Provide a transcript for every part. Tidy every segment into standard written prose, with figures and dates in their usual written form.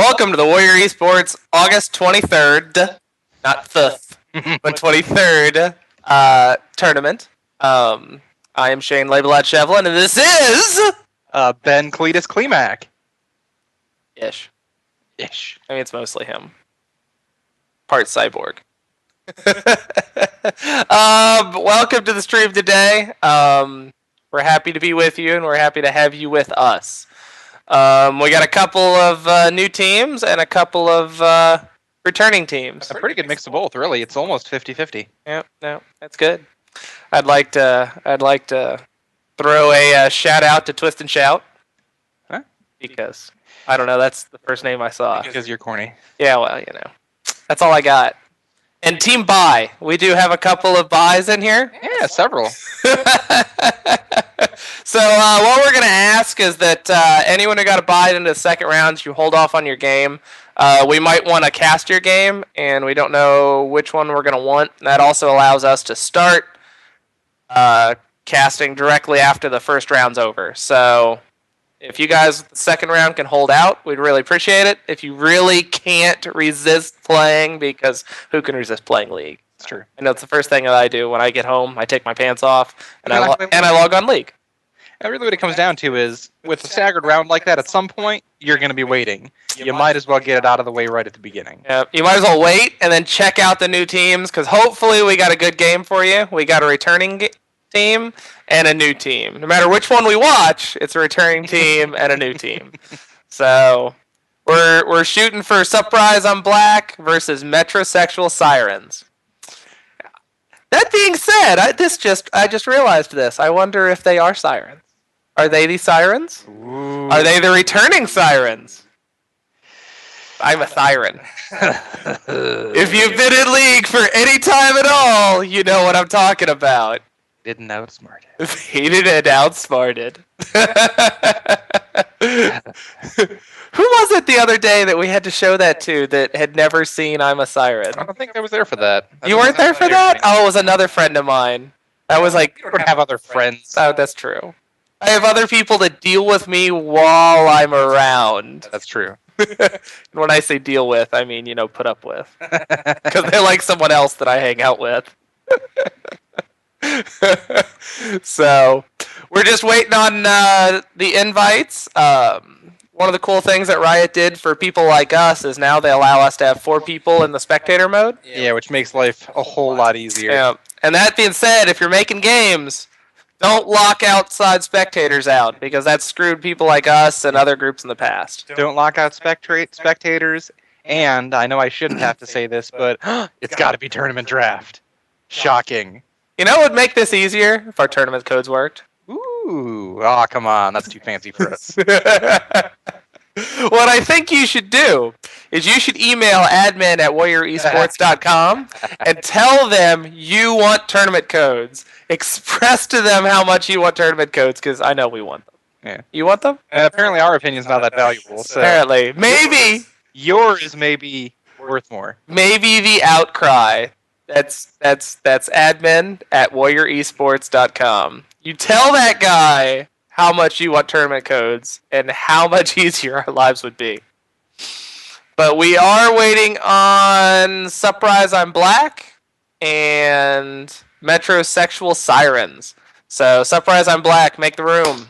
Welcome to the Warrior Esports August 23rd, not 5th, but 23rd tournament. I am Shane Labelat Shevlin, and this is... Ben Cletus Klimak. Ish. Ish. I mean, it's mostly him. Part cyborg. Welcome to the stream today. We're happy to be with you, and we're happy to have you with us. We got a couple of new teams and a couple of returning teams. A pretty good mix of both, really. It's almost 50-50. Yep, no, that's good. I'd like to throw a shout out to Twist and Shout. Huh? Because I don't know, that's the first name I saw. Because you're corny. Yeah, well, you know, that's all I got. And Team Buy, we do have a couple of buys in here. Yeah, several. So what we're going to ask is that anyone who got a buy into the second round, you hold off on your game. We might want to cast your game, and we don't know which one we're going to want. That also allows us to start casting directly after the first round's over. So if you guys, the second round, can hold out, we'd really appreciate it. If you really can't resist playing, because who can resist playing League? It's true. I know it's the first thing that I do when I get home. I take my pants off, and I log on League. And really what it comes down to is, with a staggered round like that, at some point, you're going to be waiting. You might as well get it out of the way right at the beginning. Yeah, you might as well wait and then check out the new teams, because hopefully we got a good game for you. We got a returning team and a new team. No matter which one we watch, it's a returning team and a new team. So we're shooting for Surprise on Black versus Metrosexual Sirens. That being said, I just realized this. I wonder if they are sirens. Are they the sirens? Ooh. Are they the returning sirens? I'm a siren. If you've been in League for any time at all, you know what I'm talking about. Didn't outsmart it. Hated and outsmarted. Who was it the other day that we had to show that to that had never seen I'm a Siren? I don't think I was there for that. You weren't there for that? Oh, it was another friend of mine. I was like, you don't have other friends. Oh, that's true. I have other people that deal with me while I'm around. That's true. When I say deal with, I mean, you know, put up with. Because they're like someone else that I hang out with. So, we're just waiting on the invites. One of the cool things that Riot did for people like us is now they allow us to have 4 people in the spectator mode. Yeah, which makes life a whole lot easier. Yeah. And that being said, if you're making games, don't lock outside spectators out, because that's screwed people like us and other groups in the past. Don't lock out spectators, and I know I shouldn't have to say this, but it's got to be tournament draft. Shocking. You know what would make this easier? If our tournament codes worked. Ooh, oh, come on, that's too fancy for us. What I think you should do is you should email admin@warrioresports.com and tell them you want tournament codes. Express to them how much you want tournament codes, because I know we want them. Yeah. You want them? And apparently our opinion's not that valuable. So apparently. Maybe. Yours may be worth more. Maybe the outcry. That's admin@warrioresports.com. You tell that guy how much you want tournament codes and how much easier our lives would be. But we are waiting on Surprise on Black and Metrosexual Sirens. So Surprise on Black, make the room.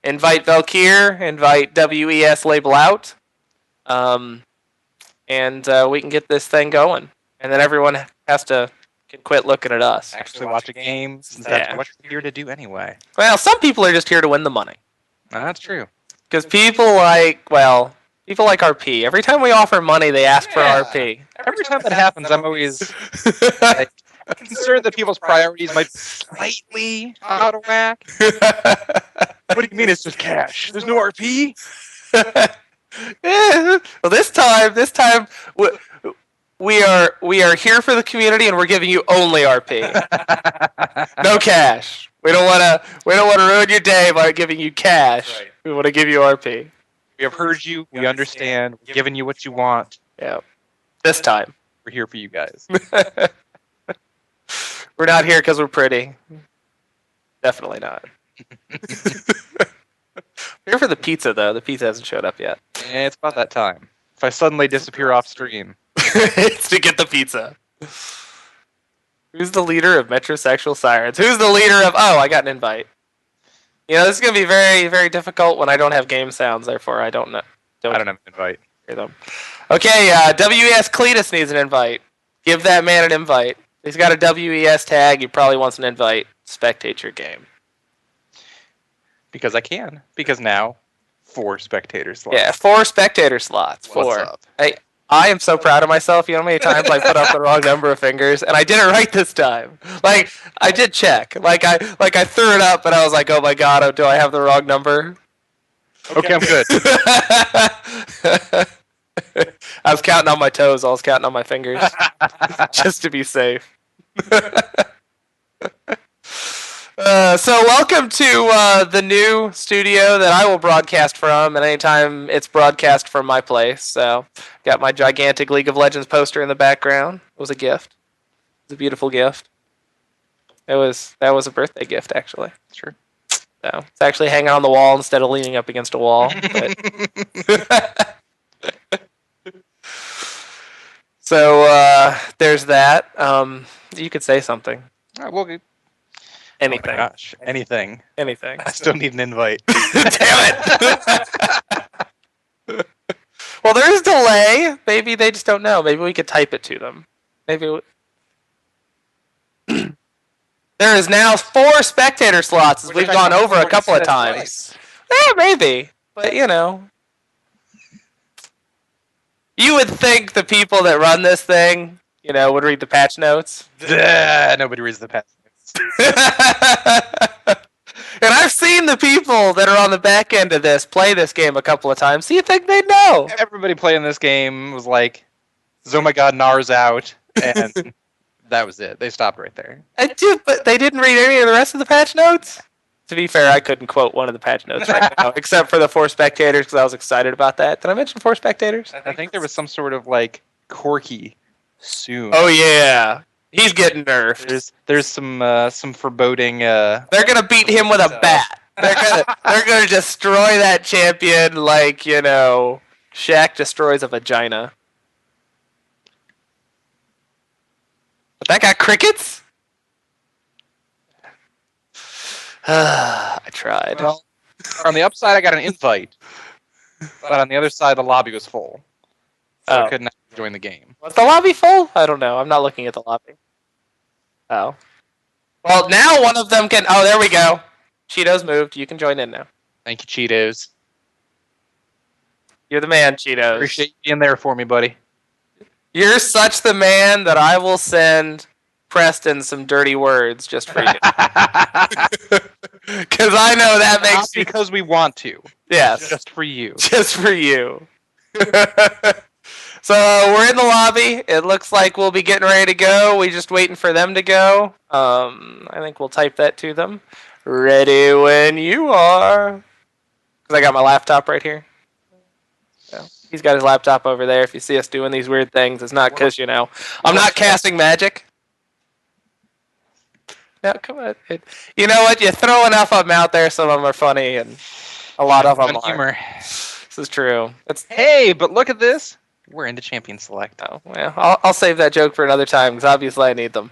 Invite Valkyr, invite WES Label out. And we can get this thing going. And then everyone can quit looking at us. Actually watch a game, since that's what you're here to do anyway. Well, some people are just here to win the money. That's true. Because people like RP. Every time we offer money, they ask for RP. Every time that happens, I'm always concerned that people's priorities might be slightly out of whack. What do you mean it's just cash? There's no RP? Yeah. Well, this time we are here for the community, and we're giving you only RP. No cash. We don't want to ruin your day by giving you cash. Right. We want to give you RP. We have heard you. We understand. We're giving you what you want. Yeah. This time. We're here for you guys. We're not here because we're pretty. Definitely not. Here for the pizza, though. The pizza hasn't showed up yet. Yeah, it's about that time. If I suddenly disappear off stream. It's to get the pizza. Who's the leader of Metrosexual Sirens? Who's the leader of... Oh, I got an invite. You know, this is going to be very, very difficult when I don't have game sounds, therefore I don't know. I don't have an invite. Hear them. Okay, WES Cletus needs an invite. Give that man an invite. He's got a WES tag. He probably wants an invite. Spectate your game. Because I can. Because now, 4 spectator slots. Yeah, 4 spectator slots. 4. What's up? I am so proud of myself. You know how many times I put up the wrong number of fingers, and I did it right this time. Like I did check. Like I threw it up, and I was like, "Oh my god, do I have the wrong number?" Okay, I'm good. I was counting on my toes. I was counting on my fingers, just to be safe. So welcome to the new studio that I will broadcast from, and anytime it's broadcast from my place. So, got my gigantic League of Legends poster in the background. It was a gift. It was a beautiful gift. That was a birthday gift, actually. Sure. So it's actually hanging on the wall instead of leaning up against a wall. But so there's that. You could say something. Well, Anything. oh my gosh, anything. Anything. I still need an invite. Damn it! Well, there is delay. Maybe they just don't know. Maybe we could type it to them. Maybe. There is now 4 spectator slots, as we've gone over a couple of times. Yeah, maybe. But, you know. You would think the people that run this thing, you know, would read the patch notes. Nobody reads the patch notes. And I've seen the people that are on the back end of this play this game a couple of times. So you think they'd know? Everybody playing this game was like, "Oh my god, Nar's out," and that was it. They stopped right there. I do, but they didn't read any of the rest of the patch notes. To be fair, I couldn't quote one of the patch notes right now, except for the 4 spectators, because I was excited about that. Did I mention 4 spectators? I think there was some sort of like Corky soon. Oh yeah, he's getting nerfed. There's some foreboding. They're gonna beat him with a bat. They're gonna destroy that champion like, you know, Shaq destroys a vagina. But that got crickets? I tried. Well, on the upside, I got an invite, but on the other side, the lobby was full, so I couldn't join the game. Was the lobby full? I don't know. I'm not looking at the lobby. Oh. Well, now one of them can... Oh, there we go. Cheetos moved. You can join in now. Thank you, Cheetos. You're the man, Cheetos. Appreciate you being there for me, buddy. You're such the man that I will send Preston some dirty words just for you. Because I know that makes Not because we want to. Yes. Just for you. Just for you. So we're in the lobby. It looks like we'll be getting ready to go. We're just waiting for them to go. I think we'll type that to them. Ready when you are. Because I got my laptop right here. So he's got his laptop over there. If you see us doing these weird things, it's not because, you know, I'm not casting magic. No, come on. You know what? You throw enough of them out there, some of them are funny, and a lot of them aren't. This is true. Hey, but look at this. We're into Champion Select. Oh, well, I'll save that joke for another time, because obviously I need them.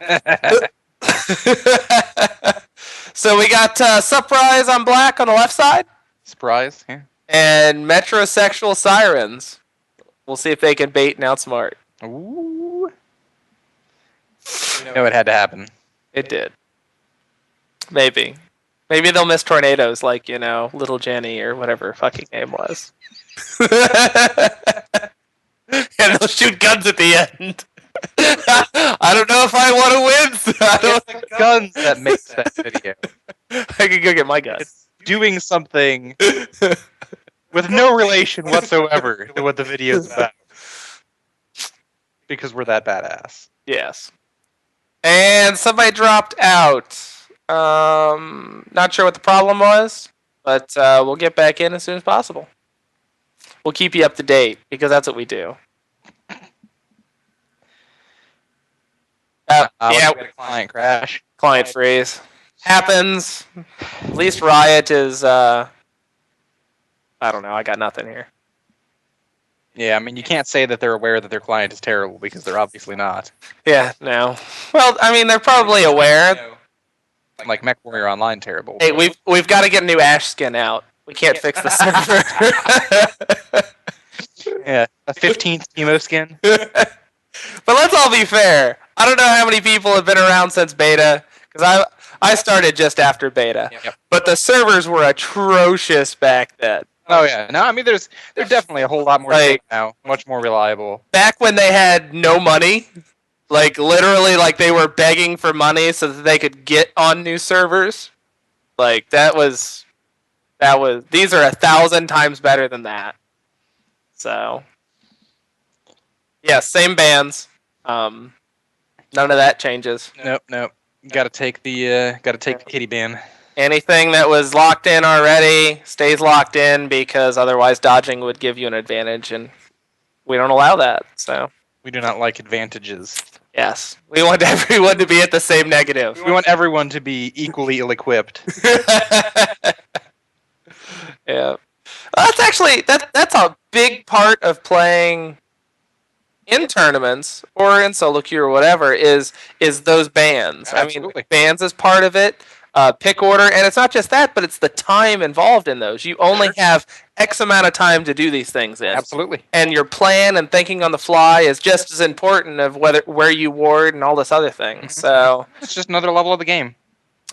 So we got Surprise on black on the left side. Surprise, yeah. And Metrosexual Sirens. We'll see if they can bait and outsmart. Ooh. You know it had to happen. It did. Maybe. Maybe they'll miss tornadoes like, you know, Little Jenny or whatever her fucking name was. And they'll shoot guns at the end. I don't know if I want to win. I don't It's the guns that makes that video. I could go get my gun. It's doing something with no relation whatsoever to what the video is about. Because we're that badass. Yes. And somebody dropped out. Not sure what the problem was, but we'll get back in as soon as possible. We'll keep you up to date, because that's what we do. Yeah, Client crash. client freeze. Happens. At least Riot is, I don't know, I got nothing here. Yeah, I mean, you can't say that they're aware that their client is terrible because they're obviously not. Yeah, no. Well, I mean, they're probably aware. Like MechWarrior Online, terrible. Hey, we've got to get a new Ash skin out. We can't fix the server. Yeah, a 15th chemo skin. But let's all be fair. I don't know how many people have been around since beta, because I started just after beta. Yep. But the servers were atrocious back then. Oh yeah, no, I mean, there's definitely a whole lot more Like- safe now, much more reliable. Back when they had no money, like literally, like they were begging for money so that they could get on new servers. Like that was. These are 1,000 times better than that. So, yeah, same bands. None of that changes. Nope. Got to take the kitty ban. Anything that was locked in already stays locked in because otherwise dodging would give you an advantage, and we don't allow that. So, We do not like advantages. yes, we want everyone to be at the same negative. We want everyone to be equally ill-equipped. Yeah, that's actually that's a big part of playing in tournaments or in solo queue or whatever is those bans. Absolutely. I mean, bans is part of it. Pick order, and it's not just that, but it's the time involved in those. You only have X amount of time to do these things in. Absolutely. And your plan and thinking on the fly is just as important of where you ward and all this other thing. So it's just another level of the game.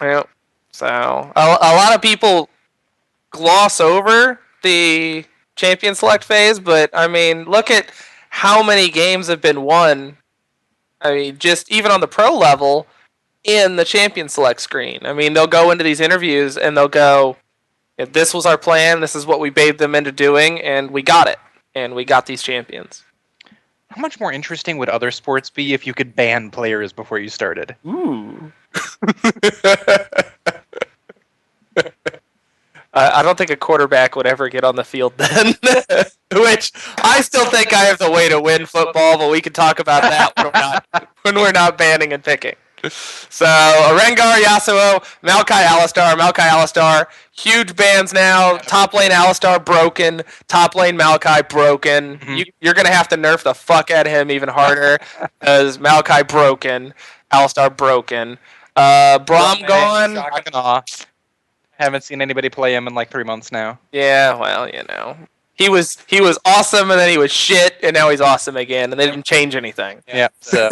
Yeah. So a lot of people gloss over the champion select phase, but I mean, look at how many games have been won. I mean, just even on the pro level in the champion select screen. I mean, they'll go into these interviews and they'll go, if this was our plan, this is what we baited them into doing, and we got it. And we got these champions. How much more interesting would other sports be if you could ban players before you started? Ooh. I don't think a quarterback would ever get on the field then. Which I still think I have the way to win football, but we can talk about that when we're not banning and picking. So Rengar, Yasuo, Maokai Alistar, huge bans now. Top lane Alistar broken. Top lane Maokai broken. You're gonna have to nerf the fuck out of him even harder because Maokai broken, Alistar broken. Braum gone. Knocking off. Haven't seen anybody play him in like 3 months now. Yeah, well, you know. He was awesome and then he was shit and now he's awesome again and they didn't change anything. Yeah. So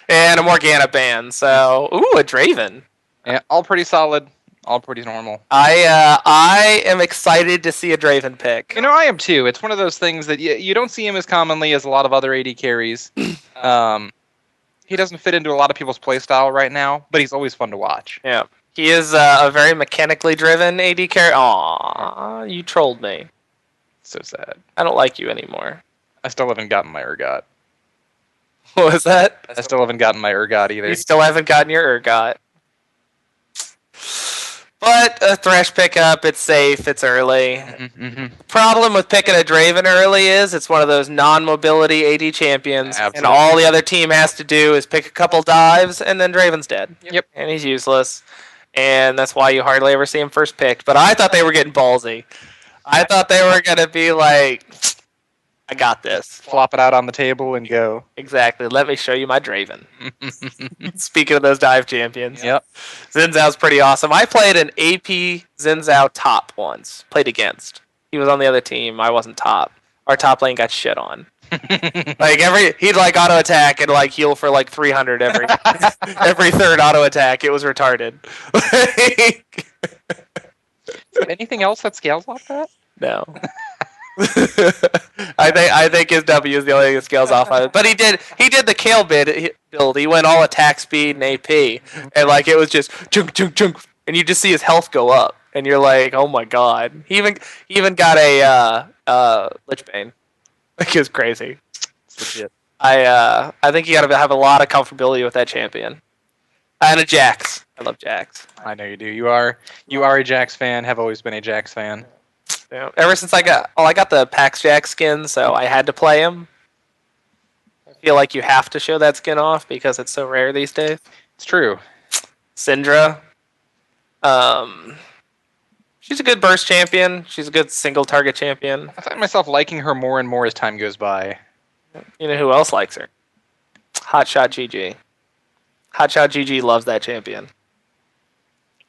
and a Morgana ban. So, ooh, a Draven. yeah, all pretty solid, all pretty normal. I am excited to see a Draven pick. You know, I am too. It's one of those things that you don't see him as commonly as a lot of other AD carries. He doesn't fit into a lot of people's playstyle right now, but he's always fun to watch. Yeah. He is a very mechanically driven AD carry. Aw, you trolled me. So sad. I don't like you anymore. I still haven't gotten my Urgot. What was that? I still haven't gotten my Urgot either. You still haven't gotten your Urgot. But a Thresh pickup, it's safe, it's early. Problem with picking a Draven early is it's one of those non-mobility AD champions, Absolutely. and all the other team has to do is pick a couple dives, and then Draven's dead. Yep. And he's useless. And that's why you hardly ever see him first picked. But I thought they were getting ballsy. I thought they were going to be like, I got this. Flop it out on the table and go. Exactly. Let me show you my Draven. Speaking of those dive champions. Yep. Xin Zhao's pretty awesome. I played an AP Xin Zhao top once. Played against. He was on the other team. I wasn't top. Our top lane got shit on. Like he'd like auto attack and like heal for like 300 every third auto attack. It was retarded. Anything else that scales like that? No. I think his W is the only thing that scales off of it. But he did the Kale build. He went all attack speed and AP, and like it was just chunk chunk chunk, and you just see his health go up, and you're like, oh my god. He even got a Lich Bane. Like it was crazy. It's legit. I think you got to have a lot of comfortability with that champion. And a Jax. I love Jax. I know you do. You are a Jax fan. Have always been a Jax fan. Yeah. Ever since I got the Pax Jax skin, so I had to play him. I feel like you have to show that skin off because it's so rare these days. It's true. Syndra. She's a good burst champion. She's a good single target champion. I find myself liking her more and more as time goes by. You know who else likes her? Hotshot GG. Hotshot GG loves that champion.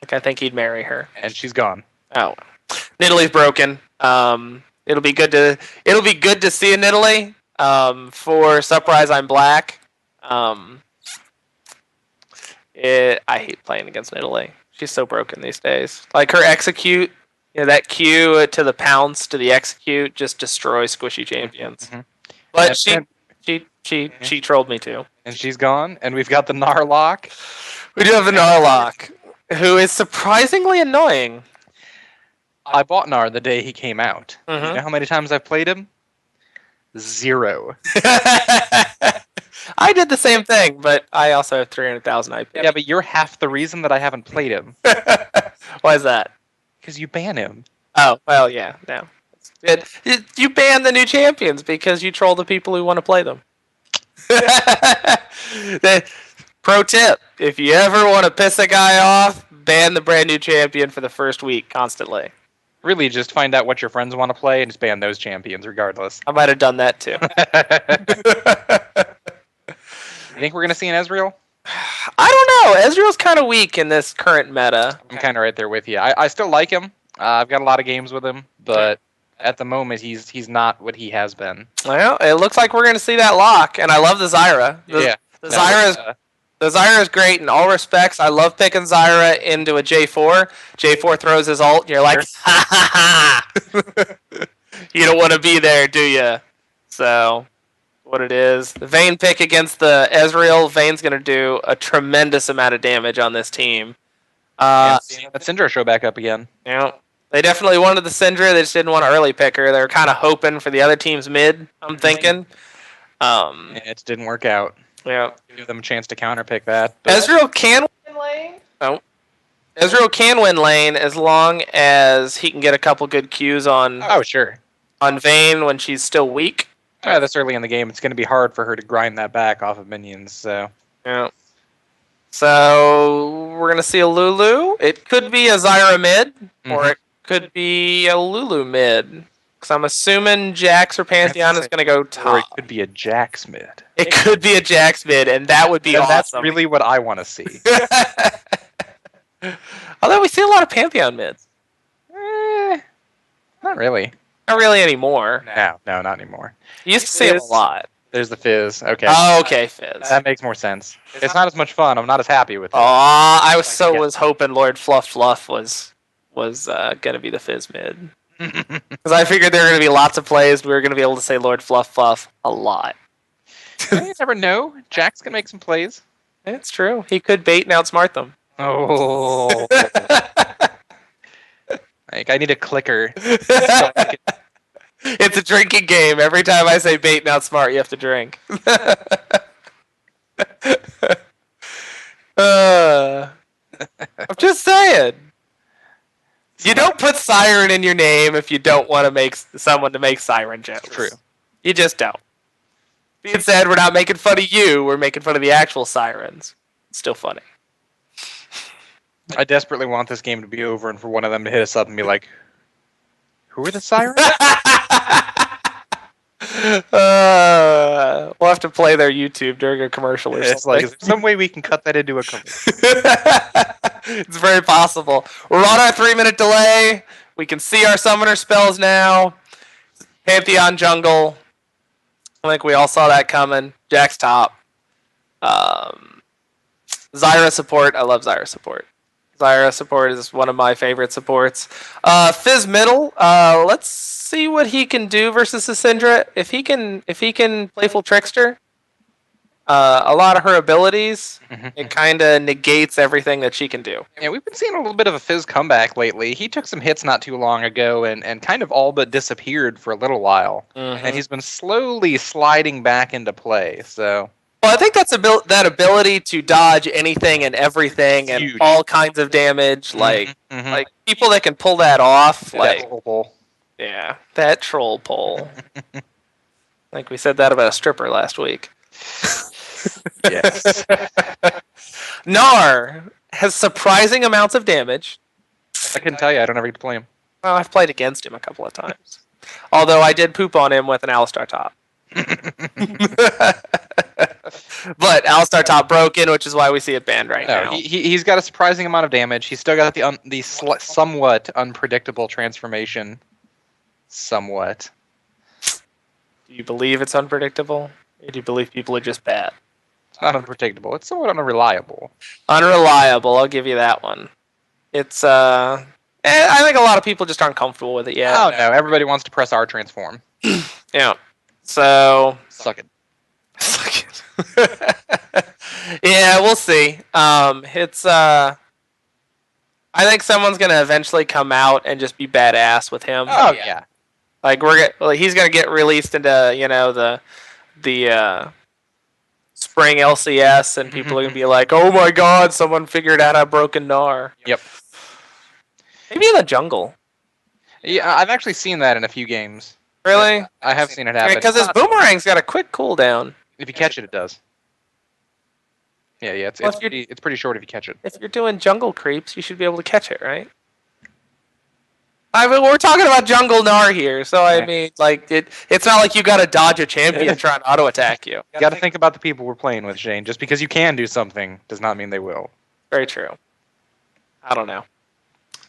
Like, I think he'd marry her. And she's gone. Oh, Nidalee's broken. It'll be good to see a Nidalee. For Surprise, I'm black. I hate playing against Nidalee. She's so broken these days. Like her execute, that Q to the pounce to the execute just destroys squishy champions. Mhm. But And- she trolled me too. And she's gone. And we've got the Narlock. We do have the Narlock, who is surprisingly annoying. I bought Nar the day he came out. Mhm. You know how many times I've played him? 0. I did the same thing, but I also have 300,000 IP. Yeah, but you're half the reason that I haven't played him. Why is that? Because you ban him. Oh, well, yeah, no. You ban the new champions because you troll the people who want to play them. Pro tip, if you ever want to piss a guy off, ban the brand new champion for the first week constantly. Really, just find out what your friends want to play and just ban those champions regardless. I might have done that too. You think we're going to see an Ezreal? I don't know. Ezreal's kind of weak in this current meta. I'm kind of right there with you. I still like him. I've got a lot of games with him, but at the moment he's not what he has been. Well, it looks like we're going to see that lock, and I love the Zyra. Yeah. The Zyra is great in all respects. I love picking Zyra into a J4. J4 throws his ult, and you're like, ha ha ha! You don't want to be there, do you? So, what it is. The Vayne pick against the Ezreal. Vayne's going to do a tremendous amount of damage on this team. That Syndra show back up again. Yeah. They definitely wanted the Syndra. They just didn't want to early pick her. They were kind of hoping for the other team's mid, I'm thinking. It didn't work out. Yeah. Give them a chance to counterpick that. But Ezreal can win lane. Oh. Ezreal can win lane as long as he can get a couple good Qs on sure. on Vayne when she's still weak. Yeah, this early in the game, it's going to be hard for her to grind that back off of minions. So Yeah. So we're gonna see a Lulu. It could be a Zyra mid, or it could be a Lulu mid. Because I'm assuming Jax or Pantheon is gonna go or it top. could be a Jax mid. It could be a Jax mid, and that would be And awesome. that's really what I want to see. Although we see a lot of Pantheon mids. Not really. Not really anymore. No, not anymore. You used to see them a lot. There's the Fizz. Okay. Oh, okay, Fizz. That makes more sense. It's not as much fun. I'm not as happy with it. I was hoping Lord Fluff was gonna be the Fizz mid. Because I figured there were gonna be lots of plays. We were gonna be able to say Lord Fluff a lot. You never know. Jax can make some plays. It's true. He could bait and outsmart them. Oh. Like, I need a clicker. So I can- It's a drinking game. Every time I say bait and outsmart, you have to drink. I'm just saying. You don't put siren in your name if you don't want to make someone to make siren jokes. True. You just don't. Being said, we're not making fun of you. We're making fun of the actual sirens. It's still funny. I desperately want this game to be over and for one of them to hit us up and be like, who are the sirens? We'll have to play their YouTube during a commercial or It's something. like, is there some way we can cut that into a commercial? It's very possible. We're on our 3-minute delay. We can see our summoner spells now. Pantheon jungle. I think we all saw that coming. Jack's top. Zyra support. I love Zyra support. Zyra support is one of my favorite supports. Fizz middle. Let's see what he can do versus the Syndra. If he can playful trickster, a lot of her abilities, it kind of negates everything that she can do. Yeah, we've been seeing a little bit of a Fizz comeback lately. He took some hits not too long ago and kind of all but disappeared for a little while. And he's been slowly sliding back into play. So Well, I think that's that ability to dodge anything and everything and Huge. all kinds of damage. Like people that can pull that off. Like yeah, that troll pull. Like we said that about a stripper last week. Yes. Gnar has surprising amounts of damage. I couldn't tell you. I don't ever get to play him. Well, I've played against him a couple of times. Although I did poop on him with an Alistar top. But Alistar top broken, which is why we see it banned right No, now. he's got a surprising amount of damage. He's still got the somewhat unpredictable transformation. Somewhat. Do you believe it's unpredictable? Or do you believe people are just bad? It's not unpredictable. It's somewhat unreliable. Unreliable, I'll give you that one. It's I think a lot of people just aren't comfortable with it yet. Oh no, everybody wants to press R transform. Yeah. So Suck it. suck it. Yeah, we'll see. It's I think someone's gonna eventually come out and just be badass with him. Oh yeah. Like he's gonna get released into the spring LCS, and people are gonna be like, "Oh my God, someone figured out how broken Gnar." Yep. Maybe in the jungle. Yeah, I've actually seen that in a few games. Really? I have seen it happen. Because his boomerang's got a quick cooldown. If you catch it, it does. Yeah, it's pretty short if you catch it. If you're doing jungle creeps, you should be able to catch it, right? I mean, we're talking about jungle Gnar here, so I mean, like it's not like you got to dodge a champion trying to auto attack you. You got to think about the people we're playing with, Shane. Just because you can do something does not mean they will. Very true. I don't know.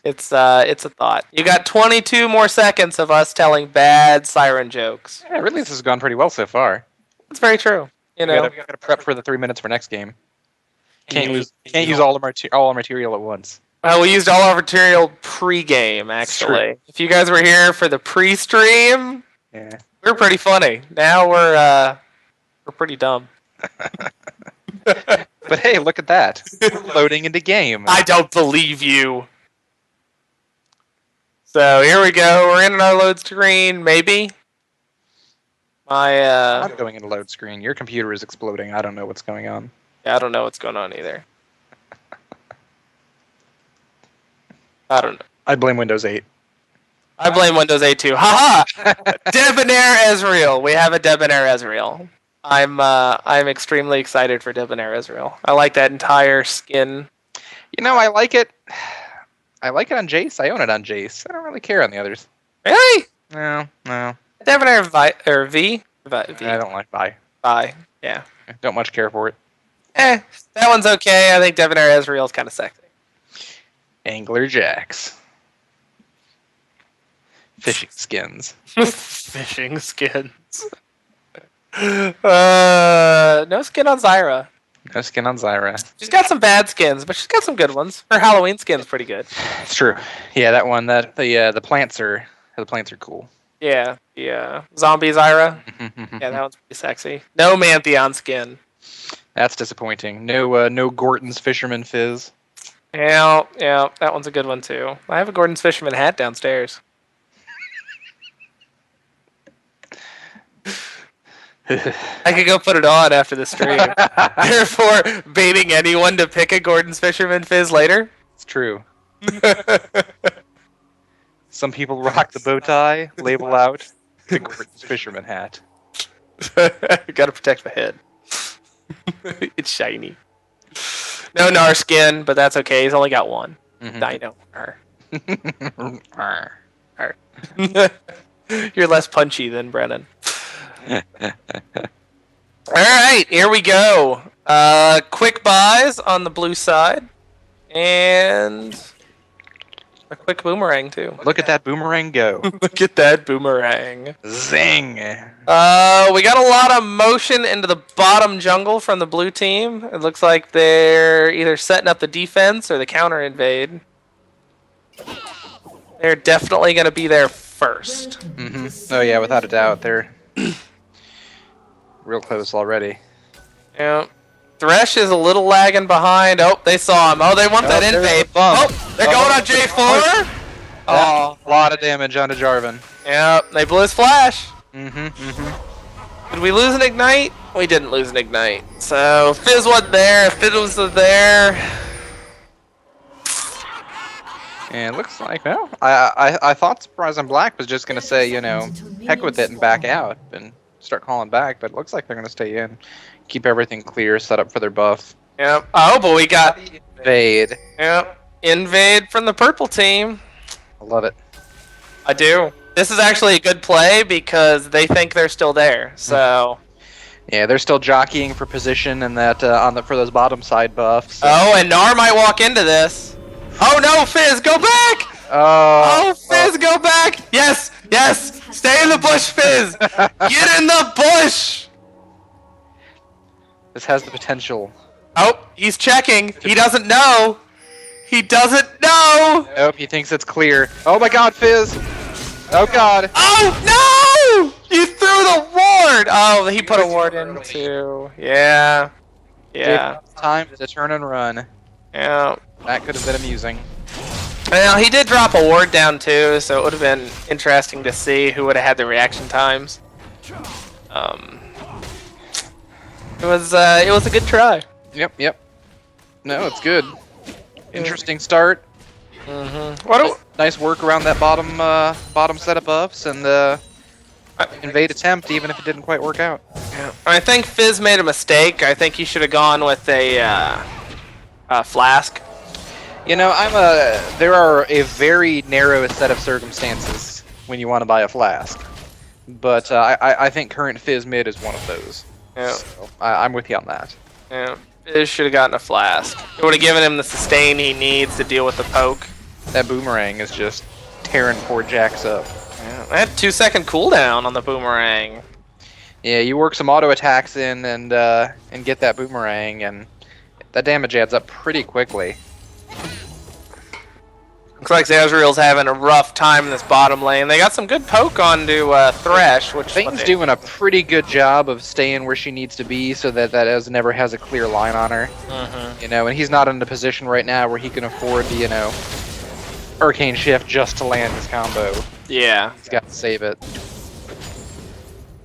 It's a thought. You got 22 more seconds of us telling bad siren jokes. Yeah, really, this has gone pretty well so far. It's very true. You know, we gotta prep for the 3 minutes for next game. Can't use all our material at once. Well, we used all our material pre-game, actually. If you guys were here for the pre-stream, yeah, we were pretty funny. Now we're pretty dumb. But hey, look at that. We're loading into game. I don't believe you. So here we go. We're in our load screen, maybe. I'm going into load screen. Your computer is exploding. I don't know what's going on. Yeah, I don't know what's going on either. I don't know. I blame Windows 8. I blame Windows 8 too. Haha! Debonair Ezreal. We have a Debonair Ezreal. I'm extremely excited for Debonair Ezreal. I like that entire skin. You know, I like it. I like it on Jace. I own it on Jace. I don't really care on the others. Really? No. Debonair V? V? I don't like Vi. Vi. Yeah. Don't much care for it. That one's okay. I think Debonair Ezreal is kind of sexy. Angler Jacks. Fishing skins. Fishing skins. No skin on Zyra. No skin on Zyra. She's got some bad skins, but she's got some good ones. Her Halloween skin's pretty good. It's true. Yeah, that one. The plants are cool. Yeah, zombie Zyra. Yeah, that one's pretty sexy. No Mantheon skin. That's disappointing. No Gorton's Fisherman Fizz. Yeah, that one's a good one too. I have a Gordon's Fisherman hat downstairs. I could go put it on after the stream. Therefore, baiting anyone to pick a Gordon's Fisherman Fizz later. It's true. Some people rock the bow tie, label out the Gordon's Fisherman hat. Gotta protect the head. It's shiny. No Gnar skin, but that's okay. He's only got one. Dino. You're less punchy than Brennan. Alright, here we go. Quick buys on the blue side. And a quick boomerang, too. Look at that boomerang go. Look at that boomerang. Zing! We got a lot of motion into the bottom jungle from the blue team. It looks like they're either setting up the defense or the counter invade. They're definitely going to be there first. Oh yeah, without a doubt. They're real close already. Yeah. Thresh is a little lagging behind. Oh, they saw him. Oh, they want that invade. Oh, they're going on J4. Oh, a lot of damage onto Jarvan. Yep, they blew his flash. Did we lose an ignite? We didn't lose an ignite. So Fizz wasn't there. Fizz was there. And it looks like, well, I thought Surprise on Black was just gonna say, heck with it and back out and start calling back, but it looks like they're gonna stay in, keep everything clear, set up for their buff. Yep. Oh, but we got invade. Yep. Invade from the purple team. I love it. I do. This is actually a good play because they think they're still there. So. Yeah, they're still jockeying for position and that for those bottom side buffs. Oh, and Nar might walk into this. Oh no, Fizz, go back! Oh, Fizz, go back! Yes, yes! Stay in the bush, Fizz! Get in the bush! This has the potential. Oh, he's checking. He doesn't know. He doesn't know! Nope, he thinks it's clear. Oh my god, Fizz! Oh god! Oh no! You threw the ward! Oh, he put a ward in too. Yeah. Yeah. Time to turn and run. Yeah. That could have been amusing. Well, he did drop a ward down too, so it would have been interesting to see who would have had the reaction times. It was a good try. Yep. No, it's good. Interesting start. Nice work around that bottom set of buffs and invade attempt, even if it didn't quite work out. Yeah. I think Fizz made a mistake. I think he should have gone with a flask. You know, there are a very narrow set of circumstances when you want to buy a flask, but I think current Fizz mid is one of those. Yeah. So I'm with you on that. Yeah. Fizz should have gotten a flask. It would have given him the sustain he needs to deal with the poke. That boomerang is just tearing poor Jax up. Yeah. I had 2-second cooldown on the boomerang. Yeah, you work some auto attacks in and get that boomerang, and that damage adds up pretty quickly. Looks like Zazriel's having a rough time in this bottom lane. They got some good poke onto Thresh, which Fane's doing a pretty good job of staying where she needs to be, so that never has a clear line on her. You know, and he's not in a position right now where he can afford the Arcane Shift just to land his combo. Yeah. He's got to save it.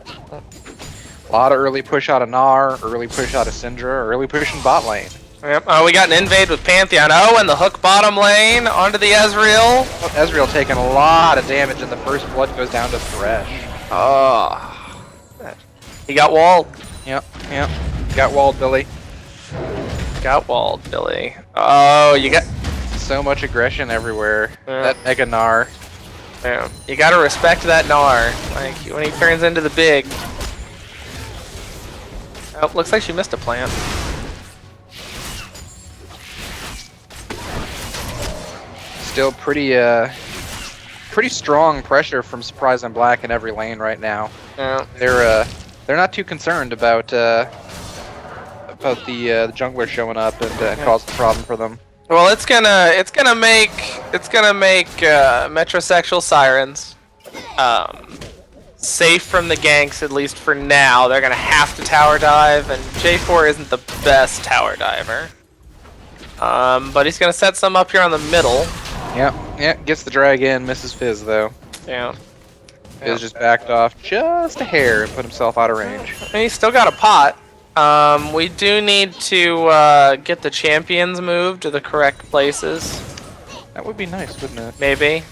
A lot of early push out of Gnar, early push out of Syndra, early push in bot lane. Yep. Oh, we got an invade with Pantheon. Oh, and the hook bottom lane onto the Ezreal. Oh, Ezreal taking a lot of damage, and the first blood goes down to Thresh. Oh. He got walled. Yep. Got walled, Billy. Got walled, Billy. Oh, you got... So much aggression everywhere. Yeah. That Mega Gnar. Yeah. You gotta respect that Gnar. Like, when he turns into the big... Oh, looks like she missed a plant. Still pretty strong pressure from Surprise and Black in every lane right now. Yeah. They're not too concerned about the jungler showing up and causing a problem for them. Well, it's gonna make metrosexual sirens safe from the ganks, at least for now. They're gonna have to tower dive, and J4 isn't the best tower diver. But he's gonna set some up here on the middle. Yeah, gets the drag in, misses Fizz though. Yeah. Fizz just backed off just a hair and put himself out of range. And he's still got a pot. We do need to get the champions moved to the correct places. That would be nice, wouldn't it? Maybe.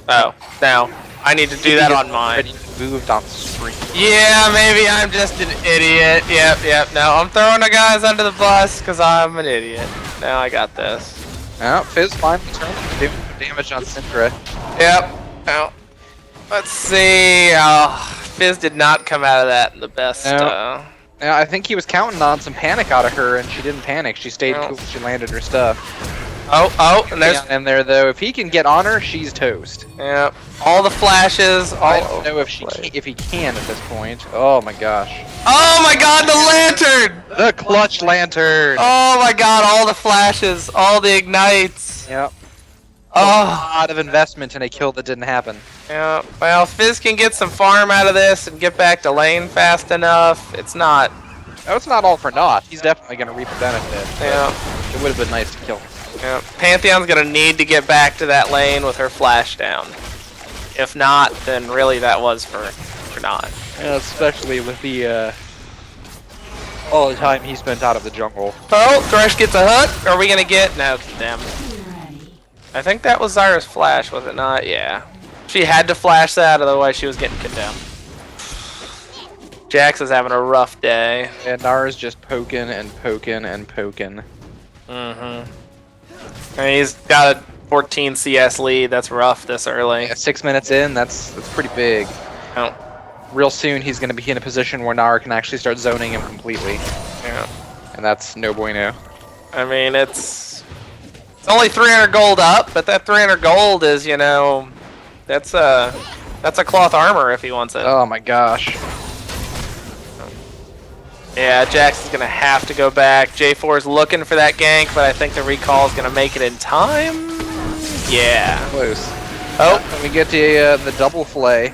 Oh, now I need to do that on mine. Moved on screen. Yeah, maybe I'm just an idiot. Yep. No, I'm throwing the guys under the bus because I'm an idiot. Now I got this. Oh, Fizz finally turned doing damage on Syndra. Yep. Oh. Let's see. Oh, Fizz did not come out of that in the best. No. Yeah, I think he was counting on some panic out of her, and she didn't panic. She stayed cool. She landed her stuff. Oh, and there's... And there, though, if he can get on her, she's toast. Yep. All the flashes. I don't know if he can at this point. Oh my gosh. Oh my god, the lantern! The clutch lantern! Oh my god, all the flashes, all the ignites. Yep. Oh. A lot of investment in a kill that didn't happen. Yeah, well, Fizz can get some farm out of this and get back to lane fast enough. It's not... No, it's not all for naught. He's definitely going to reap a benefit. Yeah. It would have been nice to kill him. Yeah. Pantheon's going to need to get back to that lane with her flash down. If not, then really that was for naught. Yeah, especially with the all the time he spent out of the jungle. Oh, Thresh gets a hook. Are we going to get... No, damn. I think that was Zyra's flash, was it not? Yeah. She had to flash that, otherwise she was getting condemned. Jax is having a rough day. And Nara's just poking and poking and poking. And he's got 14 CS lead. That's rough this early. Yeah, 6 minutes in, that's pretty big. Oh, Real soon, he's going to be in a position where Nar can actually start zoning him completely, yeah. and that's no bueno. I mean, it's only 300 gold up, but that 300 gold is, you know, that's a cloth armor if he wants it. Oh my gosh. Yeah, Jax is gonna have to go back. J4 is looking for that gank, but I think the recall is gonna make it in time. Yeah. Close. Oh, Let me get to the double flay.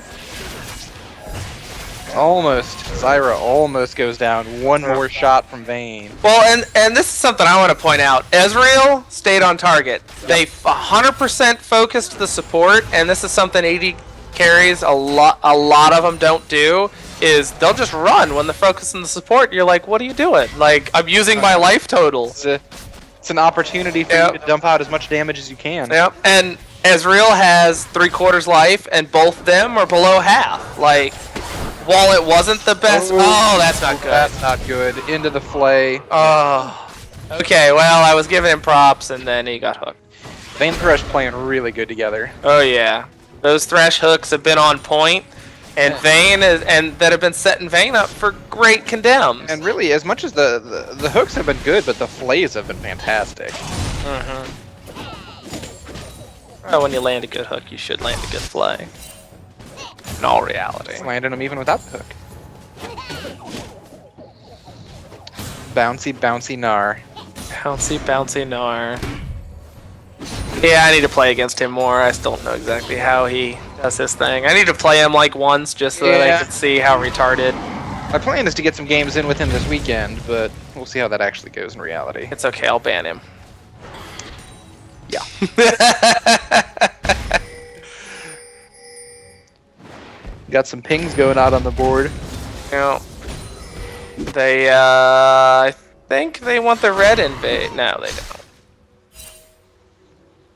Almost. Zyra almost goes down. One more shot from Vayne. well, and this is something I want to point out. Ezreal stayed on target. They 100% focused the support, and this is something AD carries a lot of them don't do. Is they'll just run when they're focused on the support. You're like, what are you doing? Like, I'm using my life total. It's an opportunity for you to dump out as much damage as you can. Yep. And Ezreal has 3/4 life, and both of them are below half. Like, while it wasn't the best. Oh, that's not good. That's not good. Into the flay. Oh. Okay. Well, I was giving him props, and then he got hooked. Vayne Thresh playing really good together. Oh yeah, those Thresh hooks have been on point. And Vayne and that have been setting Vayne up for great condemns. And really, as much as the hooks have been good, but the flays have been fantastic. Well, when you land a good hook, you should land a good flay. In all reality. Just landing them even without the hook. Bouncy, bouncy Gnar. Bouncy, bouncy Gnar. Yeah, I need to play against him more. I still don't know exactly how he does his thing. I need to play him like once just so that I can see how retarded. My plan is to get some games in with him this weekend, but we'll see how that actually goes in reality. It's okay, I'll ban him. Yeah. Got some pings going out on the board. You know, they, I think they want the red invade. No, they don't.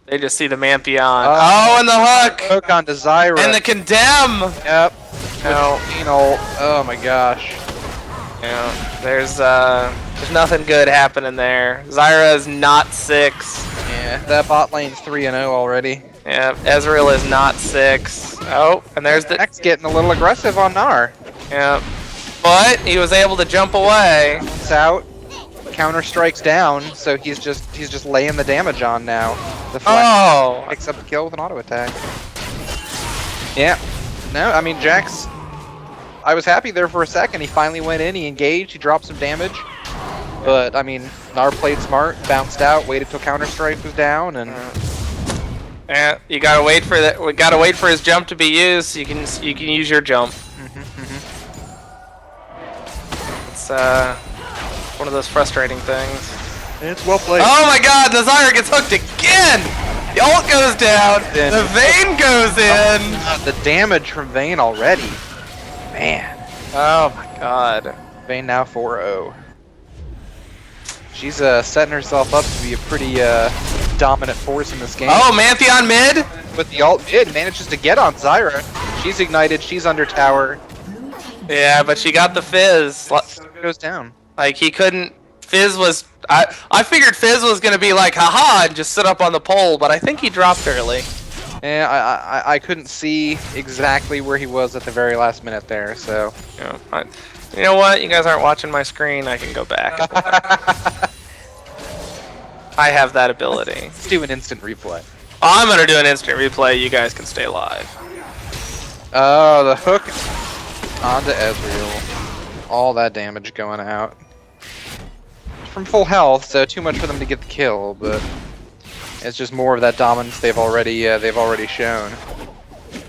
They just see the Mantheon. Oh, and the hook! Hook onto Zyra. And the condemn! Yep. No. Oh my gosh. Yeah, there's nothing good happening there. Zyra is not 6. Yeah, that bot lane's 3-0 already. Yeah, Ezreal is not 6. Oh, and there's the... Next getting a little aggressive on Gnar. Yeah. But he was able to jump away. It's out. Counter strikes down, so he's just laying the damage on now. The flash picks up the kill with an auto attack. Yeah. No, I mean Jax. I was happy there for a second. He finally went in. He engaged. He dropped some damage. But I mean, Gnar played smart, bounced out, waited till counter strike was down, and. Yeah, you gotta wait for that. We gotta wait for his jump to be used. So you can use your jump. It's one of those frustrating things. It's well played. Oh my God, the Zyra gets hooked again. The ult goes down. The Vayne goes in. The damage from Vayne already. Man. Oh my God. Vayne now 4-0. She's setting herself up to be a pretty dominant force in this game. Oh, Mantheon mid. With the ult mid, manages to get on Zyra. She's ignited. She's under tower. Yeah, but she got the Fizz. Goes down. Like he couldn't. Fizz was. I figured Fizz was gonna be like, haha, and just sit up on the pole, but I think he dropped early. Yeah, I couldn't see exactly where he was at the very last minute there, so. You know what? You guys aren't watching my screen. I can go back. I have that ability. Let's do an instant replay. I'm gonna do an instant replay. You guys can stay live. Oh, the hook onto Ezreal. All that damage going out. From full health, so too much for them to get the kill, but it's just more of that dominance they've already shown.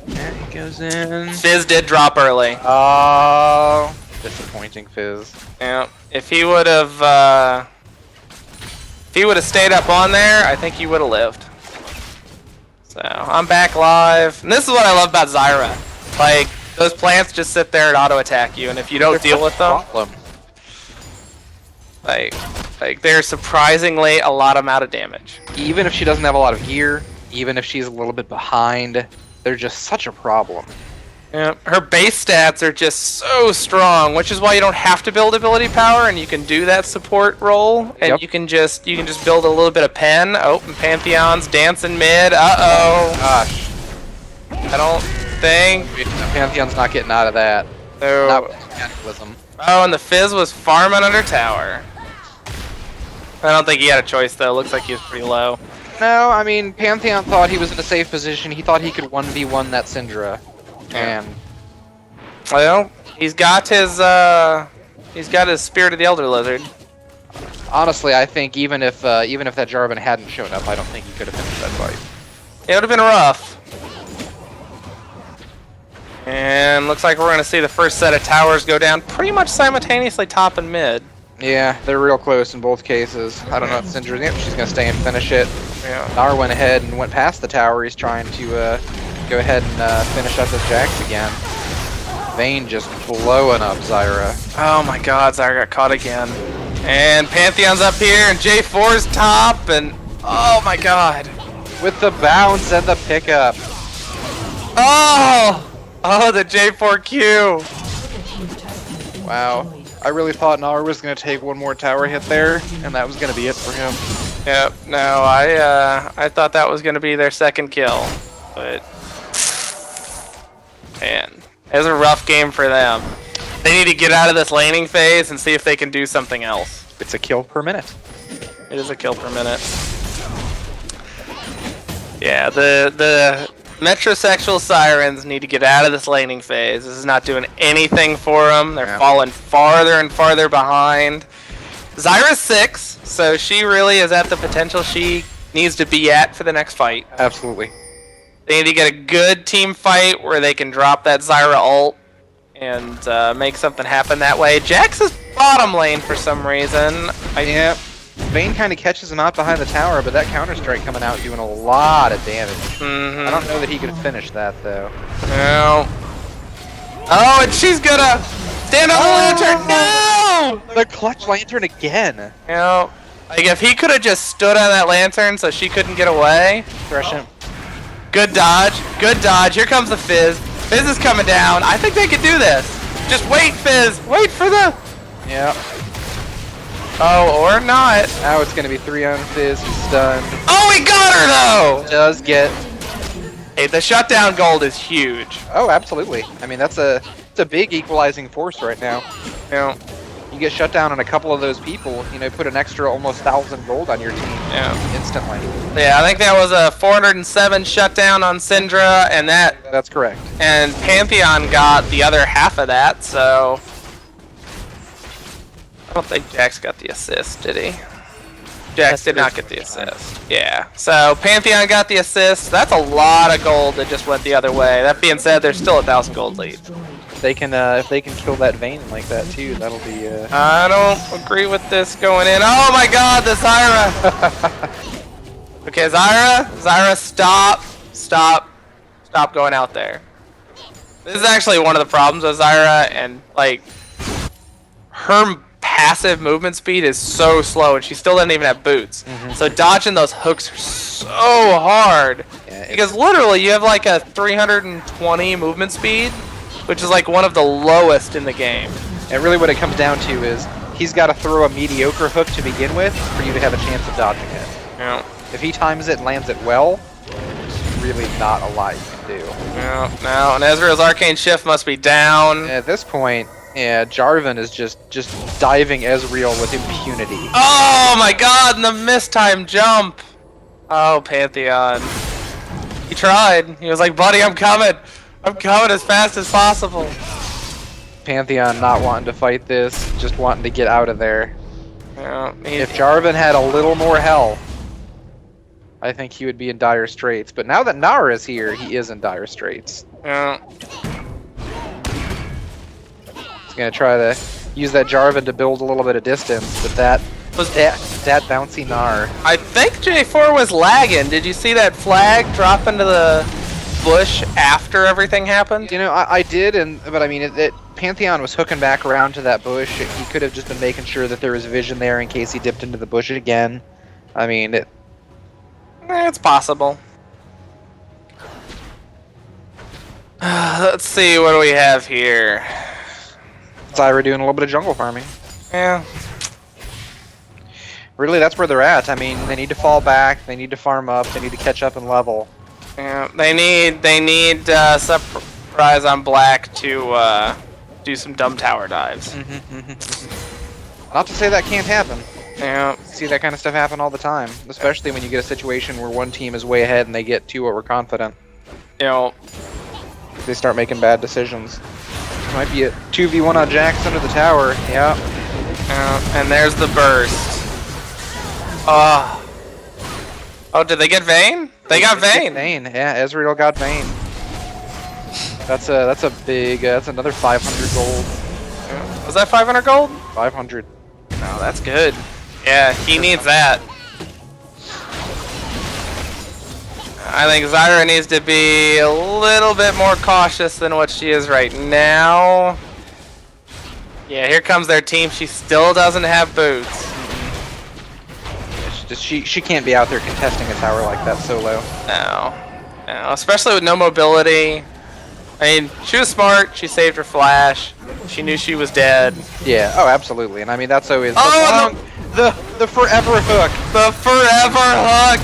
There he goes in. Fizz did drop early. Oh, disappointing Fizz. Yeah, if he would have stayed up on there, I think he would have lived. So I'm back live, and this is what I love about Zyra. Like, those plants just sit there and auto attack you, and if you don't deal with them, like they're surprisingly a lot amount of damage. Even if she doesn't have a lot of gear, even if she's a little bit behind, they're just such a problem. Yeah, her base stats are just so strong, which is why you don't have to build ability power, and you can do that support role, and Yep. you can just build a little bit of pen. Oh, and Pantheon's dancing mid. Uh-oh. Gosh. I don't think Pantheon's not getting out of that. Not so. with Cataclysm. Oh, and the Fizz was farming under tower. I don't think he had a choice though. Looks like he was pretty low. No, I mean, Pantheon thought he was in a safe position. He thought he could 1v1 that Syndra. Yeah. And Well, he's got his Spirit of the Elder Lizard. honestly, I think even if that Jarvan hadn't shown up, I don't think he could have finished that fight. It would have been rough. And looks like we're going to see the first set of towers go down pretty much simultaneously, top and mid. Yeah, they're real close in both cases. I don't know if Syndra's yep, she's gonna stay and finish it. Yeah. Nar went ahead and went past the tower. He's trying to go ahead and finish up his Jax again. Vayne just blowing up Zyra. Oh my god, Zyra got caught again. And Pantheon's up here, and J4's top, and oh my god. With the bounce and the pickup. Oh! Oh, the J4Q. Wow. I really thought Nar was going to take one more tower hit there, and that was going to be it for him. Yep, no, I thought that was going to be their second kill, but man, it was a rough game for them. They need to get out of this laning phase and see if they can do something else. It's a kill per minute. It is a kill per minute. Yeah, the metrosexual sirens need to get out of this laning phase. This is not doing anything for them. They're falling farther and farther behind. Zyra's 6, so she really is at the potential she needs to be at for the next fight. Absolutely. They need to get a good team fight where they can drop that Zyra ult and make something happen that way. Jax is bottom lane for some reason. Yep. Vayne kind of catches him out behind the tower, but that counter-strike coming out doing a lot of damage. I don't know that he could finish that, though. No. Oh, and she's gonna stand on the lantern. No! The clutch lantern again. You know, like if he could have just stood on that lantern so she couldn't get away. Thresh him. Good dodge. Good dodge. Here comes the Fizz. Fizz is coming down. I think they could do this. Just wait, Fizz. Wait for the... Yep. Oh, or not. Now it's going to be 3 on Fizz. He's stunned. Oh, he got her, though! Does get... Hey, the shutdown gold is huge. Oh, absolutely. I mean, it's a big equalizing force right now. You know, You get shut down on a couple of those people, you know, put an extra almost 1,000 gold on your team instantly. Yeah, I think that was a 407 shutdown on Syndra, and That's correct. and Pantheon got the other half of that, so... I don't think Jax got the assist, did he? Jax did not get the assist. Yeah. So Pantheon got the assist. That's a lot of gold that just went the other way. That being said, there's still 1,000 gold lead. If they can kill that Vayne like that too, that'll be. I don't agree with this going in. Oh my God, the Zyra. Okay, Zyra, stop going out there. This is actually one of the problems with Zyra, and like her passive movement speed is so slow, and she still doesn't even have boots. So dodging those hooks are so hard. Yeah, Because literally you have like a 320 movement speed, which is like one of the lowest in the game. and really what it comes down to is he's got to throw a mediocre hook to begin with for you to have a chance of dodging it. Yeah. If he times it and lands it well, really not a lot you can do. Yeah. Now, and Ezreal's arcane shift must be down. At this point, yeah, Jarvan is just diving Ezreal with impunity. Oh my God! And the mistime jump. Oh, Pantheon. He tried. He was like, "Buddy, I'm coming. I'm coming as fast as possible." Pantheon not wanting to fight this, just wanting to get out of there. Yeah. If Jarvan had a little more health, I think he would be in dire straits. But now that Nara is here, he is in dire straits. Yeah. He's gonna try to use that Jarvan to build a little bit of distance, but that bouncy Nar. I think J4 was lagging. Did you see that flag drop into the bush after everything happened? You know, I did, but I mean, Pantheon was hooking back around to that bush. He could have just been making sure that there was vision there in case he dipped into the bush again. I mean, It's possible. Let's see, what do we have here? Zyra doing a little bit of jungle farming. Yeah. Really, that's where they're at. I mean, they need to fall back, they need to farm up, they need to catch up and level. Yeah, they need Surprise on Black to do some dumb tower dives. Not to say that can't happen. Yeah. See that kind of stuff happen all the time, especially when you get a situation where one team is way ahead and they get too overconfident. You know. They start making bad decisions. Might be a 2v1 on Jax under the tower. Yeah. And there's the burst. Oh, did they get Vayne? They got Vayne. Vayne, yeah. Ezreal got Vayne. That's a big. That's another 500 gold. Was that 500 gold? 500. No, that's good. Yeah, he needs that. I think Zyra needs to be a little bit more cautious than what she is right now. Yeah, here comes their team. She still doesn't have boots. She can't be out there contesting a tower like that solo. No, especially with no mobility. I mean, she was smart. She saved her flash. She knew she was dead. Yeah. Oh, absolutely. And I mean, that's always the forever hook. The forever hook.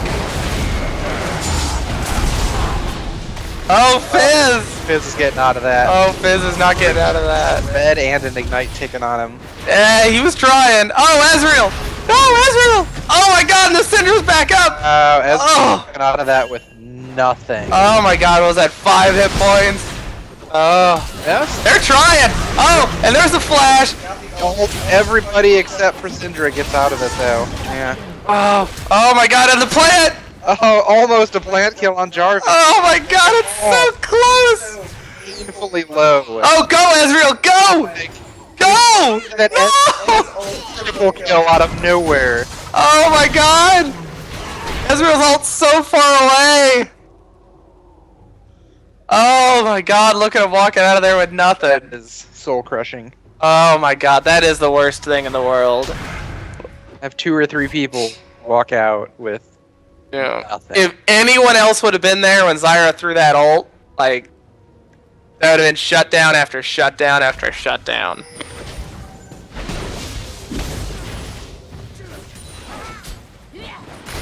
Oh, Fizz! Fizz is getting out of that. Oh, Fizz is not getting out of that. Red and an Ignite ticking on him. Yeah, he was trying. Oh, Ezreal! Oh, Ezreal! Oh my god, and the Syndra's back up! Ezreal getting out of that with nothing. Oh my god, what was that 5 hit points? Oh. Yes. They're trying! Oh, and there's the flash! Everybody except for Syndra gets out of it though. Yeah. Oh my god, and the plant! Oh, almost a plant kill on Jarvan. Oh my god, it's so close! Painfully low. Oh, go Ezreal, go! Go! That No! triple kill out of nowhere. Oh my god! Ezreal's ult so far away! Oh my god, look at him walking out of there with nothing. That is soul crushing. Oh my god, that is the worst thing in the world. Have 2 or 3 people walk out with nothing. If anyone else would have been there when Zyra threw that ult, like, that would have been shutdown after shutdown after shutdown.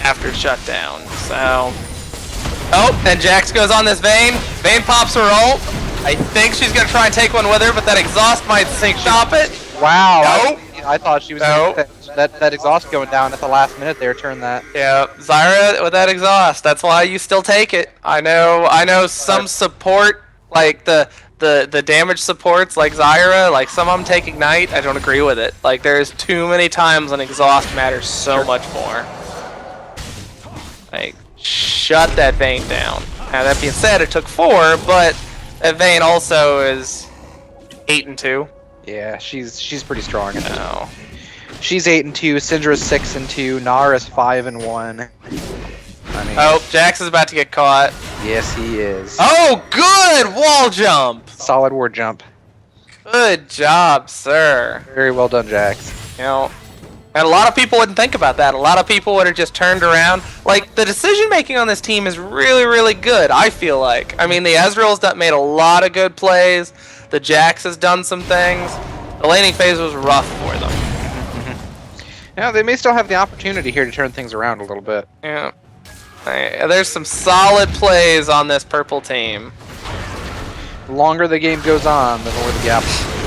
After shutdown, so... Oh, and Jax goes on this Vayne. Vayne pops her ult. I think she's gonna try and take one with her, but that exhaust might stop it. Wow. No. I thought she was gonna, that exhaust going down at the last minute there turned that. Yeah, Zyra with that exhaust. That's why you still take it. I know some support, like the damage supports like Zyra, like some of them take Ignite. I don't agree with it. Like there's too many times when exhaust matters so much more. Like, shut that Vayne down. Now that being said, it took 4, but that Vayne also is 8 and 2. Yeah, she's pretty strong. No. She's 8 and 2. Syndra's 6 and 2. Nara's 5 and 1. I mean, Oh, Jax is about to get caught. yes, he is. Oh, good wall jump. Solid ward jump. Good job, sir. Very well done, Jax. You know, and a lot of people wouldn't think about that. A lot of people would have just turned around. Like, the decision making on this team is really, really good, I feel like. I mean, the Ezreal's made a lot of good plays. The Jax has done some things. The laning phase was rough for them. Yeah, they may still have the opportunity here to turn things around a little bit. Yeah. There's some solid plays on this purple team. The longer the game goes on, the more the gap.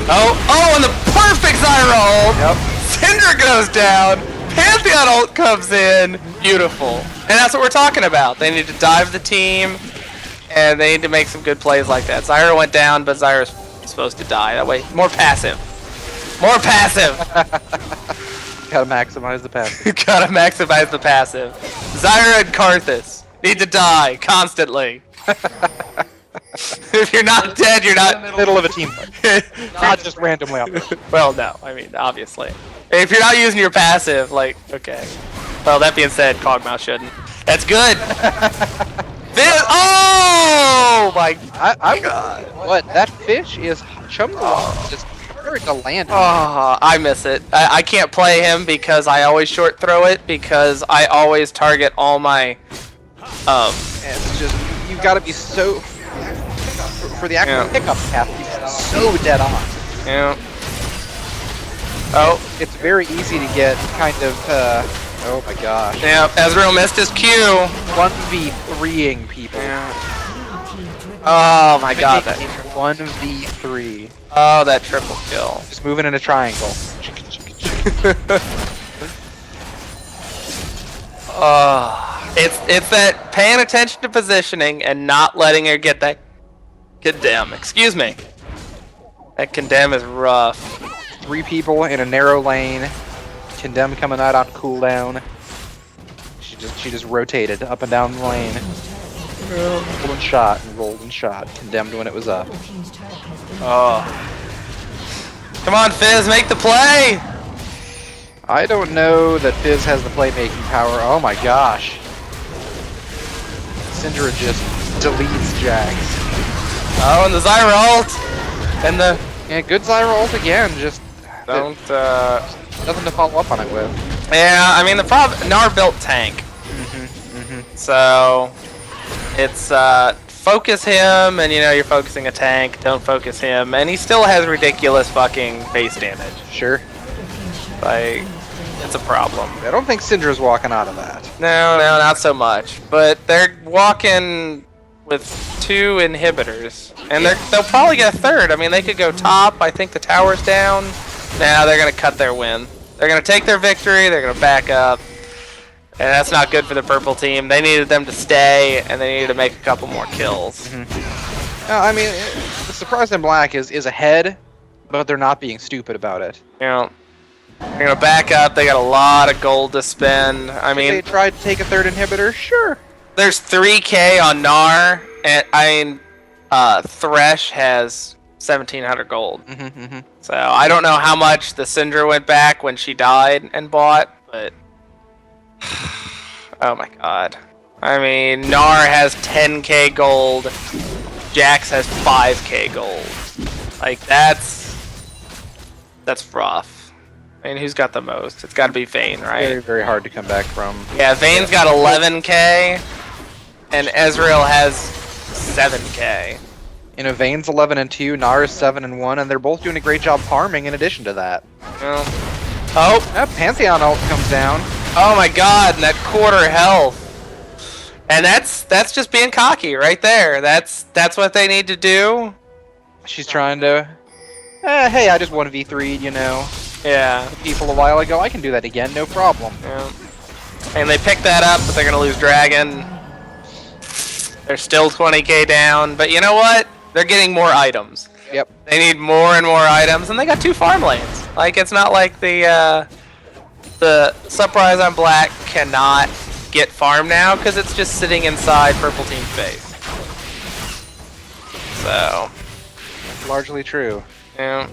Oh, and the perfect Zyra ult! Yep. Syndra goes down, Pantheon ult comes in, beautiful. And that's what we're talking about. They need to dive the team, and they need to make some good plays like that. Zyra went down, but Zyra's supposed to die. That way, more passive. More passive! Gotta maximize the passive. Gotta maximize the passive. Zyra and Karthus need to die constantly. If you're not dead, you're not... In the middle of a team fight. Not just randomly up. Well, no, I mean, obviously. If you're not using your passive, like, okay. Well, that being said, Cogmouse shouldn't. That's good! Oh my god. What? That fish is just hard to land. Oh, I miss it. I can't play him because I always short throw it because I always target all my It's just, you've got to be so... for the actual Yeah. pickup path. He's so dead on. Yeah. Oh. It's very easy to get kind of, oh my gosh. Yeah, Ezreal missed his Q. 1v3ing people. Yeah. Oh my god. That, 1v3. oh, that triple kill. Just moving in a triangle. It's that paying attention to positioning and not letting her get that condemn. Excuse me. That condemn is rough. 3 people in a narrow lane. Condemn coming out on cooldown. She just rotated up and down the lane. Rolled and shot and rolled and shot. Condemned when it was up. Oh. Come on, Fizz, make the play! I don't know that Fizz has the playmaking power. Oh my gosh. Syndra just deletes Jax. Oh, and the Zyra ult! And the... Yeah, good Zyra ult again. Just Don't, nothing to follow up on it with. Yeah, I mean, the problem... Gnar built tank. So... It's, focus him, and you know, you're focusing a tank. Don't focus him. And he still has ridiculous fucking base damage. Sure. Like... It's a problem. I don't think Syndra's walking out of that. No, not so much. But they're walking with 2 inhibitors, and they'll probably get a third. I mean, they could go top. I think the tower's down. Now they're gonna cut their win. They're gonna take their victory. They're gonna back up, and that's not good for the purple team. They needed them to stay, and they needed to make a couple more kills. No, I mean, the Surprise in Black is ahead, but they're not being stupid about it. You know, they're gonna back up. They got a lot of gold to spend. I mean, they tried to take a third inhibitor. Sure. There's 3K on Gnar, and Thresh has 1,700 gold. So I don't know how much the Syndra went back when she died and bought, but oh my god. I mean, Gnar has 10K gold, Jax has 5K gold. Like that's rough. I mean, who's got the most? It's got to be Vayne, right? Very, very hard to come back from. Yeah, Vayne's got 11K, and Ezreal has 7K. You know, Vayne's 11 and 2, Gnar is 7 and 1, and they're both doing a great job farming in addition to that. Well, oh, That Pantheon ult comes down. oh my god, and that quarter health. And that's just being cocky right there. That's what they need to do. She's trying to, hey, I just 1v3'd, you know. Yeah. People a while ago, I can do that again, no problem. Yeah. And they picked that up, but they're gonna lose Dragon. They're still 20K down, but you know what? They're getting more items. Yep. They need more and more items, and they got 2 farm lanes. Like, it's not like the Surprise on Black cannot get farm now, because it's just sitting inside Purple Team's base. So. That's largely true. Yeah.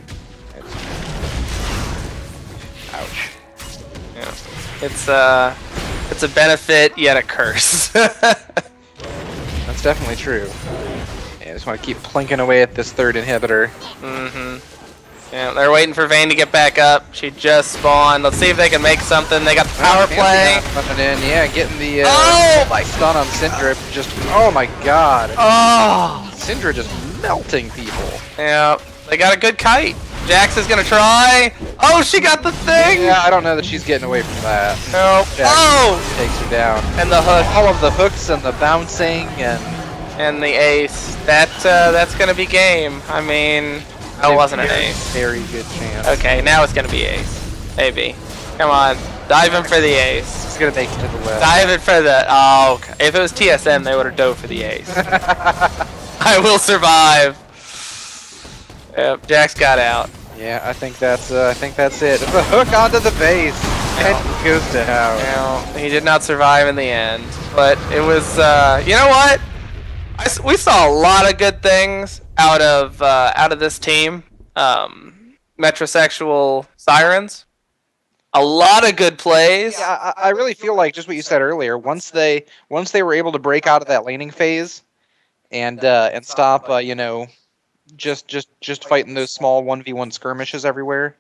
Ouch. Yeah. It's a benefit, yet a curse. That's definitely true. Yeah, I just want to keep plinking away at this third inhibitor. Yeah, they're waiting for Vayne to get back up. She just spawned. Let's see if they can make something. They got the power play. Running in, yeah, getting the Oh my stun on Syndra. Just, oh my god. Oh. Syndra just melting people. Yeah, they got a good kite. Jax is gonna try. Oh, she got the thing. Yeah, I don't know that she's getting away from that. Nope. Jax Oh. takes her down. And the hook. All of the hooks and the bouncing And the ace. That's gonna be game. I mean, oh, it wasn't an ace. Very good chance. Okay, now it's gonna be ace. Maybe. Come on, dive in for the ace. He's gonna make it to the left. Dive in for the. Oh, okay. If it was TSM, they would have dove for the ace. I will survive. Yep, Jax got out. Yeah, I think that's it. The hook onto the base. And he goes down. Well, he did not survive in the end, but it was. You know what? We saw a lot of good things out of this team. Metrosexual Sirens. A lot of good plays. Yeah, I really feel like just what you said earlier. Once they were able to break out of that laning phase, and stop, you know, just fighting those small 1v1 skirmishes everywhere.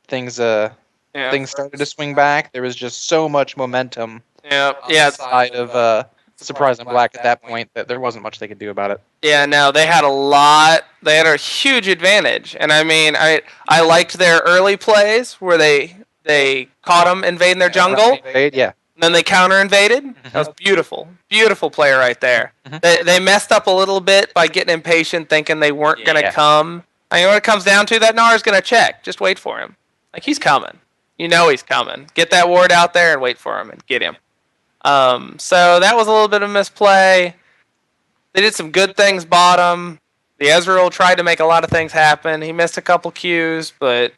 Things started to swing back. There was just so much momentum. Yeah. Side of Surprise and Black at that point that there wasn't much they could do about it. Yeah, no, they had a lot. They had a huge advantage, and I mean, I liked their early plays where they caught them invading their jungle, Yeah. and then they counter invaded. That was beautiful, beautiful play right there. They messed up a little bit by getting impatient, thinking they weren't gonna Yeah. come. I mean, when it comes down to that, Nar's gonna check. Just wait for him. Like he's coming. You know he's coming. Get that ward out there and wait for him and get him. So that was a little bit of misplay. They did some good things bottom. The Ezreal tried to make a lot of things happen. He missed a couple Qs, but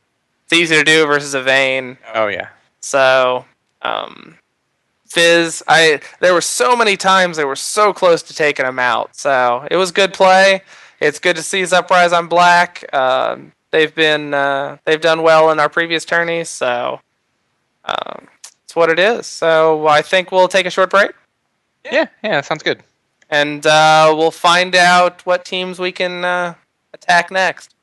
it's easy to do versus a Vayne. Oh yeah. So, Fizz, there were so many times they were so close to taking him out. So it was good play. It's good to see Uprise on Black. They've done well in our previous tourneys. So it's what it is. So I think we'll take a short break. Yeah, that sounds good. And we'll find out what teams we can attack next.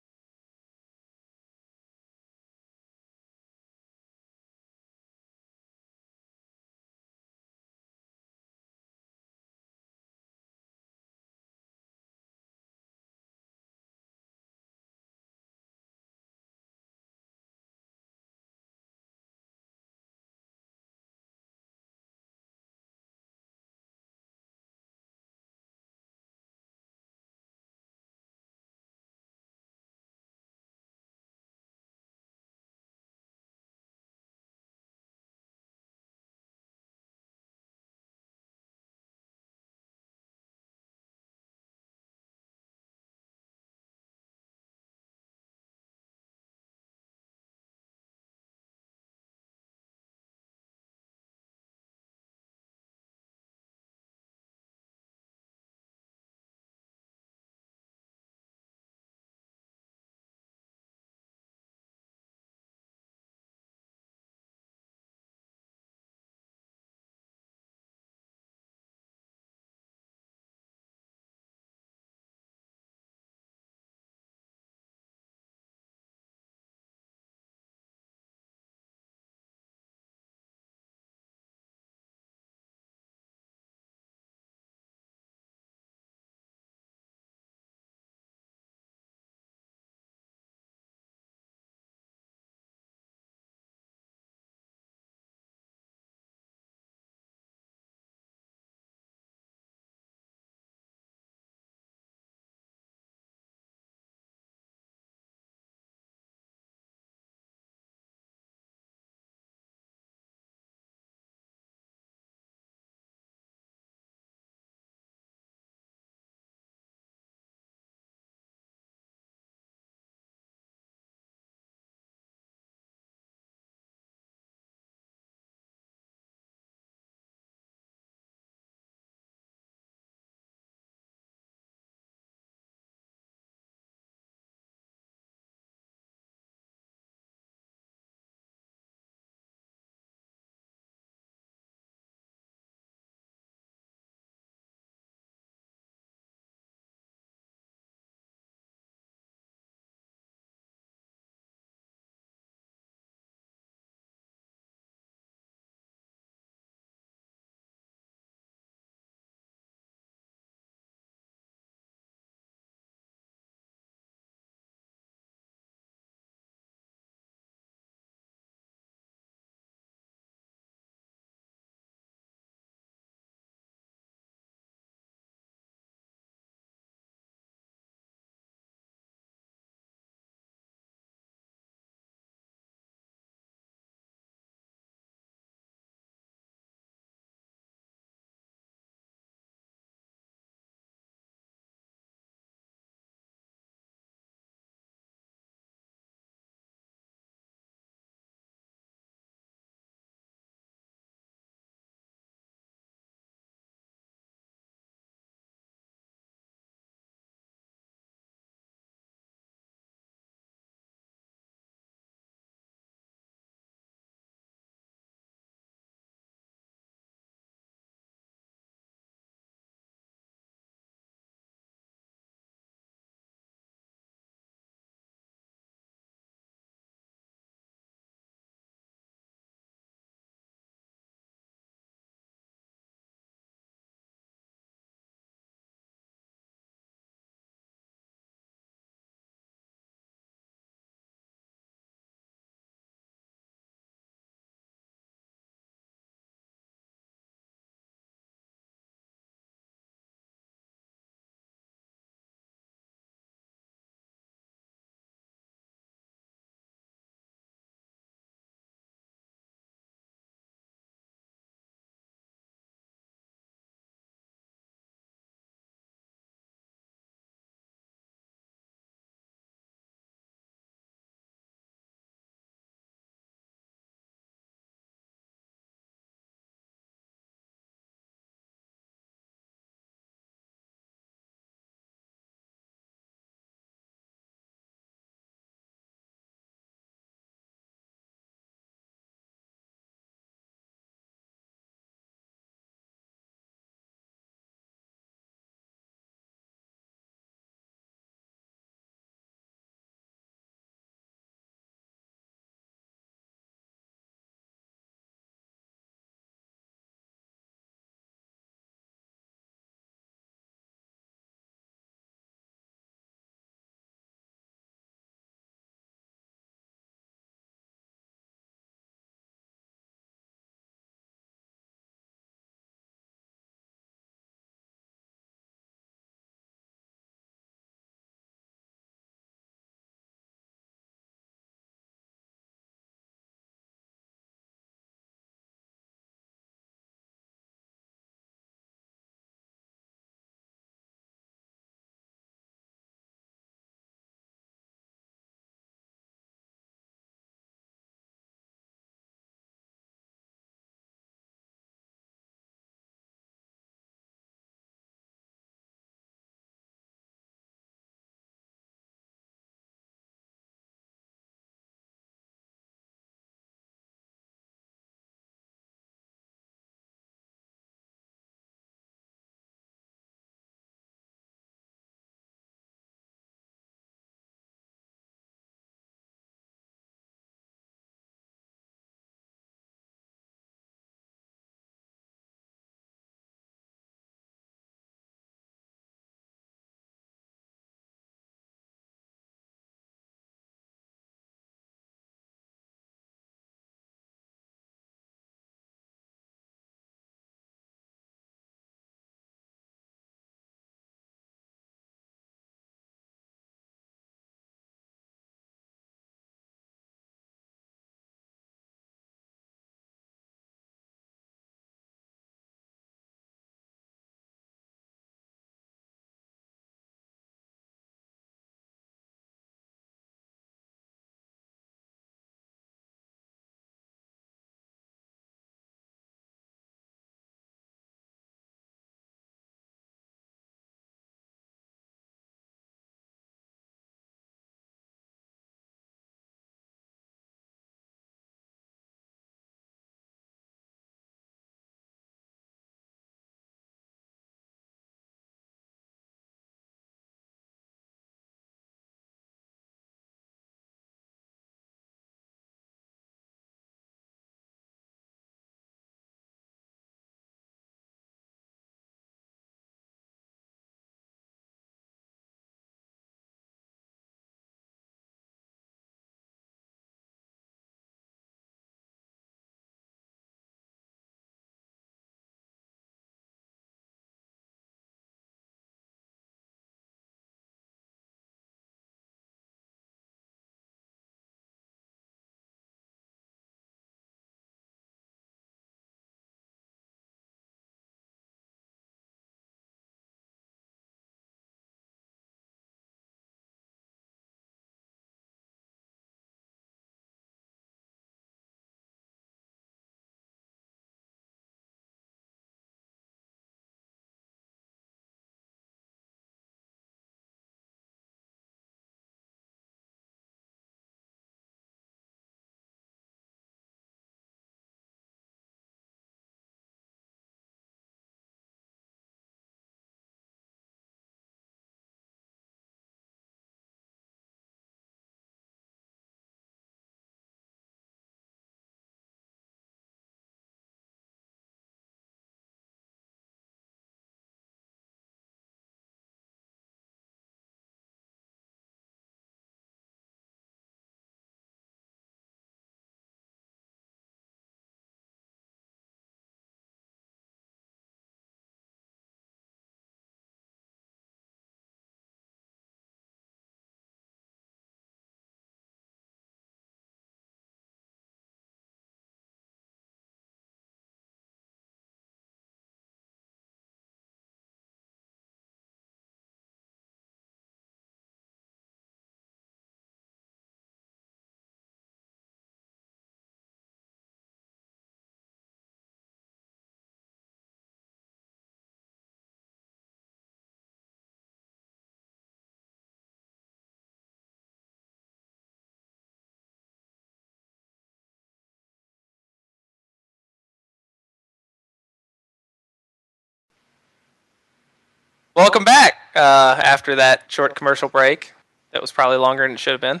Welcome back after that short commercial break. That was probably longer than it should have been.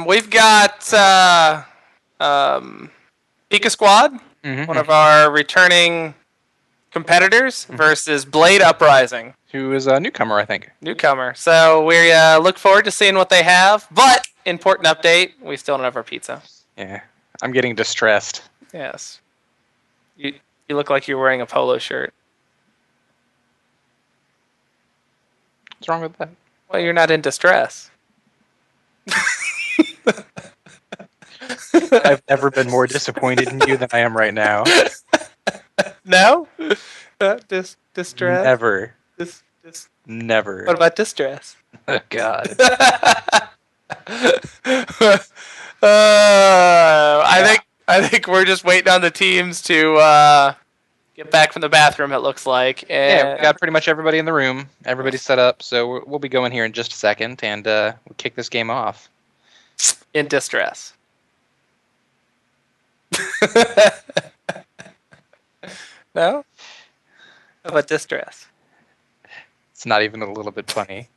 We've got Pika Squad, one of our returning competitors, versus Blade Uprising, who is a newcomer, I think. Newcomer. So we look forward to seeing what they have. But important update: we still don't have our pizza. Yeah, I'm getting distressed. Yes. You look like you're wearing a polo shirt. What's wrong with that? Well, you're not in distress. I've never been more disappointed in you than I am right now. No? Distress? Never. Dis- Never. What about distress? Oh, God. I think we're just waiting on the teams to get back from the bathroom. It looks like. Yeah, we got pretty much everybody in the room. Everybody's set up, so we'll be going here in just a second, and we'll kick this game off. In distress. No? How about distress? It's not even a little bit funny.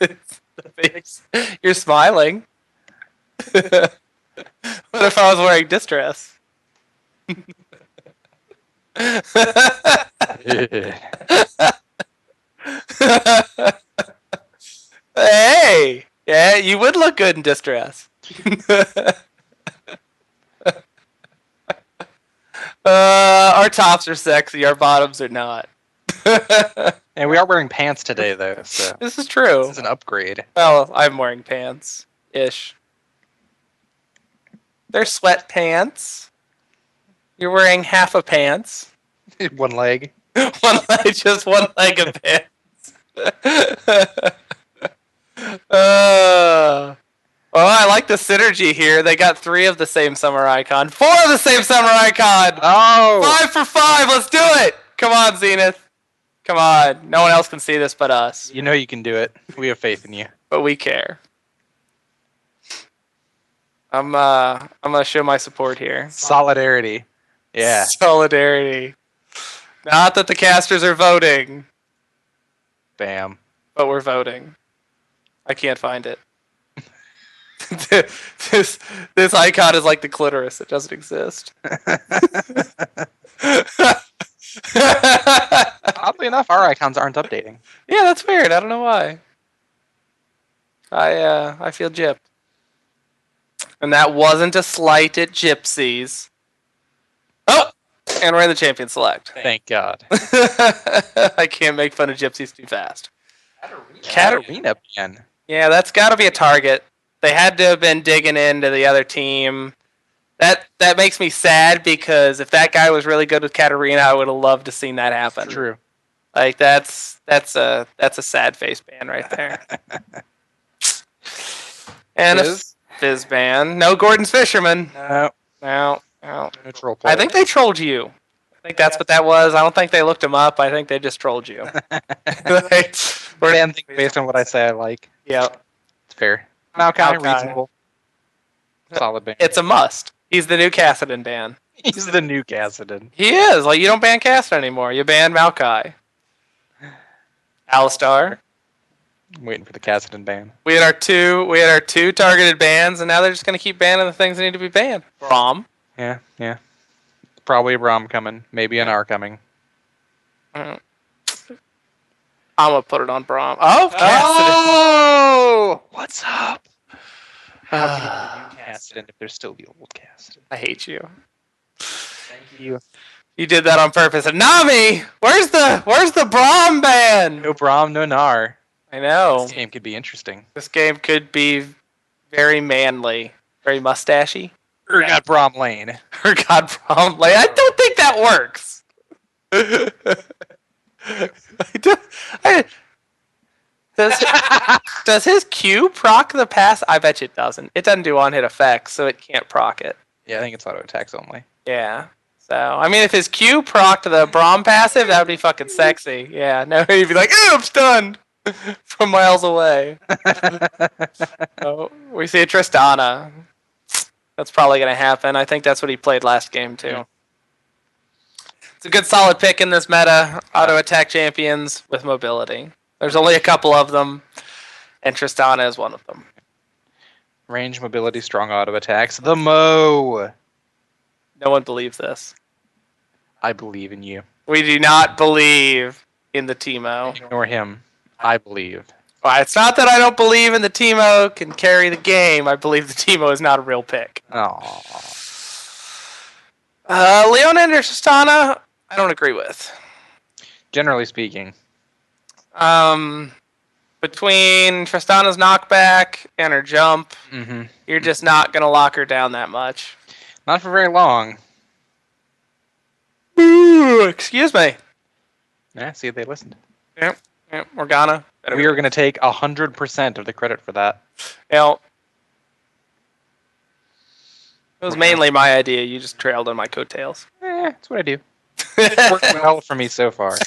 It's the face. You're smiling. What if I was wearing distress? Hey! Yeah, you would look good in distress. Our tops are sexy, our bottoms are not. And we are wearing pants today, though, so This is true. this is an upgrade. Well, I'm wearing pants. Ish. They're sweatpants. You're wearing half a pants. One leg. Just one leg of pants. Well, I like the synergy here. They got 3 of the same summer icon. 4 of the same summer icon! Oh! 5 for 5, let's do it! Come on, Zenith. Come on. No one else can see this but us. You know you can do it. We have faith in you. But we care. I'm gonna show my support here. Solidarity. Yeah. Solidarity. Not that the casters are voting, Bam. but we're voting. I can't find it. this icon is like the clitoris. It doesn't exist. Oddly enough, our icons aren't updating. Yeah, that's weird. I don't know why. I feel gypped. And that wasn't a slight at gypsies. Oh! And we're in the champion select. Thank God. I can't make fun of gypsies too fast. Katarina again. Yeah, that's got to be a target. They had to have been digging into the other team. That makes me sad because if that guy was really good with Katarina, I would have loved to seen that happen. True. Like that's a sad face ban right there. And Fizz? a Fizz ban. No Gordon's Fisherman. No. No. Neutral I think they trolled you. I think that's what that was. I don't think they looked him up. I think they just trolled you. Fan thing based on what I say I like. Yeah. It's fair. Maokai, Maokai. reasonable. Solid ban. It's a must. He's the new Kassadin ban. He's the new Kassadin. He is. Like, you don't ban Kassadin anymore. You ban Maokai. Alistar. I'm waiting for the Kassadin ban. We had our two targeted bans, and now they're just gonna keep banning the things that need to be banned. Braum. Yeah. Probably a Braum coming. Maybe an R coming. I'm gonna put it on Braum. Oh, Oh! What's up? How can you Kassadin if there's still the old Kassadin? I hate you. Thank you. You did that on purpose. And Nami, where's the Braum ban? No Braum, no Nar. I know. This game could be interesting. This game could be very manly, very mustachy. Urgot Braum Lane. God, Braum Lane. I don't think that works. Does his Q proc the pass? I bet you it doesn't. It doesn't do on-hit effects, so it can't proc it. Yeah, I think it's auto attacks only. Yeah. So, I mean, if his Q procced the Braum passive, that would be fucking sexy. Yeah, no, he'd be like, "Ew, I'm stunned!" from miles away. So, we see Tristana. That's probably going to happen. I think that's what he played last game, too. It's a good solid pick in this meta. Auto attack champions with mobility. There's only a couple of them, and Tristana is one of them. Range, mobility, strong auto attacks. The Mo. No one believes this. I believe in you. We do not believe in the Teemo. Ignore him. I believe. Well, it's not that I don't believe in the Teemo can carry the game. I believe the Teemo is not a real pick. Oh. Leona and Tristana, I don't agree with. Generally speaking. Between Tristana's knockback and her jump, you're just not going to lock her down that much. Not for very long. Ooh, excuse me. Yeah, see, they listened. Yep, Morgana. We are going to take 100% of the credit for that. You know, it was mainly my idea. You just trailed on my coattails. That's what I do. It's worked well for me so far.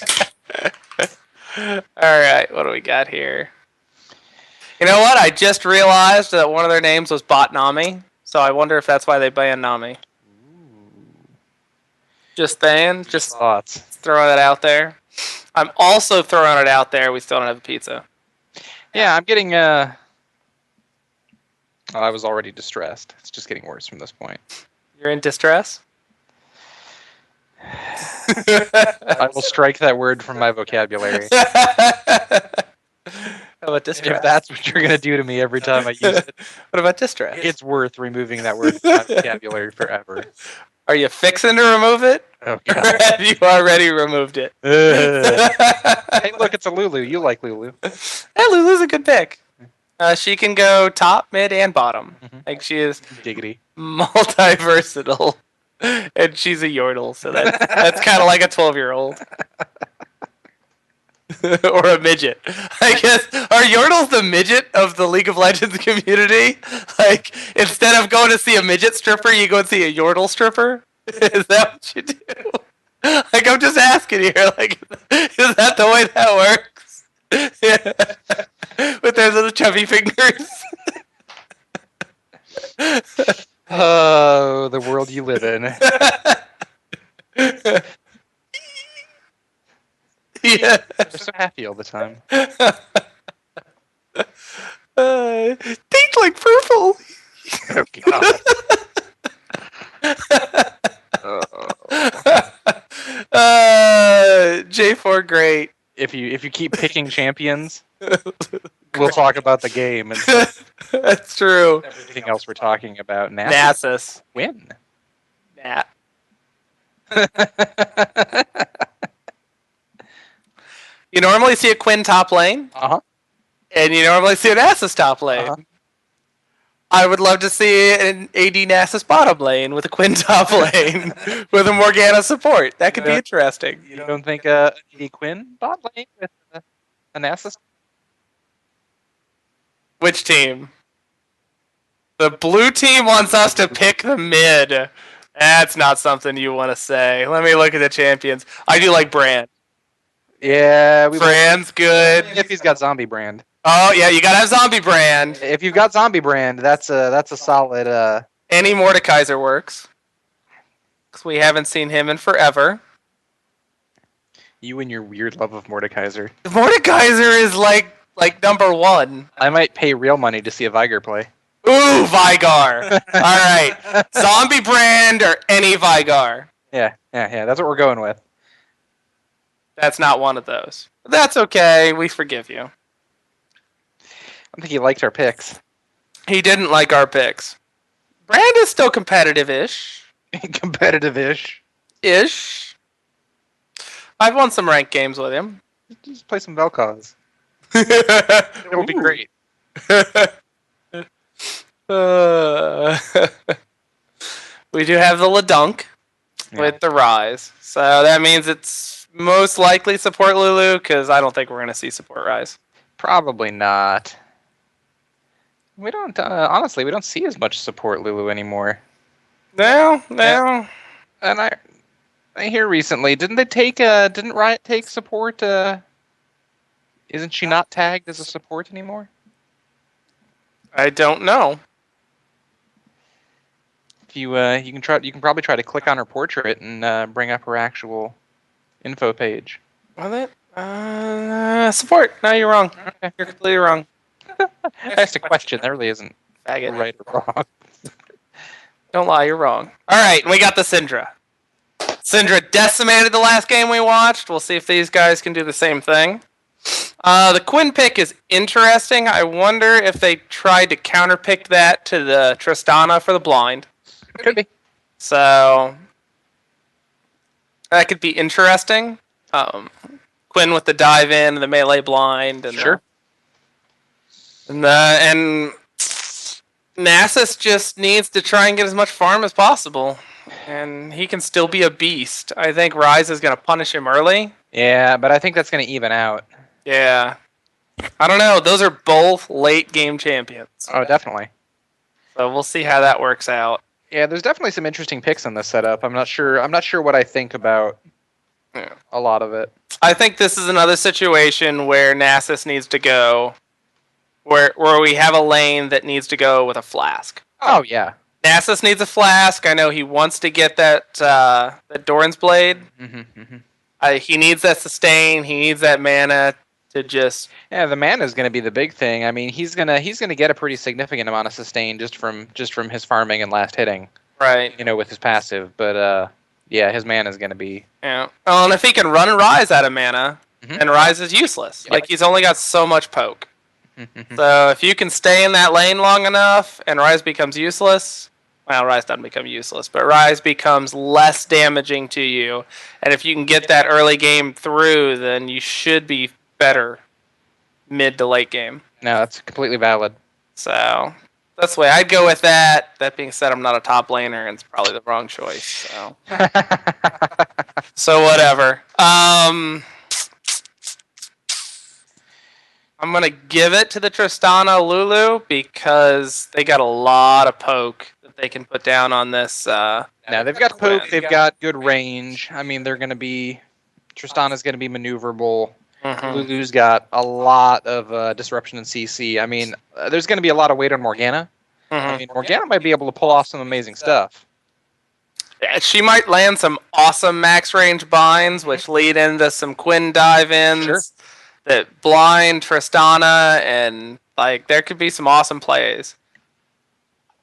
All right, what do we got here? You know what? I just realized that one of their names was Bot Nami, so I wonder if that's why they banned Nami. Just saying, just thoughts. Throwing it out there. I'm also throwing it out there. We still don't have a pizza. Yeah, I'm getting. I was already distressed. It's just getting worse from this point. You're in distress? I will strike that word from my vocabulary. How about distress? If that's what you're going to do to me every time I use it. What about distress? It's worth removing that word from my vocabulary forever. Are you fixing to remove it? Oh, God. Or have you already removed it? Hey, look, it's a Lulu. You like Lulu. Hey, Lulu's a good pick. She can go top, mid, and bottom. Like, she is diggity multi-versatile. And she's a Yordle, so that's kind of like a 12-year-old. Or a midget. I guess, are Yordles the midget of the League of Legends community? Like, instead of going to see a midget stripper, you go and see a Yordle stripper? Is that what you do? Like, I'm just asking here, like, is that the way that works? Yeah. With those little chubby fingers? Oh, the world you live in. Yeah. I'm so happy all the time. Think like purple. Oh, God. J4 great. If you keep picking champions, we'll talk about the game and that's true. Everything else we're talking about. Nasus. Win. Nat. You normally see a Quinn top lane. And you normally see an Nasus top lane. I would love to see an AD Nasus bottom lane with a Quinn top lane with a Morgana support. That could be interesting. You don't think AD Quinn bot lane with a Nasus? Which team? The blue team wants us to pick the mid. That's not something you want to say. Let me look at the champions. I do like Brand. Yeah, Brand's good. If he's got Zombie Brand. Oh yeah, you gotta have Zombie Brand. If you've got Zombie Brand, that's a solid. Any Mordekaiser works. Because we haven't seen him in forever. You and your weird love of Mordekaiser. Mordekaiser is like number one. I might pay real money to see a Viger play. Ooh, Vigar. All right, Zombie Brand or any Vigar. Yeah. That's what we're going with. That's not one of those. But that's okay. We forgive you. I think he liked our picks. He didn't like our picks. Brand is still competitive-ish. Competitive-ish. Ish. I've won some ranked games with him. Just play some Vel'Koz. It will be great. We do have the LeDunk with the Rise. So that means it's most likely support Lulu, because I don't think we're going to see support Rise. Probably not. We don't, honestly, we don't see as much support Lulu anymore. No. And I hear recently, didn't Riot take support, isn't she not tagged as a support anymore? I don't know. If you can probably try to click on her portrait and bring up her actual info page. Was it? Support. No, you're wrong. Okay. You're completely wrong. I asked a question. That really isn't Faggot. right or wrong. Don't lie, you're wrong. All right, we got the Syndra. Syndra decimated the last game we watched. We'll see if these guys can do the same thing. The Quinn pick is interesting. I wonder if they tried to counterpick that to the Tristana for the blind. Could be. So that could be interesting. Quinn with the dive in and the melee blind, and Sure. and Nasus just needs to try and get as much farm as possible, and he can still be a beast. I think Rise is going to punish him early. Yeah, but I think that's going to even out. Yeah, I don't know. Those are both late game champions, Oh, definitely. so we'll see how that works out. Yeah, there's definitely some interesting picks in this setup. I'm not sure what I think about a lot of it. I think this is another situation where Nasus needs to go, where we have a lane that needs to go with a flask. Oh yeah. Nasus needs a flask. I know he wants to get that Doran's blade. He needs that sustain. He needs that mana to just. Yeah, the mana is going to be the big thing. I mean, he's gonna get a pretty significant amount of sustain just from his farming and last hitting. Right. You know, with his passive, but yeah, his mana is going to be. Yeah. Oh, and if he can run Rise out of mana, then Rise is useless. Yep. Like he's only got so much poke. So if you can stay in that lane long enough and Rise becomes useless, well, Rise doesn't become useless, but Rise becomes less damaging to you. And if you can get that early game through, then you should be better mid to late game. No, that's completely valid. So that's the way I'd go with that. That being said, I'm not a top laner, and it's probably the wrong choice. So, so whatever. I'm going to give it to the Tristana Lulu because they got a lot of poke that they can put down on this. Now, they've got poke, they've got good range. I mean, they're going to be... Tristana's going to be maneuverable. Lulu's got a lot of disruption in CC. I mean, there's going to be a lot of weight on Morgana. I mean, Morgana might be able to pull off some amazing stuff. She might land some awesome max range binds, which lead into some Quinn dive-ins. Sure. That blind Tristana, and like there could be some awesome plays.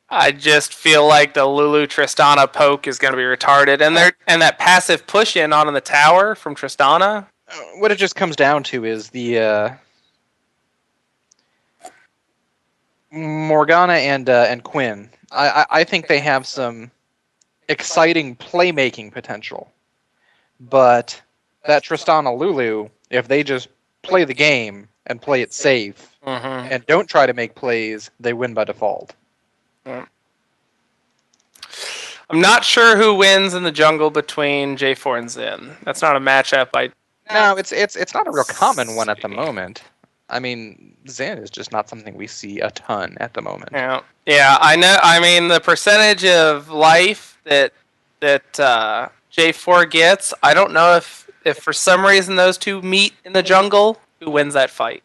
I just feel like the Lulu Tristana poke is going to be retarded, and that passive push in on the tower from Tristana. What it just comes down to is the Morgana and Quinn. I think they have some exciting playmaking potential, but that Tristana Lulu, if they just play the game and play it safe and don't try to make plays, they win by default. I'm not sure who wins in the jungle between J4 and Xin. That's not a matchup No, it's not a real common one at the moment. I mean, Xin is just not something we see a ton at the moment. Yeah, I know. I mean, the percentage of life that J4 gets, I don't know if for some reason those two meet in the jungle, who wins that fight.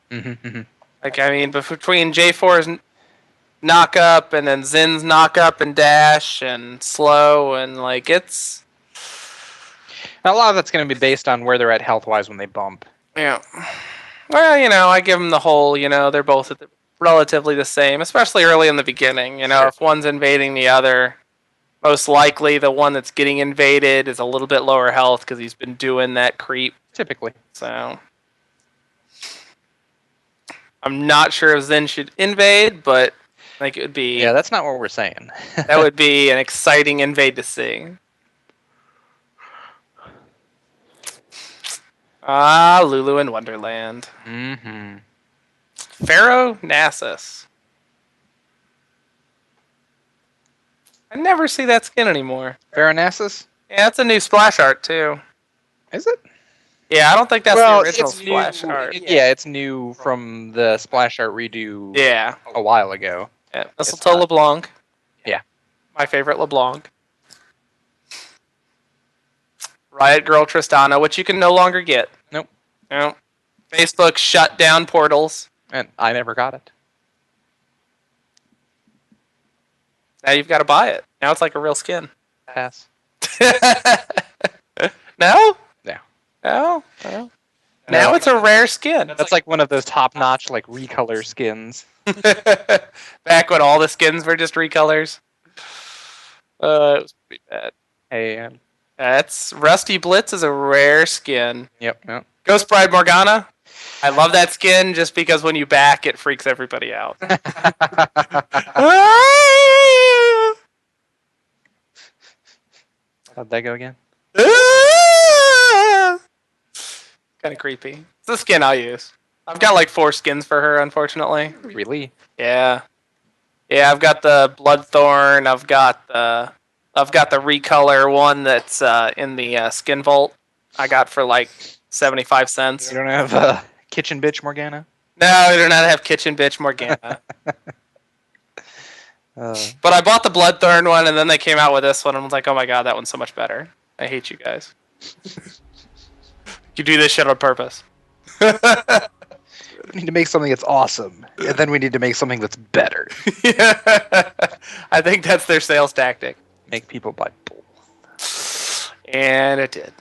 Like, I mean, but between J4's knock up and then Zin's knock up and dash and slow, and like it's. Now, a lot of that's going to be based on where they're at health wise when they bump. Yeah. Well, I give them the whole. They're both relatively the same, especially early in the beginning. Sure. If one's invading the other, most likely the one that's getting invaded is a little bit lower health because he's been doing that creep. Typically. So I'm not sure if Zen should invade, but like it would be. Yeah, that's not what we're saying. That would be an exciting invade to see. Lulu in Wonderland. Pharaoh Nasus. I never see that skin anymore. Pharaoh Nasus? Yeah, that's a new splash art too. Is it? Yeah, I don't think that's the original splash art. It's new from the splash art redo. Yeah, a while ago. Yeah, Mistletoe LeBlanc. Yeah, my favorite LeBlanc. Riot Girl Tristana, which you can no longer get. Nope. Facebook shut down portals. And I never got it. Now you've got to buy it. Now it's like a real skin. Pass. No? Yeah. Oh, well. Now it's a rare skin. That's like one of those top-notch like recolor skins. Back when all the skins were just recolors. It was pretty bad. Hey, That's Rusty Blitz is a rare skin. yep. Ghost Bride Morgana. I love that skin just because when you back, it freaks everybody out. How'd that go again? Kind of creepy. It's the skin I'll use. I've got like 4 skins for her, unfortunately. Really? Yeah. Yeah, I've got the Bloodthorn. I've got the recolor one that's in the skin vault. I got for like 75 cents. You don't have Kitchen Bitch Morgana? No, we do not have Kitchen Bitch Morgana. But I bought the Bloodthorn one, and then they came out with this one, and I was like, oh my god, that one's so much better. I hate you guys. You do this shit on purpose. We need to make something that's awesome, and then we need to make something that's better. Yeah. I think that's their sales tactic. Make people buy both. And it did.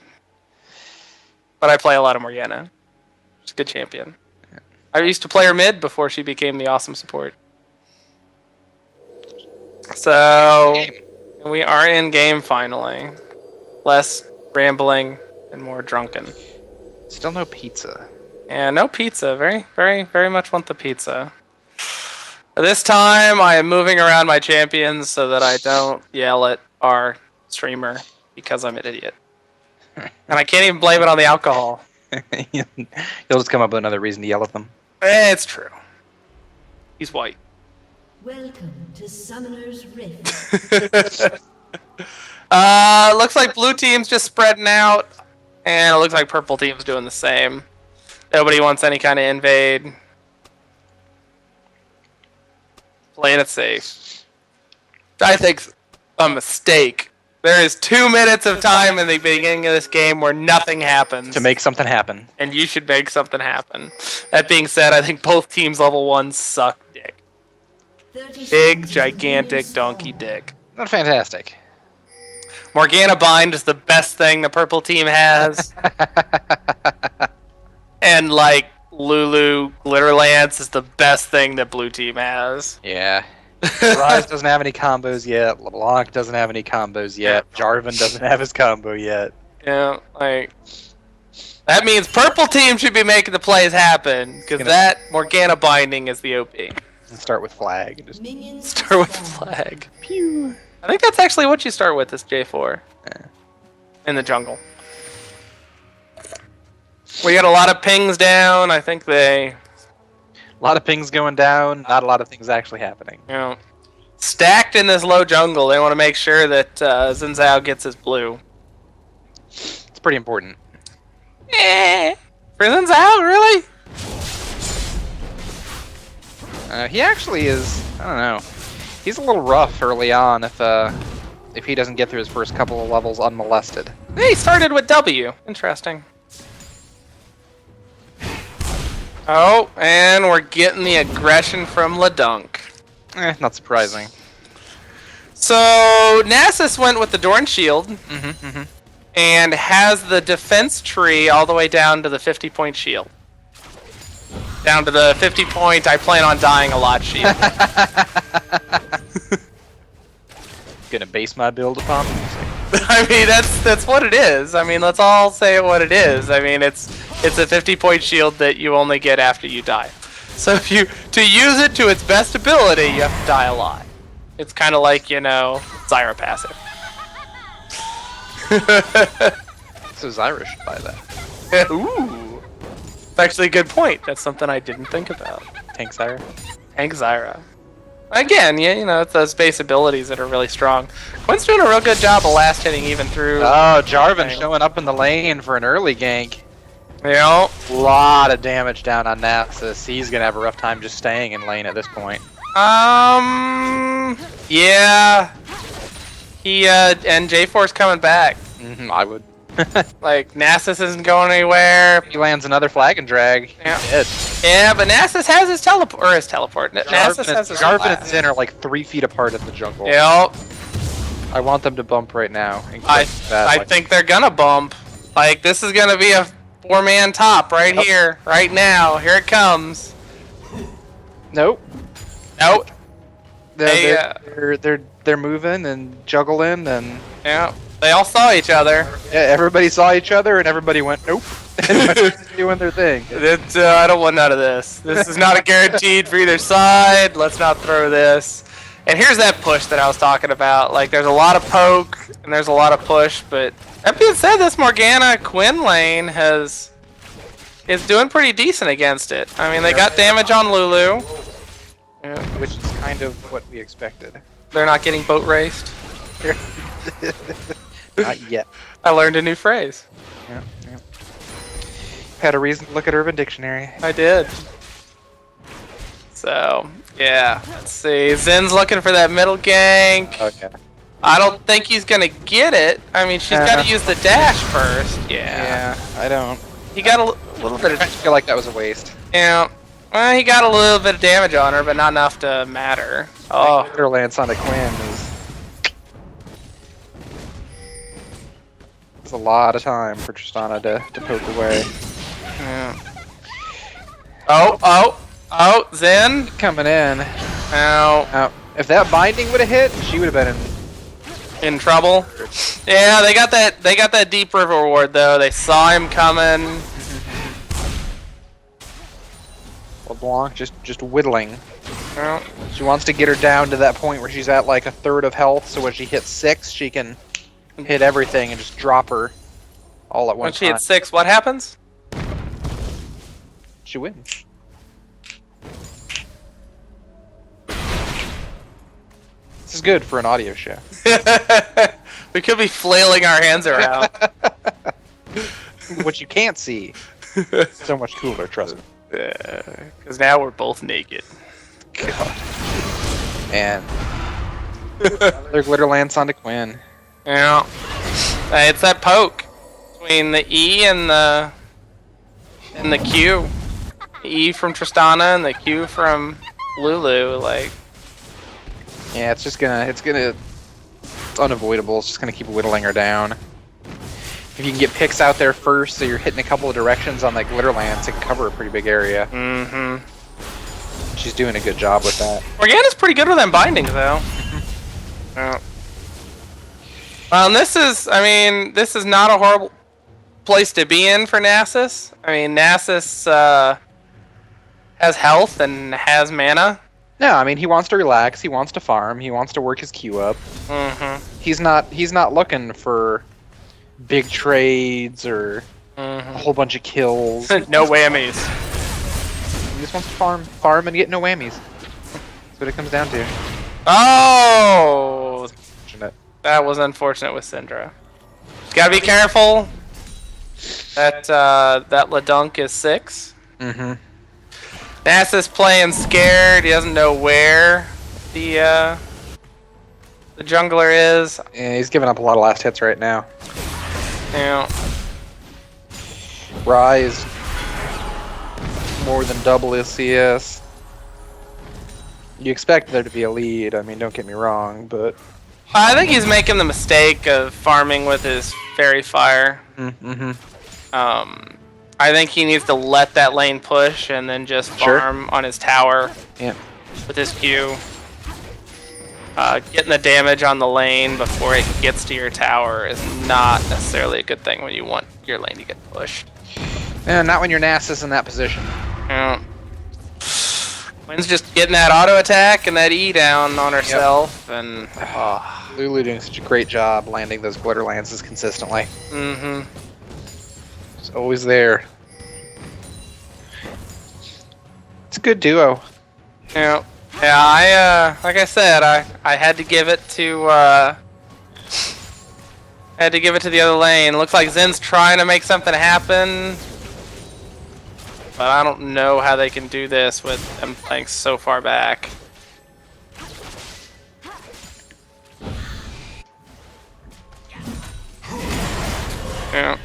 But I play a lot of Morgana. She's a good champion. I used to play her mid before she became the awesome support. So, we are in game finally. Less rambling and more drunken. Still no pizza. And no pizza. Very, very, very much want the pizza. This time, I am moving around my champions so that I don't yell at our streamer because I'm an idiot. And I can't even blame it on the alcohol. You'll just come up with another reason to yell at them. It's true. He's white. Welcome to Summoner's Rift. Looks like blue team's just spreading out, and it looks like purple team's doing the same. Nobody wants any kind of invade. Playing it safe. I think a mistake. There is 2 minutes of time in the beginning of this game where nothing happens. To make something happen. And you should make something happen. That being said, I think both teams level 1 suck dick. Big, gigantic donkey dick. Not fantastic. Morgana Bind is the best thing the purple team has. And, like, Lulu Glitterlance is the best thing that blue team has. Yeah. Rise doesn't have any combos yet. LeBlanc doesn't have any combos yet. Jarvan doesn't have his combo yet. Yeah, like... That means purple team should be making the plays happen, because that Morgana Binding is the OP. Start with flag. Just Start with flag. Pew. I think that's actually what you start with, is J4. Yeah. In the jungle. We got a lot of pings down. I think they... a lot of pings going down, not a lot of things actually happening. You know, stacked in this low jungle. They want to make sure that Xin Zhao gets his blue. It's pretty important. For Xin Zhao, really? He actually is, I don't know. He's a little rough early on if he doesn't get through his first couple of levels unmolested. He started with W. Interesting. Oh, and we're getting the aggression from LeDunk. Not surprising. So, Nasus went with the Dorn Shield and has the defense tree all the way down to the 50-point shield. Down to the 50-point, I plan on dying a lot shield. Gonna base my build upon music. I mean, that's what it is. I mean, let's all say what it is. I mean, it's a 50-point shield that you only get after you die. So to use it to its best ability, you have to die a lot. It's kind of like, you know, Zyra passive. So Zyra should buy that. Ooh. It's actually a good point. That's something I didn't think about. Tank Zyra? Tank Zyra. Again, yeah, you know, it's those base abilities that are really strong. Quinn's doing a real good job of last hitting even through... Oh, Jarvan showing up in the lane for an early gank. You know? A lot of damage down on Nasus. He's gonna have a rough time just staying in lane at this point. Yeah. He, and J4's coming back. I would. Like, Nasus isn't going anywhere. He lands another flag and drag. Yeah. Dead. Yeah, but Nasus has his teleport. Or his teleport. Nasus has his Jarvan and blast. Xin are like 3 feet apart in the jungle. Yep. I want them to bump right now. I think they're gonna bump. Like, this is gonna be a 4-man top right here, right now. Here it comes. Nope. Nope. They're moving and juggling and Yeah. They all saw each other. yeah, everybody saw each other and everybody went nope. And went doing their thing. I don't want none of this. This is not a guaranteed for either side. Let's not throw this. And here's that push that I was talking about. Like, there's a lot of poke and there's a lot of push, but that being said, this Morgana Quinn lane is doing pretty decent against it. I mean, they got damage on Lulu. Yeah. Which is kind of what we expected. They're not getting boat raced. Not yet. I learned a new phrase. Yeah. Had a reason to look at Urban Dictionary. I did. So, yeah. Let's see. Zen's looking for that middle gank. Okay. I don't think he's gonna get it. I mean, she's got to use the dash first. Yeah, I don't. He got a little bit of. I feel like that was a waste. Yeah. Well, he got a little bit of damage on her, but not enough to matter. Oh. Their Lance on the Quinn is a lot of time for Tristana to poke away. Yeah. Oh, Zen. Coming in. Now, Now, if that binding would have hit, she would have been in trouble. Yeah, they got that. They got that deep river ward though. They saw him coming. LeBlanc just whittling. Well, She wants to get her down to that point where she's at like a third of health, so when she hits 6, she can hit everything and just drop her all at when once. she hits 6, what happens? She wins. This is good for an audio show. We could be flailing our hands around. What you can't see, so much cooler, trust me. Because now we're both naked. God. And their glitter lance onto Quinn. Yeah. It's that poke between the E and the Q. The E from Tristana and the Q from Lulu. Like, Yeah, it's unavoidable. It's just gonna keep whittling her down. If you can get picks out there first, so you're hitting a couple of directions on that glitter lance, it can cover a pretty big area. mm-hmm. She's doing a good job with that. Morgana's pretty good with them bindings, though. Yeah. Well, and this is not a horrible place to be in for Nasus. I mean, Nasus has health and has mana. No, I mean he wants to relax. He wants to farm. He wants to work his Q up. Mm-hmm. He's not looking for big trades or a whole bunch of kills. No whammies. He just wants to farm and get no whammies. That's what it comes down to. Oh, Unfortunate. that was unfortunate with Syndra. Gotta be careful. That LeDunk is 6. Mm-hmm. Nasus playing scared. He doesn't know where the jungler is. Yeah, he's giving up a lot of last hits right now. Yeah. Rise more than double his CS. You expect there to be a lead. I mean, don't get me wrong, but I think he's making the mistake of farming with his fairy fire. mm-hmm. I think he needs to let that lane push and then just farm on his tower Yeah. with his Q. Getting the damage on the lane before it gets to your tower is not necessarily a good thing when you want your lane to get pushed. And not when your Nasus in that position. Yeah. Quinn's just getting that auto attack and that E down on herself, and Lulu doing such a great job landing those glitter lances consistently. mm-hmm. It's always there. It's a good duo. Yeah. Yeah, like I said, I had to give it to the other lane. Looks like Zen's trying to make something happen, but I don't know how they can do this with them playing so far back. Yeah.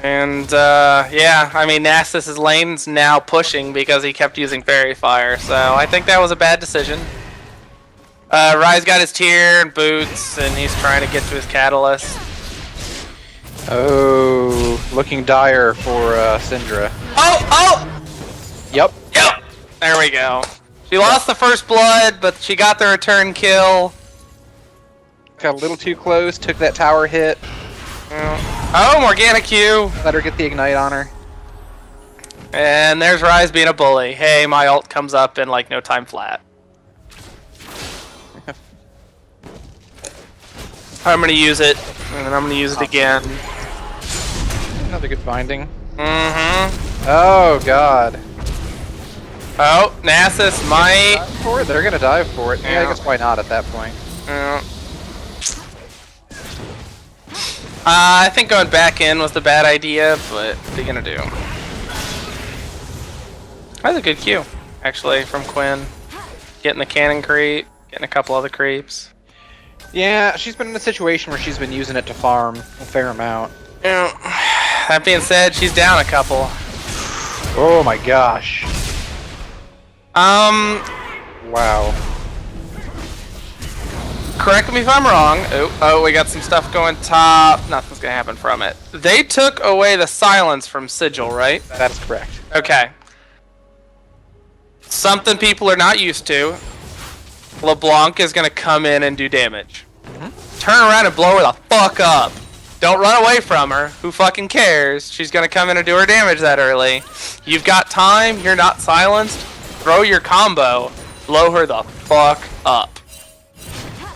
And, yeah, I mean, Nasus's lane's now pushing because he kept using Fairy Fire, so I think that was a bad decision. Rise got his tier and boots, and he's trying to get to his Catalyst. Oh, looking dire for Syndra. Oh! Yep. Yep! There we go. She lost the first blood, but she got the return kill. Got a little too close, took that tower hit. Oh, Morgana Q. Let her get the ignite on her. And there's Ryze being a bully. Hey, my ult comes up in like no time flat. I'm gonna use it, and then I'm gonna use it again. Another good binding. Mm-hmm. Oh god. Oh, Nasus might. For it, they're gonna dive for it. Yeah, I guess why not at that point. I think going back in was the bad idea, but what are you gonna do? That was a good Q, actually, from Quinn. Getting the cannon creep, getting a couple other creeps. Yeah, she's been in a situation where she's been using it to farm a fair amount. Yeah. That being said, she's down a couple. Oh my gosh. Wow. Correct me if I'm wrong. Oh, we got some stuff going top. Nothing's gonna happen from it. They took away the silence from Sigil, right? That is correct. Okay. Something people are not used to. LeBlanc is gonna come in and do damage. Turn around and blow her the fuck up. Don't run away from her. Who fucking cares? She's gonna come in and do her damage that early. You've got time. You're not silenced. Throw your combo. Blow her the fuck up.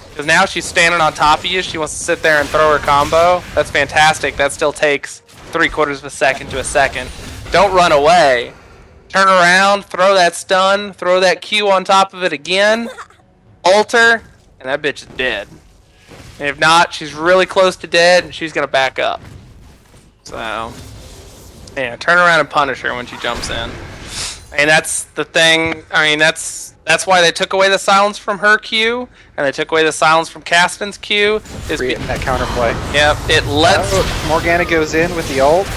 Because now she's standing on top of you. She wants to sit there and throw her combo. That's fantastic. That still takes 3/4 of a second to a second. Don't run away. Turn around, throw that stun, throw that Q on top of it again, ult her, and that bitch is dead. And if not, she's really close to dead, and she's going to back up. So, yeah, turn around and punish her when she jumps in. And that's the thing. I mean, that's why they took away the silence from her Q, and they took away the silence from Casten's Q. Is that counterplay. Yep, it lets. Morgana goes in with the ult.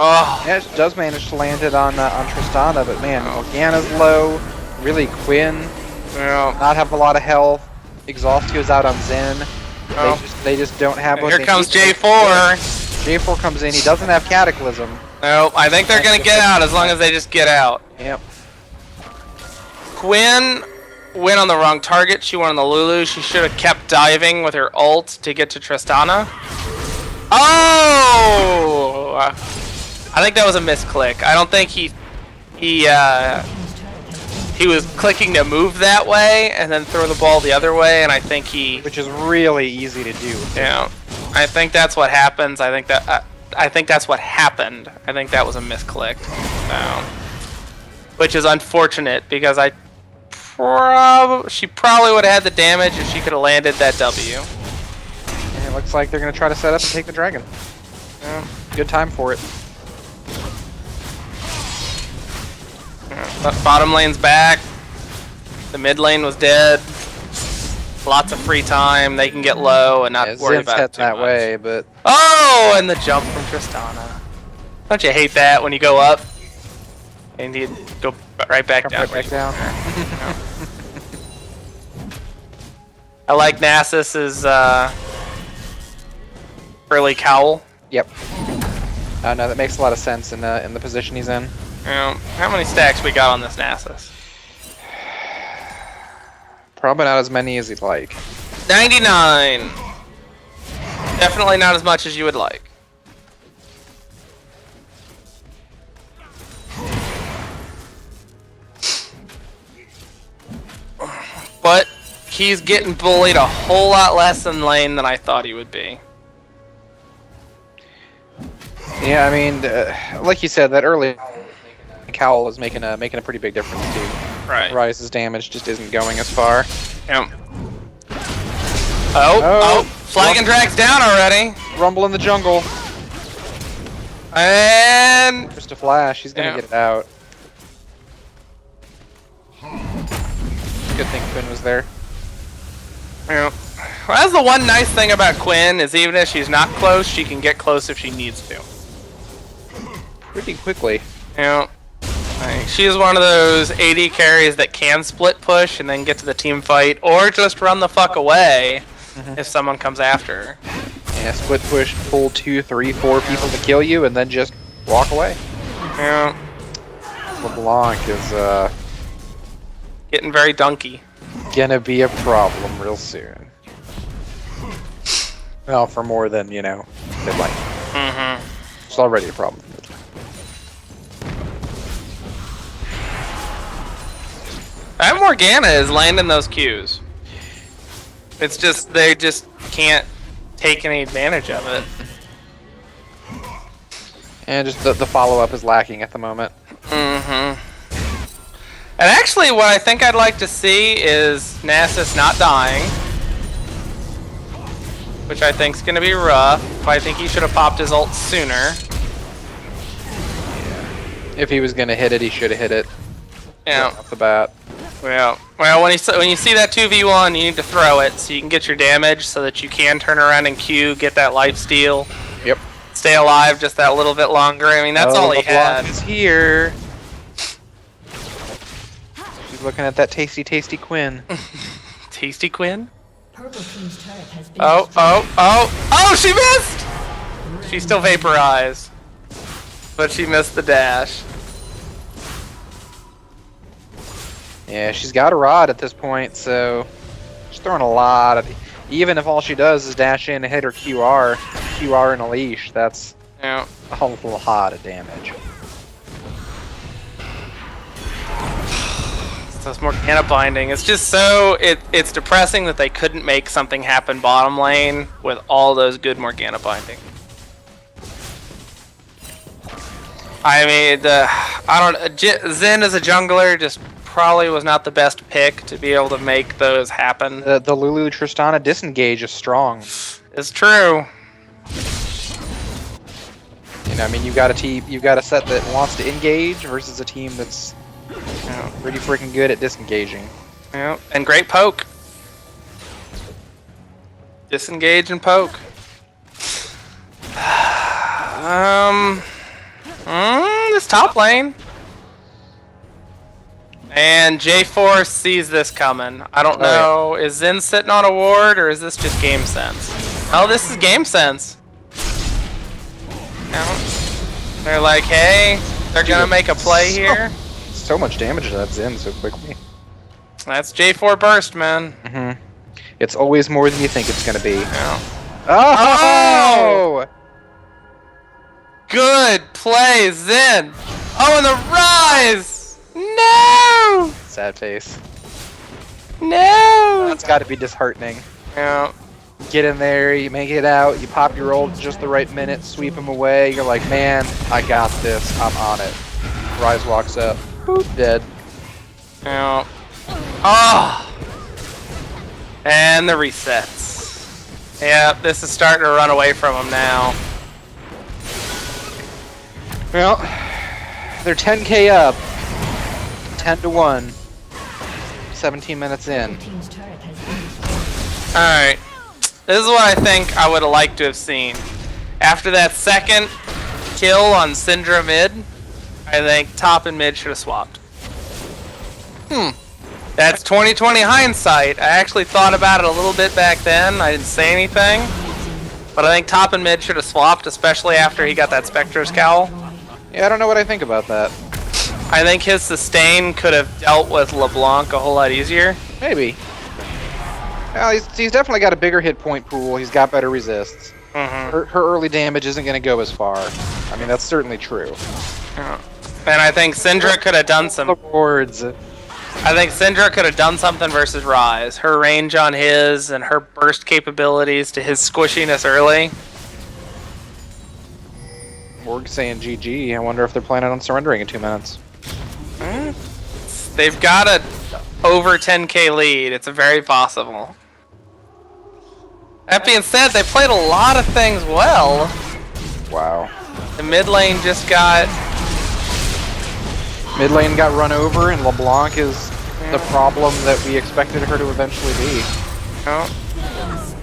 Oh. Yeah, she does manage to land it on Tristana, but man, Morgana's low. Really, Quinn. Yeah. Not have a lot of health. Exhaust goes out on Zen. They just don't have. Here comes J4. J4 comes in. He doesn't have Cataclysm. No, I think they're gonna get out as long as they just get out. Yep. Quinn went on the wrong target. She went on the Lulu. She should have kept diving with her ult to get to Tristana. Oh! I think that was a misclick. I don't think he was clicking to move that way and then throw the ball the other way, and I think which is really easy to do. Yeah, I think that's what happens. I think that's what happened. I think that was a misclick. Which is unfortunate because she probably would have had the damage if she could have landed that W. And it looks like they're going to try to set up and take the dragon. Yeah. Good time for it. Bottom lane's back. The mid lane was dead. Lots of free time. They can get low and not worry about it too that much. way, but oh, and the jump from Tristana. Don't you hate that when you go up and you go right back down? Right back down. I like Nasus's early cowl. Yep. No, that makes a lot of sense in the position he's in. How many stacks we got on this Nasus? Probably not as many as he'd like. 99. Definitely not as much as you would like. But he's getting bullied a whole lot less in lane than I thought he would be. Yeah, I mean, like you said, that early cowl is making a pretty big difference too. Right. Ryze's damage just isn't going as far. Yep. Oh, Flag and Drag's down already. Rumble in the jungle. And Just a flash, he's gonna get it out. Good thing Quinn was there. yeah. Well, that's the one nice thing about Quinn is even if she's not close, she can get close if she needs to. Pretty quickly. Yeah. Like, she's one of those AD carries that can split push and then get to the team fight, or just run the fuck away if someone comes after her. Yeah, split push, pull 2, 3, 4 people to kill you, and then just walk away. Yeah. LeBlanc is Getting very dunky. gonna be a problem real soon. Well, for more than, mid lane. Mm-hmm. It's already a problem. That Morgana is landing those Qs. It's just, they just can't take any advantage of it. And just the follow-up is lacking at the moment. Mm-hmm. And actually, what I think I'd like to see is Nasus not dying. Which I think is going to be rough. I think he should have popped his ult sooner. If he was gonna hit it, he should have hit it. Yeah. Off the bat. Well, when you see that 2v1, you need to throw it so you can get your damage so that you can turn around and Q, get that life steal. Yep. Stay alive just that little bit longer. I mean, that's all he had. Is here. He's looking at that tasty, tasty Quinn. Tasty Quinn? Purple team's turret has been Oh, she missed! She still vaporized. But she missed the dash. Yeah, she's got a rod at this point, so she's throwing a lot of. Even if all she does is dash in and hit her QR in a leash, that's Yeah. a lot of damage. It's Morgana binding. It's just so it's depressing that they couldn't make something happen bottom lane with all those good Morgana binding. I mean, Zen as a jungler just probably was not the best pick to be able to make those happen. The Lulu Tristana disengage is strong. It's true. I mean, you've got a set that wants to engage versus a team that's pretty freaking good at disengaging. Yeah, and great poke. Disengage and poke. This top lane. And J4 sees this coming. I don't know. Is Zen sitting on a ward or is this just game sense? Oh, this is game sense. They're like, hey, they're gonna make a play here. So much damage to that Zen so quickly. That's J4 burst, man. Mm-hmm. It's always more than you think it's gonna be. Yeah. Oh! Good play, Zen. Oh, and the rise! No! Sad face. No! That's got to be disheartening. Yeah. Get in there, you make it out, you pop your ult just the right minute, sweep him away. You're like, man, I got this. I'm on it. Rise walks up. Boop, dead. Yeah. Oh! And the resets. Yeah, this is starting to run away from him now. Well, they're 10k up. 10-1. 17 minutes in. team's turret has been Alright. This is what I think I would have liked to have seen. After that second kill on Syndra mid, I think top and mid should have swapped. That's 2020 hindsight. I actually thought about it a little bit back then. I didn't say anything. But I think top and mid should have swapped, especially after he got that Spectre's cowl. Yeah, I don't know what I think about that. I think his sustain could have dealt with LeBlanc a whole lot easier. Maybe. Well, he's definitely got a bigger hit point pool. He's got better resists. Her early damage isn't going to go as far. I mean, that's certainly true. Yeah. And I think Syndra could have done some. Wards. I think Syndra could have done something versus Rise. Her range on his and her burst capabilities to his squishiness early. Morg saying GG. I wonder if they're planning on surrendering in 2 minutes. They've got a over 10k lead. It's very possible. That being said, they played a lot of things well. Wow. The mid lane just got... Mid lane got run over, and LeBlanc is the problem that we expected her to eventually be. Oh.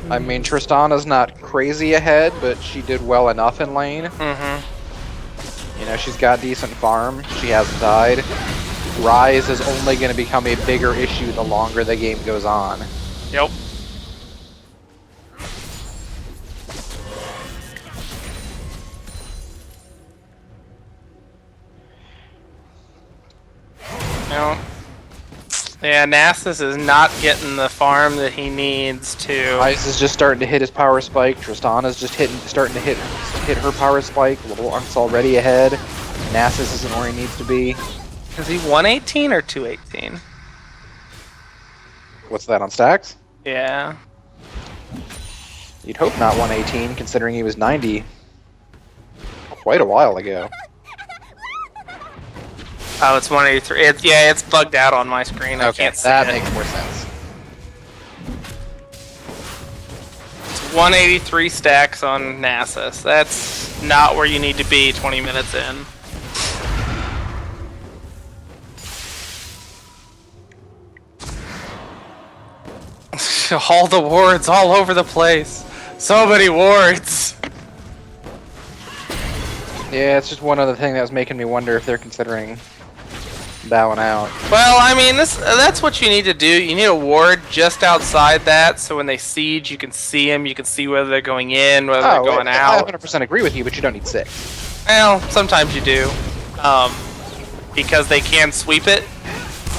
I mean, Tristana's not crazy ahead, but she did well enough in lane. You know, she's got decent farm. She hasn't died. Rise is only going to become a bigger issue the longer the game goes on. Yep. No. Yeah, Nasus is not getting the farm that he needs to. Ice is just starting to hit his power spike. Tristana's just starting to hit her power spike. LeBlanc's already ahead. Nasus isn't where he needs to be. Is he 118 or 218? What's that on stacks? Yeah. You'd hope not 118, considering he was 90 quite a while ago. Oh, it's 183. Yeah, it's bugged out on my screen. I can't see that it. makes more sense. It's 183 stacks on Nasus. That's not where you need to be 20 minutes in. All the wards all over the place. So many wards. Yeah, it's just one other thing that was making me wonder if they're considering bowing out. Well, I mean, that's what you need to do. You need a ward just outside that, so when they siege, you can see them. You can see whether they're going in, whether they're going I out. 100% agree with you, but you don't need 6. Well, sometimes you do, because they can sweep it,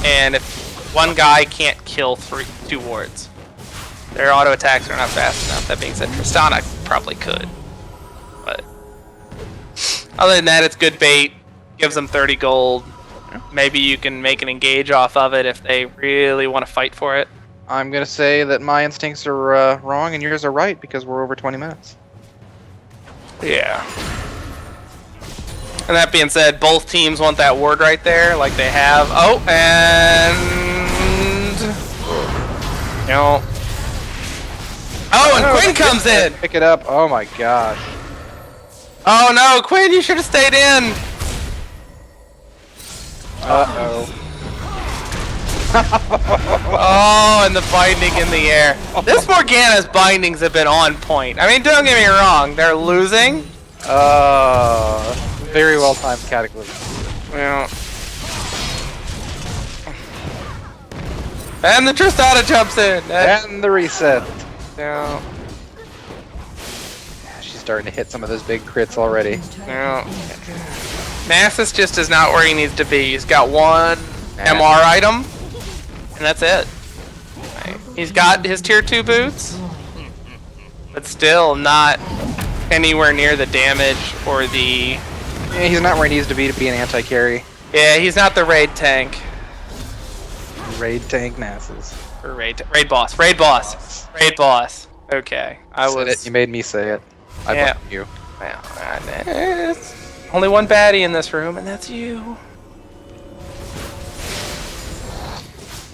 and if one guy can't kill 2 wards, their auto attacks are not fast enough. That being said, Tristana probably could, but other than that, it's good bait. Gives them 30 gold. Maybe you can make an engage off of it if they really want to fight for it. I'm gonna say that my instincts are wrong and yours are right because we're over 20 minutes. Yeah. And that being said, both teams want that ward right there, like they have. Oh, and no. Oh, and Quinn comes in. Pick it up. Oh my gosh. Oh no, Quinn, you should have stayed in. Uh-oh. Oh, and the binding in the air. This Morgana's bindings have been on point. I mean, don't get me wrong, they're losing. Very well timed cataclysm. Yeah. And the Tristana jumps in. And the reset. Yeah. She's starting to hit some of those big crits already. Yeah. Nasus just is not where he needs to be. He's got one MR item, and that's it. He's got his tier 2 boots, but still not anywhere near the damage or the... Yeah, he's not where he needs to be an anti-carry. Yeah, he's not the raid tank. Raid tank Nasus. Or raid boss. Raid boss. Raid boss. Okay. Said it. You made me say it. I blame you. Well, it's only one baddie in this room, and that's you.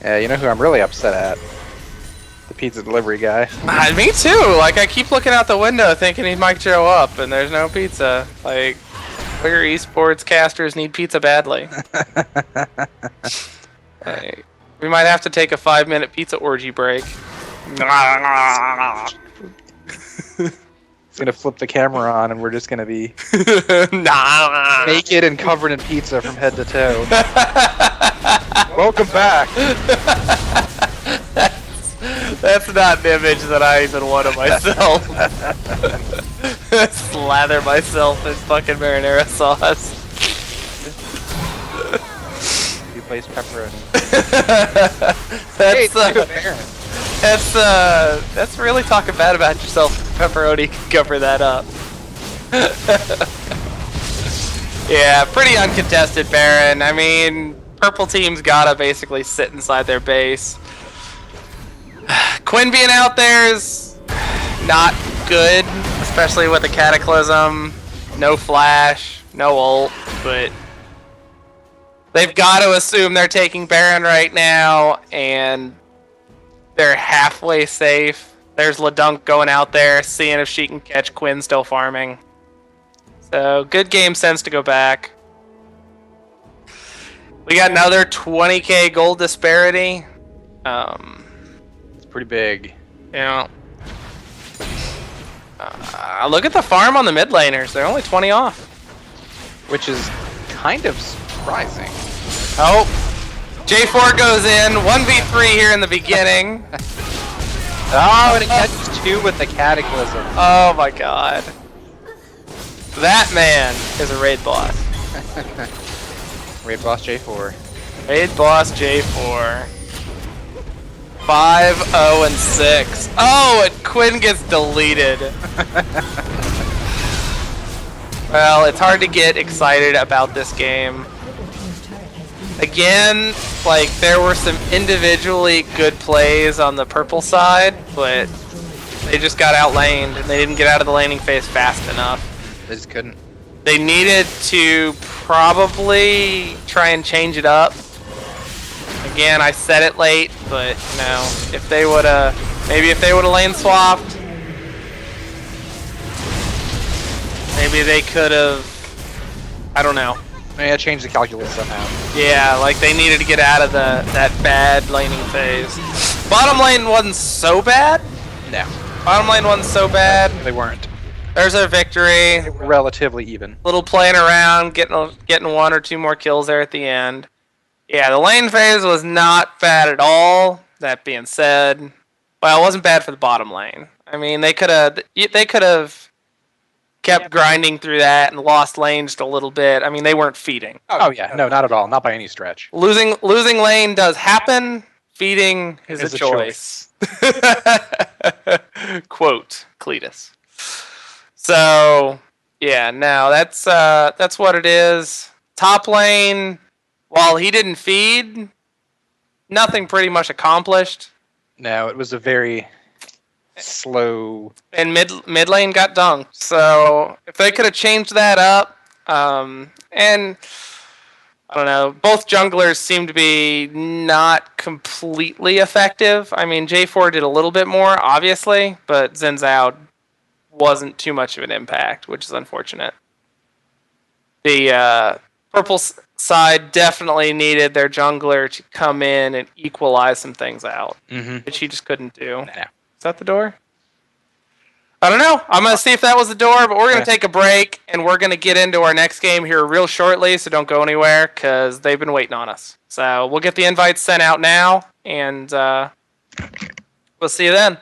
Yeah, you know who I'm really upset at? The pizza delivery guy. Me too. Like, I keep looking out the window thinking he might show up, and there's no pizza. Like, clear eSports casters need pizza badly. Like, we might have to take a 5-minute pizza orgy break. It's gonna flip the camera on, and we're just gonna be Nah. naked and covered in pizza from head to toe. Welcome back. That's not an image that I even want of myself. Slather myself in fucking marinara sauce. You place pepperoni. That's really talking bad about yourself. Pepperoni can cover that up. Yeah, pretty uncontested Baron. I mean, purple team's gotta basically sit inside their base. Quinn being out there is not good, especially with the Cataclysm. No flash, no ult, but they've got to assume they're taking Baron right now, and they're halfway safe. There's LeDunk going out there, seeing if she can catch Quinn still farming. So, good game sense to go back. We got another 20k gold disparity. It's pretty big. You know, look at the farm on the mid laners. They're only 20 off. Which is kind of surprising. Oh, J4 goes in. 1v3 here in the beginning. Oh, and it catches 2 with the Cataclysm. Oh my god. That man is a raid boss. Raid boss J4. Raid boss J4. 5-0-6. Oh, and Quinn gets deleted. Well, it's hard to get excited about this game. Purple team's turret has been Again, like, there were some individually good plays on the purple side, but they just got outlaned and they didn't get out of the laning phase fast enough. They just couldn't. They needed to probably try and change it up. Again, I said it late, but you know, if they woulda, maybe if they woulda lane swapped, maybe they could have. I don't know. Yeah, change the calculus somehow. Yeah, like they needed to get out of that bad laning phase. Bottom lane wasn't so bad. No, Bottom lane wasn't so bad. they weren't. There's our victory. Relatively even. Little playing around, getting 1 or 2 more kills there at the end. Yeah, the lane phase was not bad at all. That being said, well, it wasn't bad for the bottom lane. I mean, they could have kept grinding through that and lost lane just a little bit. I mean, they weren't feeding. Oh yeah, no, not at all. Not by any stretch. Losing lane does happen. Feeding is a choice. Quote Cletus. So yeah, no, that's what it is. Top lane, while he didn't feed, nothing pretty much accomplished. No, it was a very slow. And mid lane got dunked. So if they could have changed that up, and I don't know, both junglers seem to be not completely effective. I mean, J4 did a little bit more, obviously, but Zen Zhao wasn't too much of an impact, which is unfortunate. The purple side definitely needed their jungler to come in and equalize some things out, which he just couldn't do. No. Is that the door? I don't know. I'm going to see if that was the door, but we're going to take a break, and we're going to get into our next game here real shortly, so don't go anywhere, because they've been waiting on us. So we'll get the invites sent out now, and we'll see you then.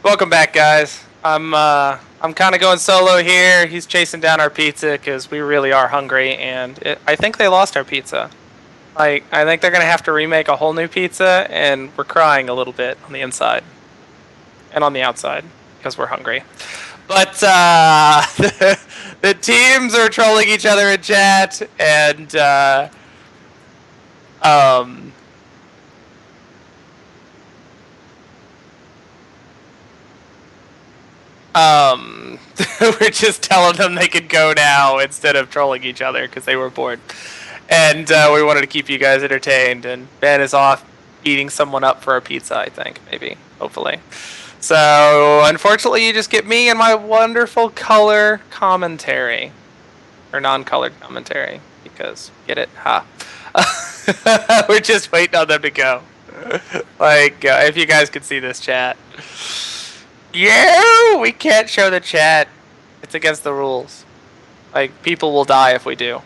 Welcome back, guys. I'm kind of going solo here. He's chasing down our pizza because we really are hungry, and I think they lost our pizza. Like, I think they're gonna have to remake a whole new pizza, and we're crying a little bit on the inside and on the outside because we're hungry. But the teams are trolling each other in chat, and um. We're just telling them they could go now instead of trolling each other because they were bored. And we wanted to keep you guys entertained. And Ben is off beating someone up for a pizza, I think, maybe, hopefully. So, unfortunately, you just get me and my wonderful color commentary. Or non-colored commentary. Because, get it? Ha. We're just waiting on them to go. Like, if you guys could see this chat. Yeah, we can't show the chat. It's against the rules. Like, people will die if we do.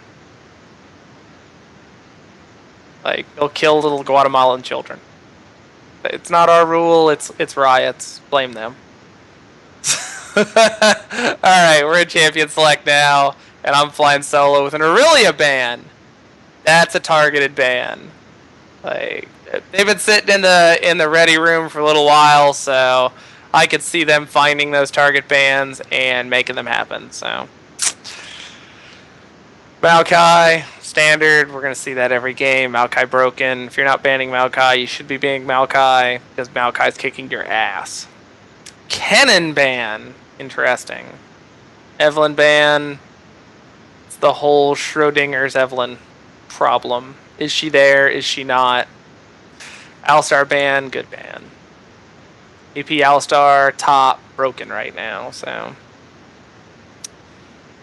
Like, they'll kill little Guatemalan children. It's not our rule, it's riots. Blame them. Alright, we're in Champion Select now, and I'm flying solo with an Aurelia ban. That's a targeted ban. Like, they've been sitting in the ready room for a little while, so I could see them finding those target bans and making them happen. So Maokai, standard, we're gonna see that every game. Maokai broken. If you're not banning Maokai, you should be banning Maokai because Maokai's kicking your ass. Kennen ban, interesting. Evelyn ban. It's the whole Schrodinger's Evelyn problem. Is she there? Is she not? Alistar ban, good ban. AP Alistar top broken right now, so.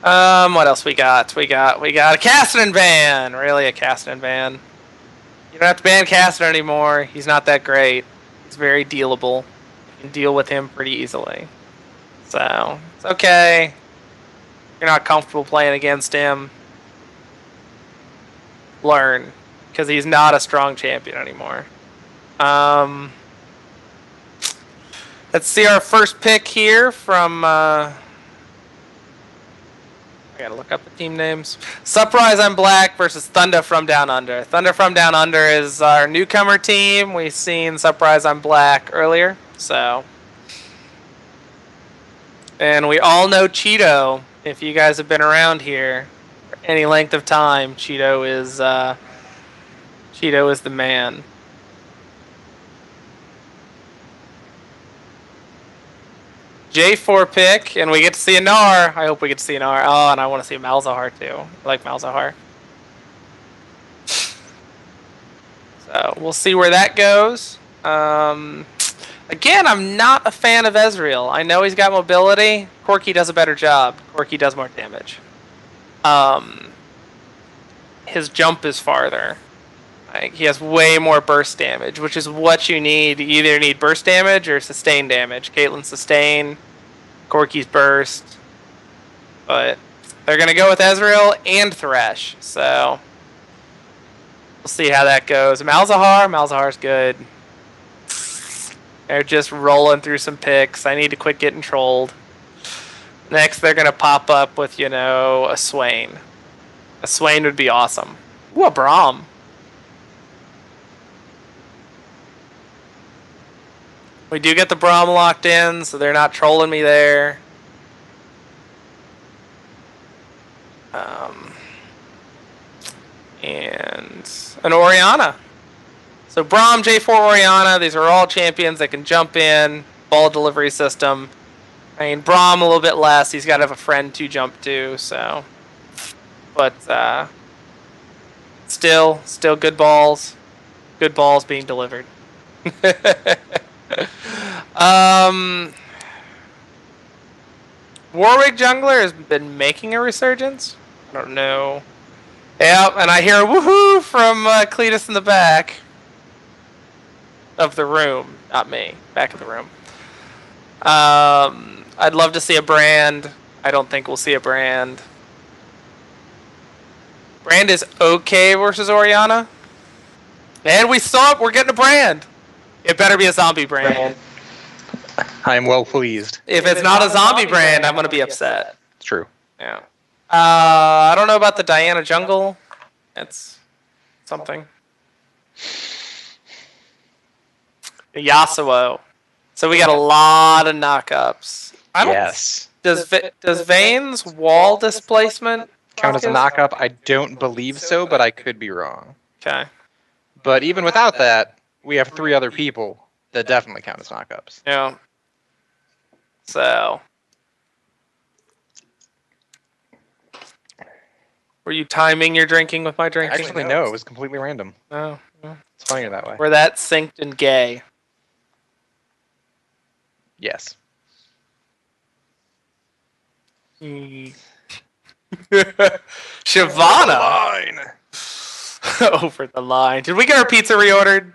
What else we got? We got a Cassidy ban. Really, a Cassidy ban. You don't have to ban Cassidy anymore. He's not that great. He's very dealable. You can deal with him pretty easily. So it's okay. You're not comfortable playing against him. Learn, because he's not a strong champion anymore. Let's see our first pick here from. I gotta look up the team names. Surprise, I'm Black versus Thunder from Down Under. Thunder from Down Under is our newcomer team. We've seen Surprise, I'm Black earlier, so. And we all know Cheeto. If you guys have been around here for any length of time, Cheeto is the man. J4 pick, and we get to see a Gnar. I hope we get to see a Gnar. Oh, and I want to see a Malzahar too. I like Malzahar. So we'll see where that goes. Again, I'm not a fan of Ezreal. I know he's got mobility. Corki does a better job. Corki does more damage. His jump is farther. Like, he has way more burst damage, which is what you need. You either need burst damage or sustain damage. Caitlyn's sustain, Corki's burst. But they're going to go with Ezreal and Thresh. So we'll see how that goes. Malzahar's good. They're just rolling through some picks. I need to quit getting trolled. Next, they're going to pop up with, a Swain. A Swain would be awesome. Ooh, a Braum. We do get the Braum locked in, so they're not trolling me there. And an Orianna. So Braum, J4, Orianna, these are all champions that can jump in, ball delivery system. I mean, Braum a little bit less. He's got to have a friend to jump to, so. But still good balls. Good balls being delivered. Warwick Jungler has been making a resurgence. I don't know. Yep, and I hear a woohoo from Cletus in the back of the room. Not me. Back of the room. I'd love to see a Brand. I don't think we'll see a Brand. Brand is okay versus Orianna. And we saw it. We're getting a Brand. It better be a zombie Brand. I am well pleased. If it's not a zombie brand, I'm gonna be upset. It's true. Yeah. I don't know about the Diana Jungle. It's something. Yasuo. So we got a lot of knockups. Yes. Does Vayne's wall displacement Count as a knockup? I don't believe so, but I could be wrong. Okay. But even without that, we have 3 other people that definitely count as knockups. Yeah. So. Were you timing your drinking with my drinking? Actually, no, it was completely random. Oh. It's funnier that way. We're that synced and gay. Yes. Shyvana over the line. Did we get our pizza reordered?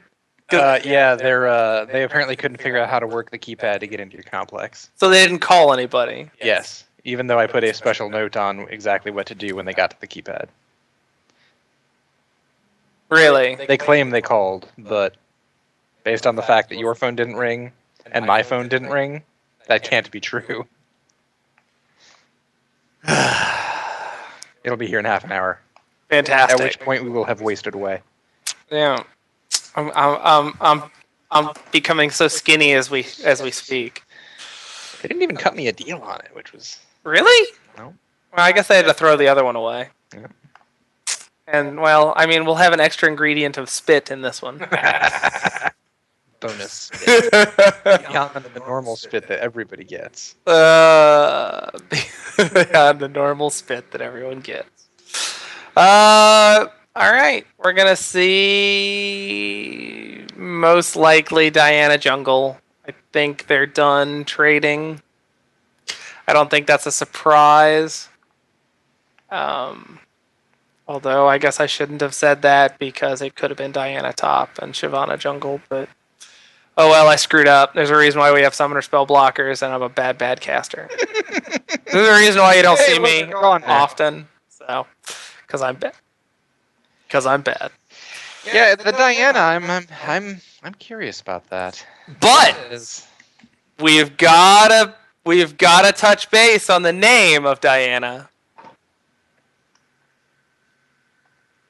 Yeah, they apparently couldn't figure out how to work the keypad to get into your complex. So they didn't call anybody. Yes, even though I put a special note on exactly what to do when they got to the keypad. Really? They claim they called, but based on the fact that your phone didn't ring and my phone didn't ring, that can't be true. It'll be here in half an hour. Fantastic. At which point we will have wasted away. Yeah. I'm becoming so skinny as we speak. They didn't even cut me a deal on it, which was Really? no. Well, I guess I had to throw the other one away. Yeah. And well, I mean, we'll have an extra ingredient of spit in this one. Bonus spit. Beyond the normal spit that everybody gets. Beyond the normal spit that everyone gets. All right, we're gonna see most likely Diana Jungle. I think they're done trading. I don't think that's a surprise. Although I guess I shouldn't have said that because it could have been Diana top and Shyvana Jungle, but oh well, I screwed up. There's a reason why we have summoner spell blockers, and I'm a bad caster. There's a reason why you don't see me often. So, because I'm bad. Yeah, the Diana, I'm curious about that. But Is- we've gotta touch base on the name of Diana.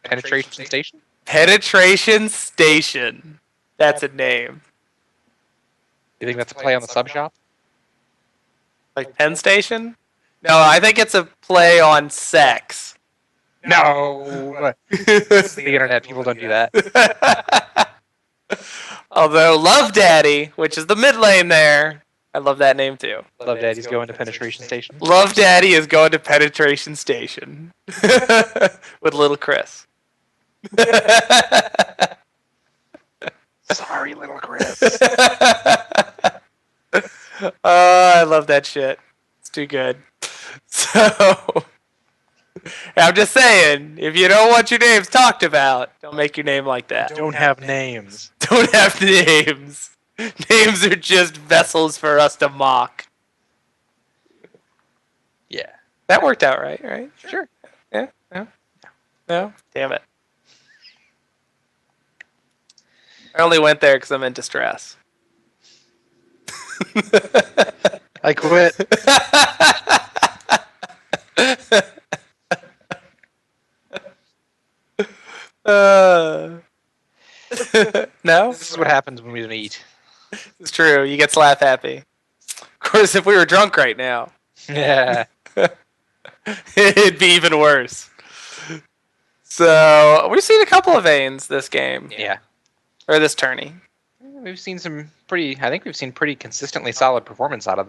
Penetration Station? Penetration Station. That's a name. You think that's a play on the sub shop? Like Penn Station? No, I think it's a play on sex. No. The internet, people don't do that. Although Love Daddy, which is the mid lane there, I love that name too. Love Daddy's going to Penetration Station. Love Daddy is going to Penetration Station with little Chris. Sorry, little Chris. I love that shit. It's too good. So, I'm just saying, if you don't want your names talked about, don't make your name like that. Don't have names. Don't have names. Names are just vessels for us to mock. Yeah. That worked out right? Sure. Yeah? No? No? Damn it. I only went there because I'm in distress. I quit. No? This is what happens when we don't eat. It's true. You get slap happy. Of course, if we were drunk right now, Yeah. it'd be even worse. So, we've seen a couple of Vaynes this game. Yeah. Or this tourney. We've seen some pretty. I think we've seen pretty consistently solid performances out of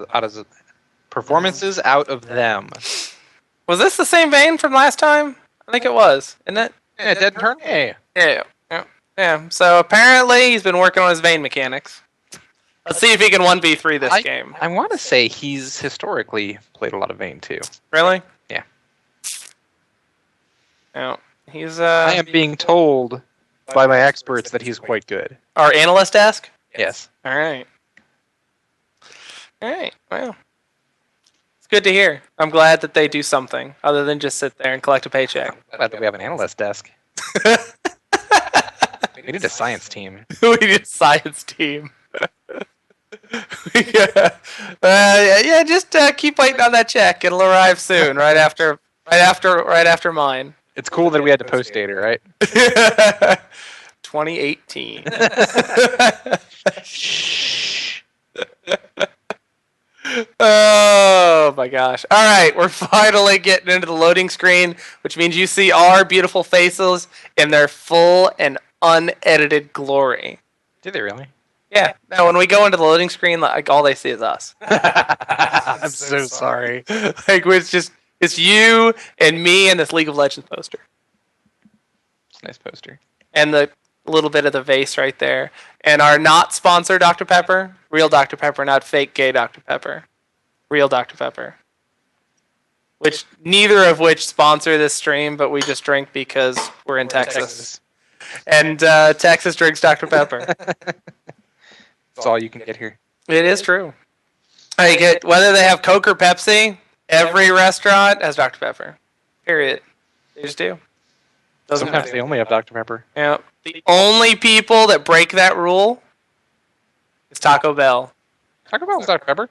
them. Was this the same Vayne from last time? I think it was, isn't it? Yeah, dead turn. Yeah. Yeah. So apparently he's been working on his Vayne mechanics. Let's see if he can 1v3 this game. I want to say he's historically played a lot of Vayne too. Really? Yeah. No. He's I am being told by my experts that he's quite good. our analyst desk? Yes. All right. Well. It's good to hear. I'm glad that they do something other than just sit there and collect a paycheck. I'm glad that we have an analyst desk. We need a science team. We need a science team. Yeah, yeah. Just keep waiting on that check. It'll arrive soon, right after mine. It's cool that we had to post data, right? 2018. Shh. Oh my gosh. All right, we're finally getting into the loading screen, which means you see our beautiful faces in their full and unedited glory. Did they really? Yeah. Now, when we go into the loading screen, like all they see is us. I'm so sorry. Like it's you and me and this League of Legends poster. It's a nice poster. And the little bit of the vase right there. And our not sponsor Dr. Pepper, real Dr. Pepper, not fake gay Dr. Pepper. Real Dr. Pepper. Which neither of which sponsor this stream, but we just drink because we're in Texas. And Texas drinks Dr. Pepper. That's all you can get here. It is true. I get whether they have Coke or Pepsi, every restaurant has Dr. Pepper. Period. They just do. Doesn't Sometimes matter. they only have Dr. Pepper. Yeah. The only people that break that rule is Taco Bell. Taco Bell's Dr. Pepper.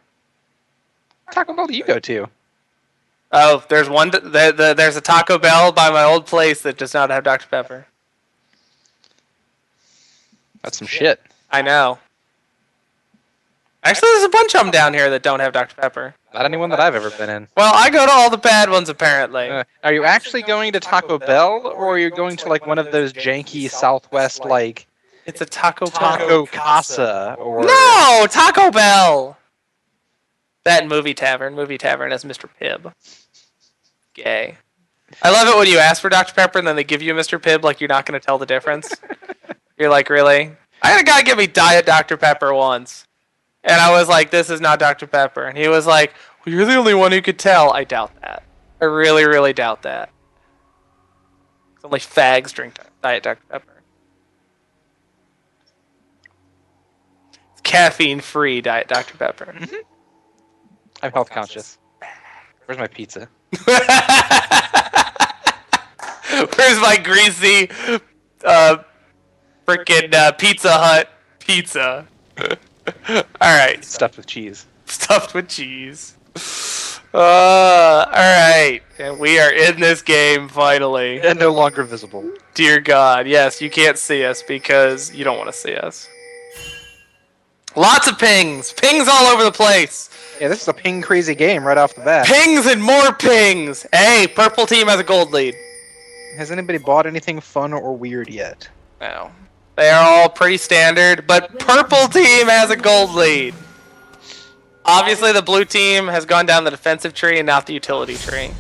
Taco Bell do you go to? Oh, there's one. There's a Taco Bell by my old place that does not have Dr. Pepper. That's some shit. I know. Actually, there's a bunch of them down here that don't have Dr. Pepper. Not anyone that I've ever been in. Well, I go to all the bad ones apparently. Are you actually going to Taco Bell, or are you going to like one of those janky Southwest like It's a Taco Taco Casa or No, Taco Bell. That and Movie Tavern. Movie Tavern has Mr. Pibb. Gay. I love it when you ask for Dr. Pepper and then they give you a Mr. Pibb like you're not going to tell the difference. You're like, really? I had a guy give me Diet Dr. Pepper once. And I was like, this is not Dr. Pepper. And he was like, well, you're the only one who could tell. I doubt that. I really, really doubt that. Only fags drink Diet Dr. Pepper. It's caffeine-free Diet Dr. Pepper. I'm health conscious. Where's my pizza? Where's my greasy freaking Pizza Hut pizza? Alright. Stuffed with cheese. Stuffed with cheese. Alright. And we are in this game finally. And no longer visible. Dear God. Yes, you can't see us because you don't want to see us. Lots of pings. Pings all over the place. Yeah, this is a ping crazy game right off the bat. Pings and more pings. Hey, purple team has a gold lead. Has anybody bought anything fun or weird yet? No. They are all pretty standard, but purple team has a gold lead. Obviously, the blue team has gone down the defensive tree and not the utility tree.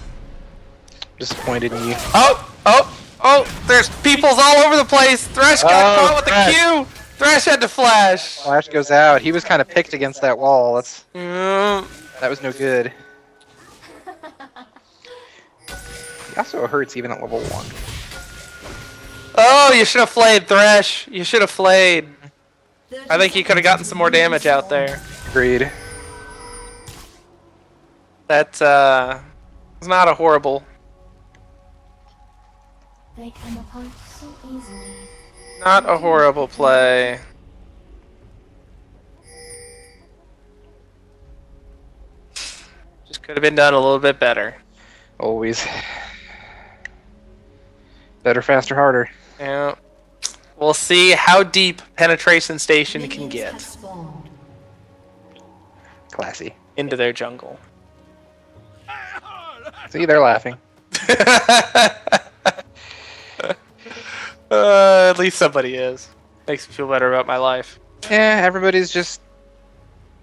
Disappointed in you. Oh, there's peoples all over the place. Thresh got caught with the Q. Thresh had to flash. Flash goes out. He was kind of picked against that wall. Mm. That was no good. He also hurts even at level 1. Oh, you should have flayed, Thresh. You should have flayed. I think you could have gotten some more damage out there. Agreed. That was not a horrible. They come apart so easily. Not a horrible play. Just could have been done a little bit better. Always. Better, faster, harder. Yeah. We'll see how deep Penetration Station can get Classy. into their jungle. See, they're laughing. At least somebody is. Makes me feel better about my life. Yeah, everybody's just...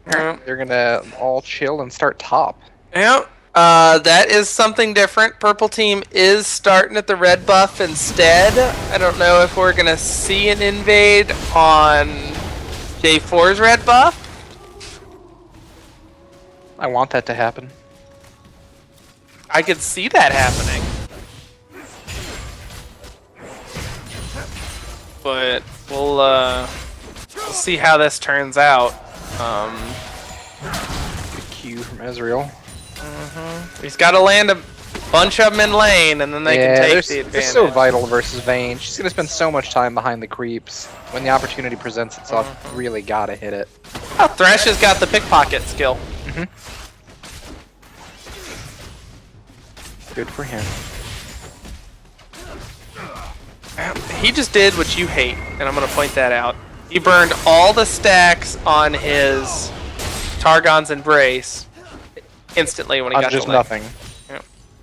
Yeah. They're gonna all chill and start top. Yeah. That is something different. Purple team is starting at the red buff instead. I don't know if we're gonna see an invade on J4's red buff. I want that to happen. I could see that happening. But we'll see how this turns out. Good Q from Ezreal. He's got to land a bunch of them in lane, and then they can take the advantage. They're so vital versus Vayne. She's gonna spend so much time behind the creeps. When the opportunity presents itself, really gotta hit it. Oh, Thresh has got the pickpocket skill. Good for him. He just did what you hate, and I'm gonna point that out. He burned all the stacks on his Targon's Embrace instantly when he got just the lane. nothing. Yeah.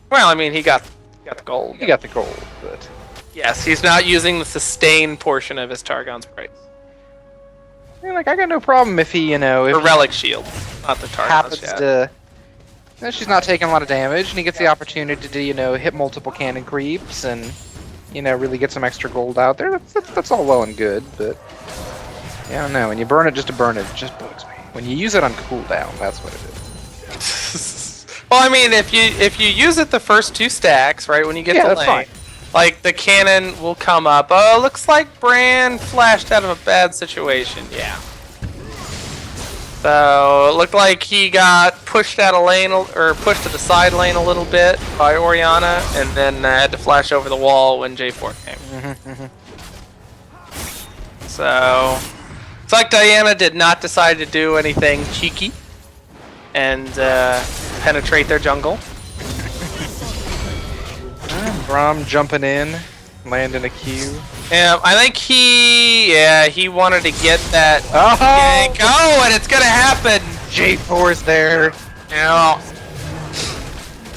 Well, I mean, he got the gold. He got the gold, but Yes, he's not using the sustain portion of his Targon's Embrace. I mean, like, I got no problem if he, if Or Relic Shield, not the Targon's. happens Yeah. to. She's not taking a lot of damage, and he gets the opportunity to, hit multiple cannon creeps and, really get some extra gold out there. That's all well and good, but yeah, I don't know. When you burn it just to burn it, it just bugs me. When you use it on cooldown, that's what it is. Well, I mean, if you use it the first 2 stacks, right, when you get the that's lane, fine. like the cannon will come up. Oh, looks like Bran flashed out of a bad situation. Yeah. So it looked like he got pushed out of lane or pushed to the side lane a little bit by Orianna, and then had to flash over the wall when J4 came. So it's like Diana did not decide to do anything cheeky and penetrate their jungle. Braum jumping in, landing a Q. Yeah, I think he wanted to get that Oh! gank. Oh, and it's gonna happen. J4's there.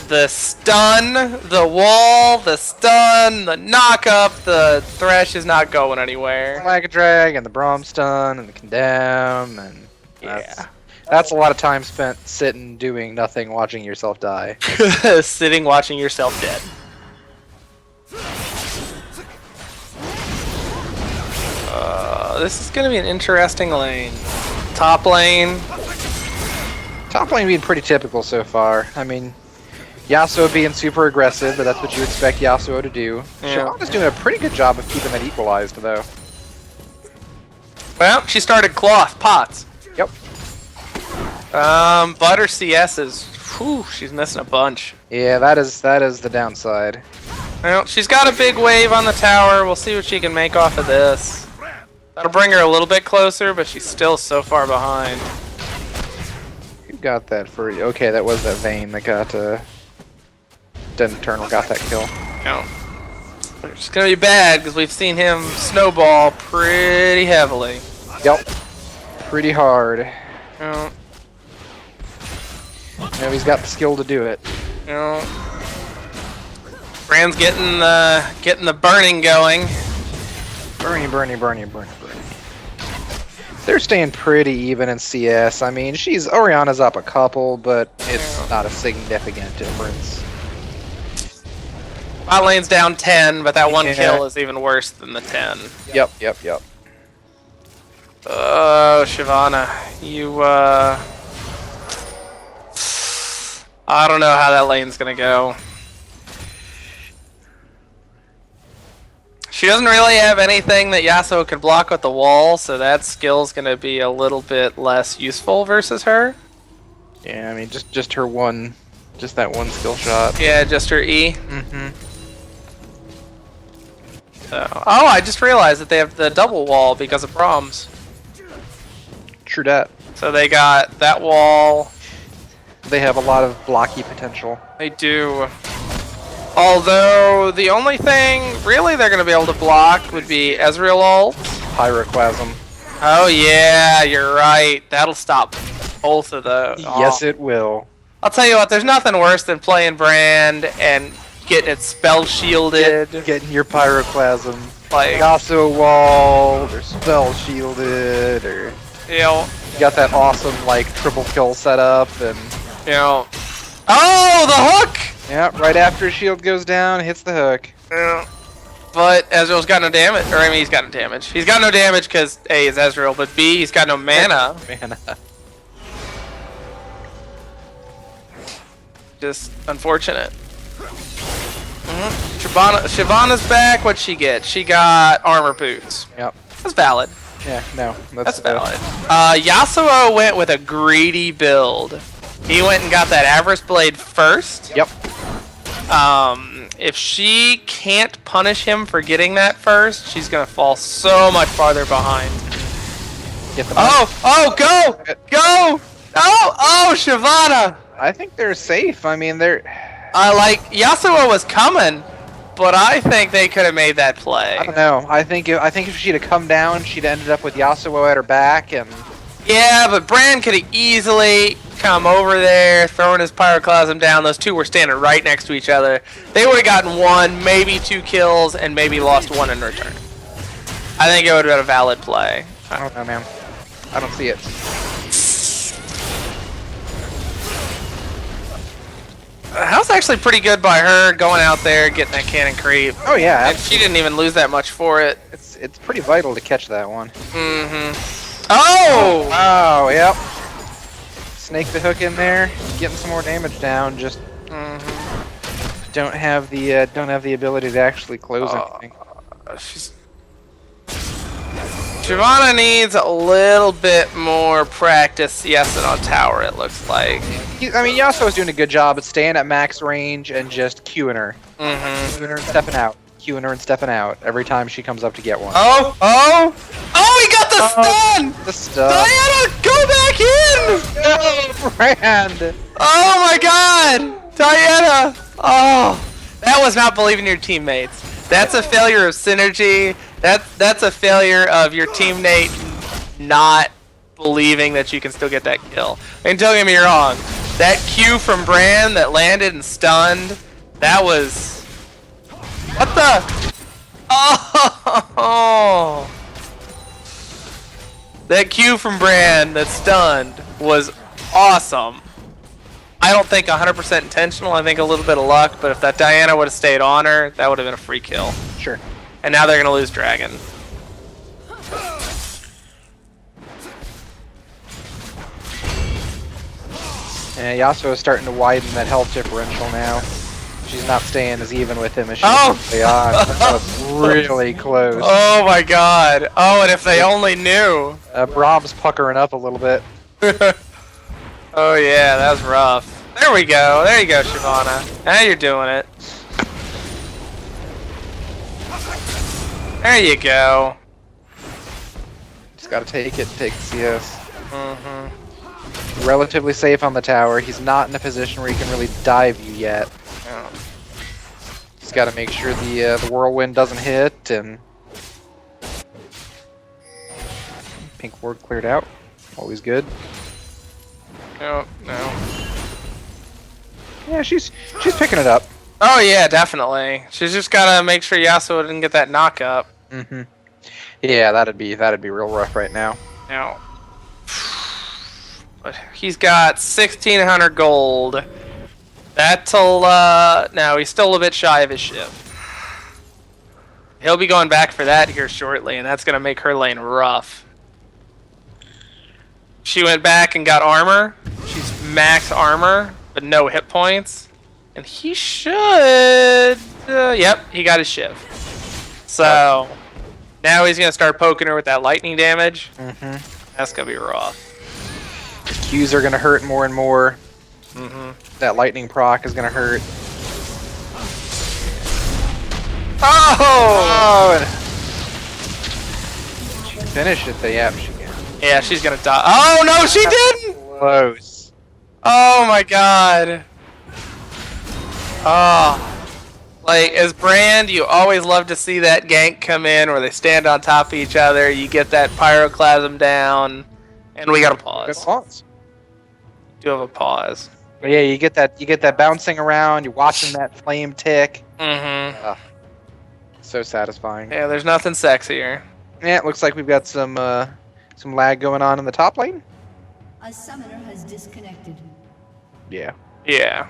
The stun, the wall, the stun, the knock up, the Thresh is not going anywhere. Flag drag and the Braum stun and the condemn and that's a lot of time spent sitting doing nothing, watching yourself die. Sitting watching yourself dead. This is gonna be an interesting lane. Top lane. Top lane being pretty typical so far. I mean, Yasuo being super aggressive, but that's what you expect Yasuo to do. Yeah. Shyvana's doing a pretty good job of keeping that equalized, though. Well, she started cloth pots. Yep. Butter CS is. Whew, she's missing a bunch. Yeah, that is the downside. Well, she's got a big wave on the tower. We'll see what she can make off of this. That'll bring her a little bit closer, but she's still so far behind. Who got that for you? Okay, that was that Vayne that got Dead Eternal got that kill. No. It's gonna be bad because we've seen him snowball pretty heavily. Yep. Pretty hard. No. He's got the skill to do it. No. Brand's getting the burning going. Bernie. They're staying pretty even in CS. I mean, Orianna's up a couple, but it's not a significant difference. Bot lane's down 10, but that one Yeah. kill is even worse than the 10. Yep. Oh, Shyvana, you I don't know how that lane's gonna go. She doesn't really have anything that Yasuo could block with the wall, so that skill's gonna be a little bit less useful versus her. Yeah, I mean, just that one skill shot. Yeah, just her E. Mm-hmm. So, oh, I just realized that they have the double wall because of Brahms. True that. So they got that wall. They have a lot of blocky potential. They do. Although, the only thing really they're going to be able to block would be Ezreal ult. Pyroclasm. Oh yeah, you're right. That'll stop both of those. Yes, it will. I'll tell you what, there's nothing worse than playing Brand and getting it spell shielded. Getting your Pyroclasm. Like, Yasuo wall, or spell shielded, or you know, you got that awesome triple kill setup, and oh, the hook! yeah, right after his shield goes down, hits the hook. Yeah. But Ezreal's got no damage. Or, I mean, he's got no damage. He's got no damage because A, is Ezreal, but B, he's got no mana. Just unfortunate. Shyvana's back. What'd she get? She got armor boots. Yep. That's valid. Yeah, no, That's valid. Yasuo went with a greedy build. He went and got that Avarice Blade first. Yep. If she can't punish him for getting that first, she's gonna fall so much farther behind. Get the Go! Oh, Shyvana! I think they're safe. I mean, they're. Yasuo was coming, but I think they could have made that play. I don't know. I think if she'd have come down, she'd ended up with Yasuo at her back, and Yeah, but Brand could have easily come over there, thrown his pyroclasm down. Those two were standing right next to each other. They would have gotten 1, maybe 2 kills, and maybe lost 1 in return. I think it would have been a valid play. I don't know, man. I don't see it. That was actually pretty good by her, going out there, getting that cannon creep. Oh yeah, And she didn't even lose that much for it. it's pretty vital to catch that one. Mm-hmm. Oh! Oh, yep. Snake the hook in there, getting some more damage down. Just don't have the ability to actually close anything. Shyvana needs a little bit more practice, yes, and on tower, it looks like. I mean, Yasuo's doing a good job at staying at max range and just queuing her. Mm-hmm. Queuing her and stepping out. Queuing her and stepping out every time she comes up to get one. Oh! He got the stun! The stuff. Diana, go back in! No, Brand! Oh my god! Diana! Oh! That was not believing your teammates. That's a failure of synergy. That's a failure of your teammate not believing that you can still get that kill. And don't get me wrong, that Q from Bran that landed and stunned, that was... What the... Oh! That Q from Bran that stunned was awesome. I don't think 100% intentional, I think a little bit of luck, but if that Diana would have stayed on her, that would have been a free kill. Sure. And now they're going to lose Dragon. Yeah, Yasuo is starting to widen that health differential now. She's not staying as even with him as she Oh! That was really close. Oh my god. Oh, and if they only knew. Brahm's puckering up a little bit. Oh yeah, that was rough. There we go. There you go, Shyvana. Now you're doing it. There you go. Just gotta take it, take the CS. Mm-hmm. Relatively safe on the tower. He's not in a position where he can really dive you yet. Oh. Just gotta make sure the whirlwind doesn't hit, and pink ward cleared out. Always good. No, no. Yeah, she's picking it up. Oh yeah, definitely. She's just gotta make sure Yasuo didn't get that knock up. Mm-hmm. Yeah, that'd be real rough right now. Now, but he's got 1,600 gold. That'll no, he's still a bit shy of his ship. He'll be going back for that here shortly, and that's gonna make her lane rough. She went back and got armor. She's max armor, but no hit points. And he should... yep, he got his shiv. So, now he's going to start poking her with that lightning damage. Mm-hmm. That's going to be rough. Qs are gonna hurt more and more. Mm-hmm. That lightning proc is gonna hurt. Oh! and she finished it, yeah, she can. Yeah, she's going to die. Oh, no, she didn't! Close. Oh, my God. Oh, like as Brand, you always love to see that gank come in where they stand on top of each other. You get that pyroclasm down, and we got a Good pause. pause. Do have a pause. But yeah, you get that bouncing around. You're watching that flame tick. Mm-hmm. So satisfying. Yeah, there's nothing sexier. Yeah, it looks like we've got some lag going on in the top lane. A summoner has disconnected. Yeah. Yeah.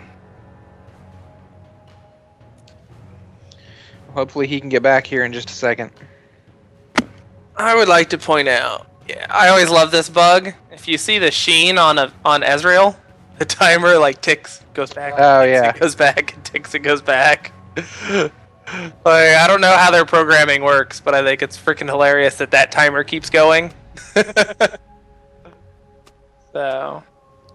Hopefully he can get back here in just a second. I would like to point out. Yeah, I always love this bug. If you see the sheen on Ezreal, the timer like ticks, goes back. Oh, ticks, yeah. It goes back, and ticks, it goes back. Like, I don't know how their programming works, but I think it's freaking hilarious that that timer keeps going. So, all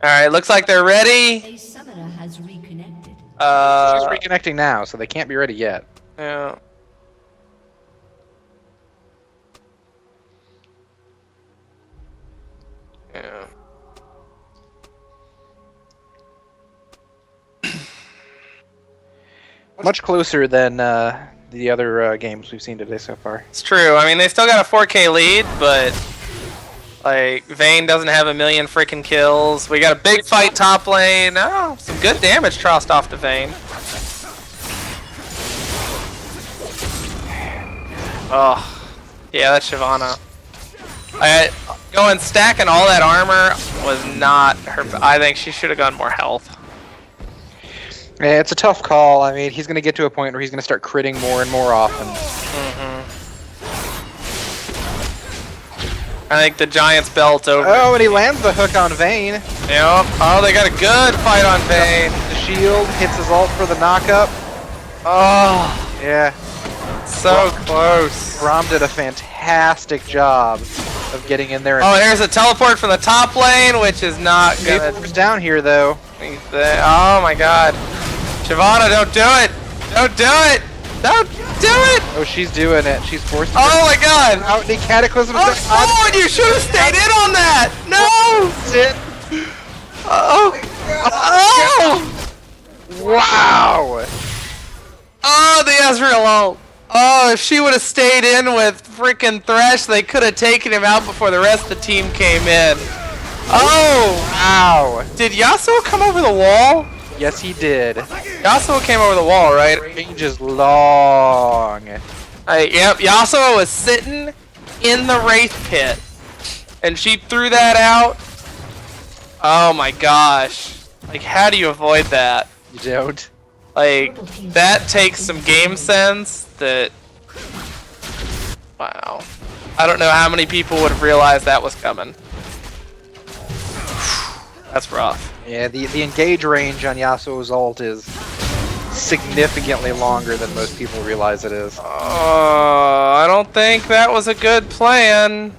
right, looks like they're ready. A summoner has reconnected. She's reconnecting now, so they can't be ready yet. Yeah. Yeah. Much closer than the other games we've seen today so far. It's true. I mean, they still got a 4K lead, but like Vayne doesn't have a million freaking kills. We got a big fight top lane. Oh, some good damage tossed off to Vayne. Oh, yeah, that's Shyvana. Going stacking all that armor was not her. I think she should have gone more health. Yeah, it's a tough call. I mean, he's going to get to a point where he's going to start critting more and more often. I think the Giant's belt's over. Oh, and he lands the hook on Vayne. Yep. Oh, they got a good fight on Vayne. The shield hits his ult for the knockup. Oh, Yeah. so close. Rom did a fantastic job of getting in there. Oh, here's a teleport from the top lane, which is not gonna. It's down here, though. Oh my God, Shyvana, don't do it! Don't do it! Don't do it! Oh, she's doing it. She's forced to Oh my God! out the cataclysm. Oh, and you should have stayed in on that! No! Sit. Oh! Oh! Wow. Oh, the Ezreal ult! Oh, if she would have stayed in with freaking Thresh, they could have taken him out before the rest of the team came in. Oh! Wow. Did Yasuo come over the wall? Yes, he did. Yasuo came over the wall, right? Range is long. Yep, Yasuo was sitting in the Wraith Pit. And she threw that out. Oh my gosh. Like, how do you avoid that? You don't. Like, that takes some game sense that... Wow. I don't know how many people would have realized that was coming. That's rough. Yeah, the engage range on Yasuo's ult is significantly longer than most people realize it is. I don't think that was a good plan.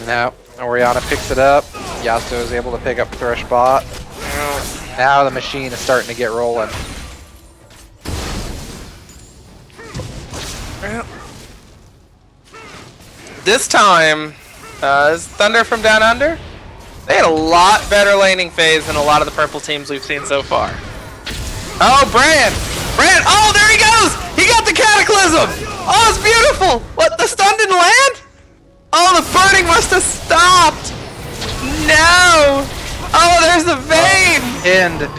No, Orianna picks it up. Yasuo is able to pick up Thresh bot. Now the machine is starting to get rolling. This time, is Thunder from Down Under? They had a lot better laning phase than a lot of the purple teams we've seen so far. Oh, Brand! Brand! Oh, there he goes! He got the Cataclysm! Oh, it's beautiful! What, the stun didn't land? Oh, the burning must have stopped! No! Oh, there's the Vayne!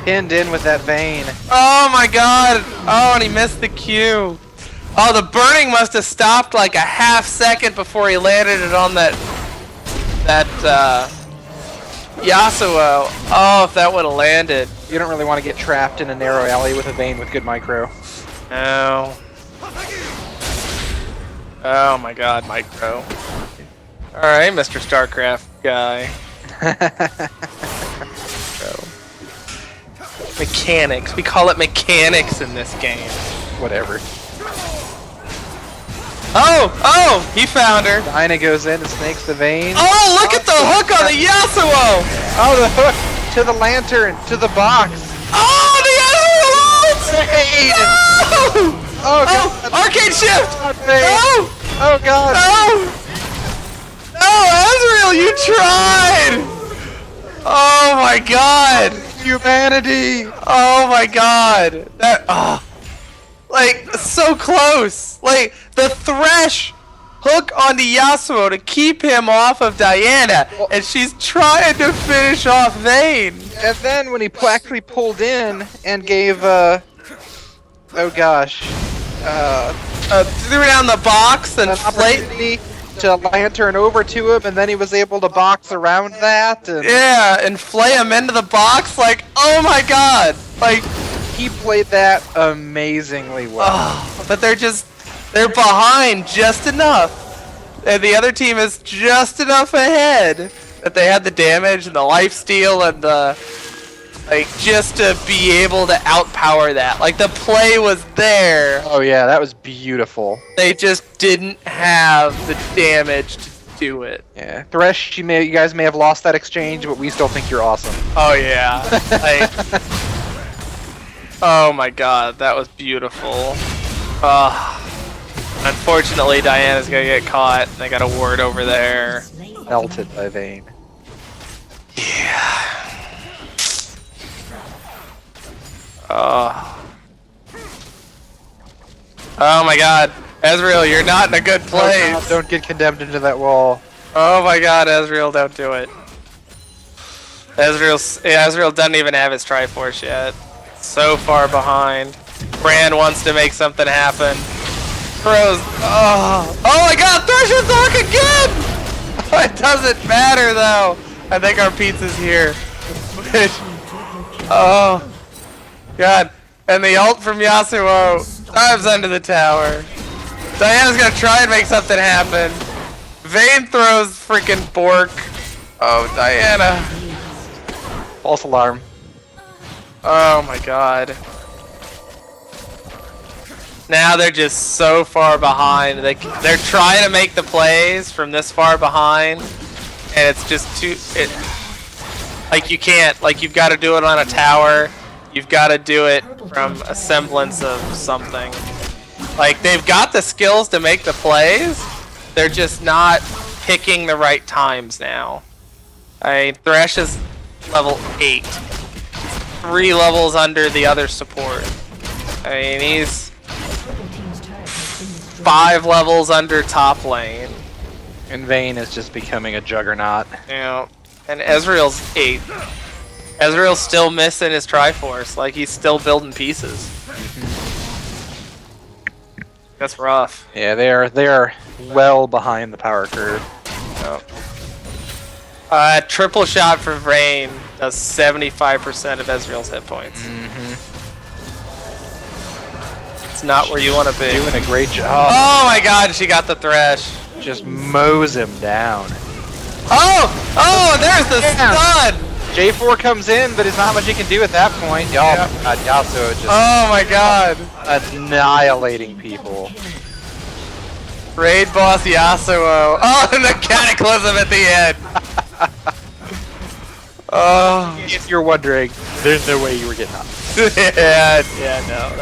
Pinned in with that Vayne. Oh my God! Oh, and he missed the Q. Oh, the burning must have stopped like a half second before he landed it on that Yasuo. Oh, if that would have landed. You don't really want to get trapped in a narrow alley with a Vayne with good micro. No. Oh my God, micro. All right, Mr. StarCraft guy. Mechanics. We call it mechanics in this game. Whatever. Oh, he found her. Dinah goes in and snakes the Vayne. Oh, look at the hook on the Yasuo. Oh, the hook to the lantern, to the box. Oh, the Yasuo! Vayne! No! Oh, God. Oh, arcade shift. Vayne. No! Oh, God. No! No, Ezreal, you tried! Oh my God! Humanity! Oh my God! That like so close! Like the Thresh hook onto Yasuo to keep him off of Diana, and she's trying to finish off Vayne. And then when he actually pulled in and gave oh gosh, threw down the box and an opportunity to lantern over to him, and then he was able to box around that. And yeah, and flay him into the box. Like, oh my God! Like, he played that amazingly well. but they're behind just enough, and the other team is just enough ahead that they had the damage and the lifesteal and the just to be able to outpower that. Like, the play was there. Oh yeah, that was beautiful. They just didn't have the damage to do it. Yeah, Thresh, you guys may have lost that exchange, but we still think you're awesome. Oh yeah. Like, Oh my god, that was beautiful. Unfortunately, Diana's gonna get caught. They got a ward over there. Melted by Vayne. Yeah. Oh. Oh my god. Ezreal, you're not in a good place. Oh, don't get condemned into that wall. Oh my god, Ezreal, don't do it. Ezreal doesn't even have his Triforce yet. So far behind. Brand wants to make something happen. Throws. Oh my god, Thresh Dark again! It doesn't matter though. I think our pizza's here. Oh god. And the ult from Yasuo dives under the tower. Diana's gonna try and make something happen. Vayne throws freaking Bork. Oh, Diana. False alarm. Oh my god. Now they're just so far behind. They're trying to make the plays from this far behind, and it's just too. Like you can't. Like you've got to do it on a tower. You've got to do it from a semblance of something. Like they've got the skills to make the plays. They're just not picking the right times now. Thresh is level 8. 3 levels under the other support. I mean, he's 5 levels under top lane. And Vayne is just becoming a juggernaut. You know, and Ezreal's 8. Ezreal's still missing his Triforce. Like, he's still building pieces. That's rough. Yeah, they are well behind the power curve. Triple shot for Vayne does 75% of Ezreal's hit points. It's not where you want to be. Doing a great job. Oh my god, she got the Thresh. Just mows him down. Oh, there's the stun! J4 comes in, but there's not much he can do at that point. Yasuo just Oh my god. annihilating people. Raid boss Yasuo. Oh, and the Cataclysm at the end. Oh. If you're wondering, there's no way you were getting up. yeah, no,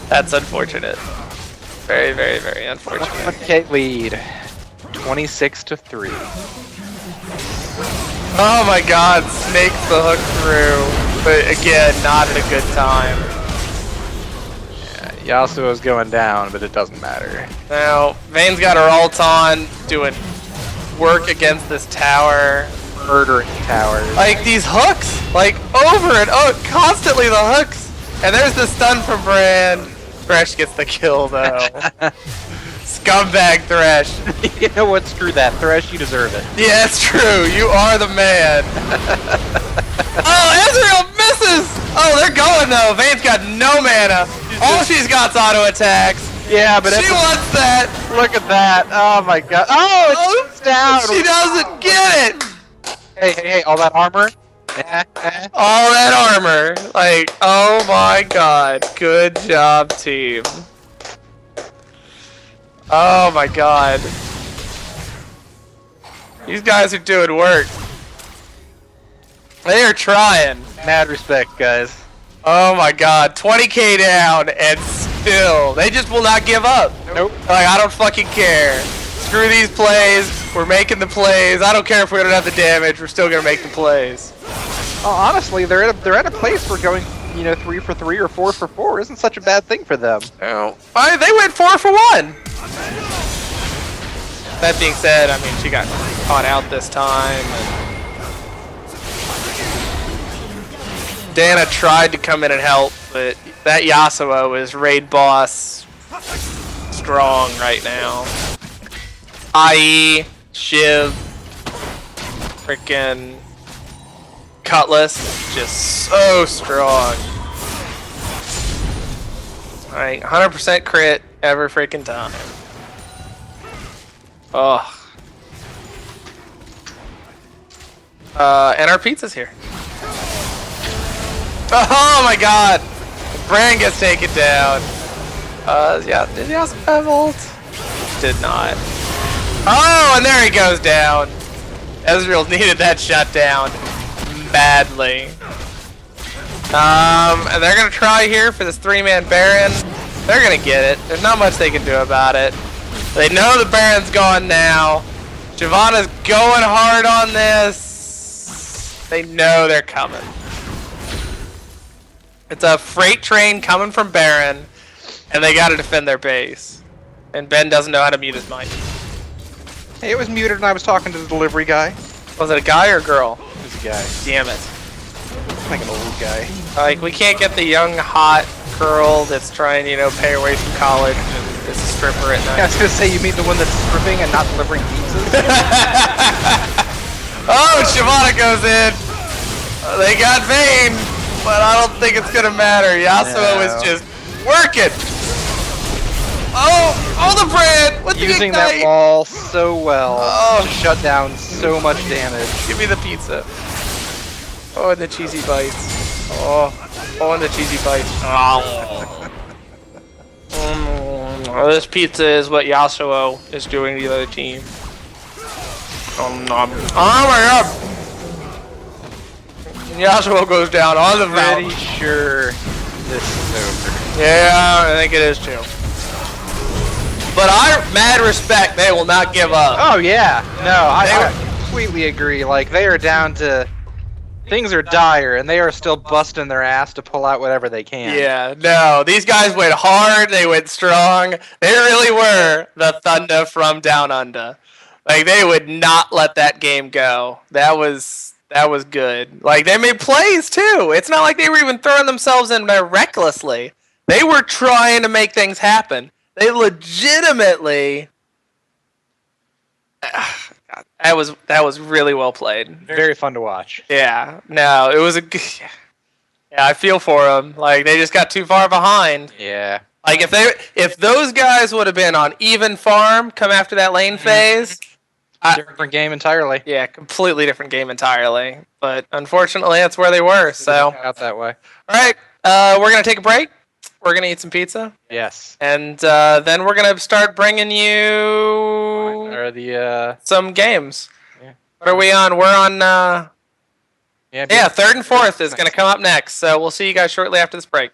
that's unfortunate. Very, very, very unfortunate. 1K lead. 26-3. Oh my god, snakes the hook through. But again, not at a good time. Yeah, Yasuo's going down, but it doesn't matter. Now, Vayne's got her ult on, doing work against this tower. Murdering towers. Like, these hooks, like, over and over, constantly the hooks. And there's the stun from Brand. Thresh gets the kill, though. Scumbag Thresh. You know what? Screw that. Thresh, you deserve it. Yeah, it's true. You are the man. Oh, Ezreal misses! Oh, they're going, though. Vayne's got no mana. All she's got's auto attacks. Yeah, but She wants that. look at that. Oh my god. Oh, it's down. She doesn't get it. Hey, all that armor. All that armor. Like, oh my god. Good job, team. Oh my god. These guys are doing work. They are trying. Mad respect, guys. Oh my god. 20k down and still. They just will not give up. Nope. Like, I don't fucking care. Screw these plays. We're making the plays. I don't care if we don't have the damage. We're still gonna make the plays. Oh, honestly, they're at a place where going, 3 for 3 or 4 for 4 isn't such a bad thing for them. Oh, they went 4 for 1. That being said, I mean, she got caught out this time. And Dana tried to come in and help, but that Yasuo is raid boss strong right now. IE, Shiv, freaking Cutlass, just so strong. Alright, 100% crit every freaking time. Oh. And our pizza's here. Oh my god! Brand gets taken down. Yeah, did he also have ult? Did not. Oh, and there he goes down. Ezreal needed that shutdown badly. And they're gonna try here for this 3-man Baron. They're gonna get it. There's not much they can do about it. They know the Baron's gone now. Shyvana's going hard on this. They know they're coming. It's a freight train coming from Baron, and they gotta defend their base. And Ben doesn't know how to mute his mic. Hey, it was muted and I was talking to the delivery guy. Was it a guy or a girl? It was a guy. Damn it. Like an old guy. Like, we can't get the young, hot girl that's trying, pay her way from college and is a stripper at I night. was gonna say, you mean the one that's stripping and not delivering pizzas? Oh, Shyvana goes in. They got Vayne, but I don't think it's gonna matter. Yasuo is just working. Oh, the brand with the Using ignite. that wall so well Oh. to shut down so much damage. Give me the pizza. Oh, and the cheesy bites. Oh, and the cheesy bites. Oh. This pizza is what Yasuo is doing to the other team. Oh my god! Yasuo goes down on the Pretty Pretty sure this is over. Yeah, I think it is too. But mad respect, they will not give up. Oh yeah, no, I completely agree. Like they are down to things are dire, and they are still busting their ass to pull out whatever they can. Yeah, no, these guys went hard, they went strong. They really were the Thunder from Down Under. Like, they would not let that game go. That was good. Like, they made plays too. It's not like they were even throwing themselves in there recklessly. They were trying to make things happen. They legitimately. That was really well played. Very fun to watch. Yeah, no, it was a. Yeah, I feel for them. Like, they just got too far behind. Yeah. Like, if those guys would have been on even farm, come after that lane phase. Different game entirely. Yeah, completely different game entirely. But unfortunately, that's where they were. So, Out that way. all right, we're gonna take a break. We're gonna eat some pizza, Yes. and then we're gonna start bringing you Or the some games. Yeah. What are we on? We're on. yeah, Third and fourth is gonna come up next. So we'll see you guys shortly after this break.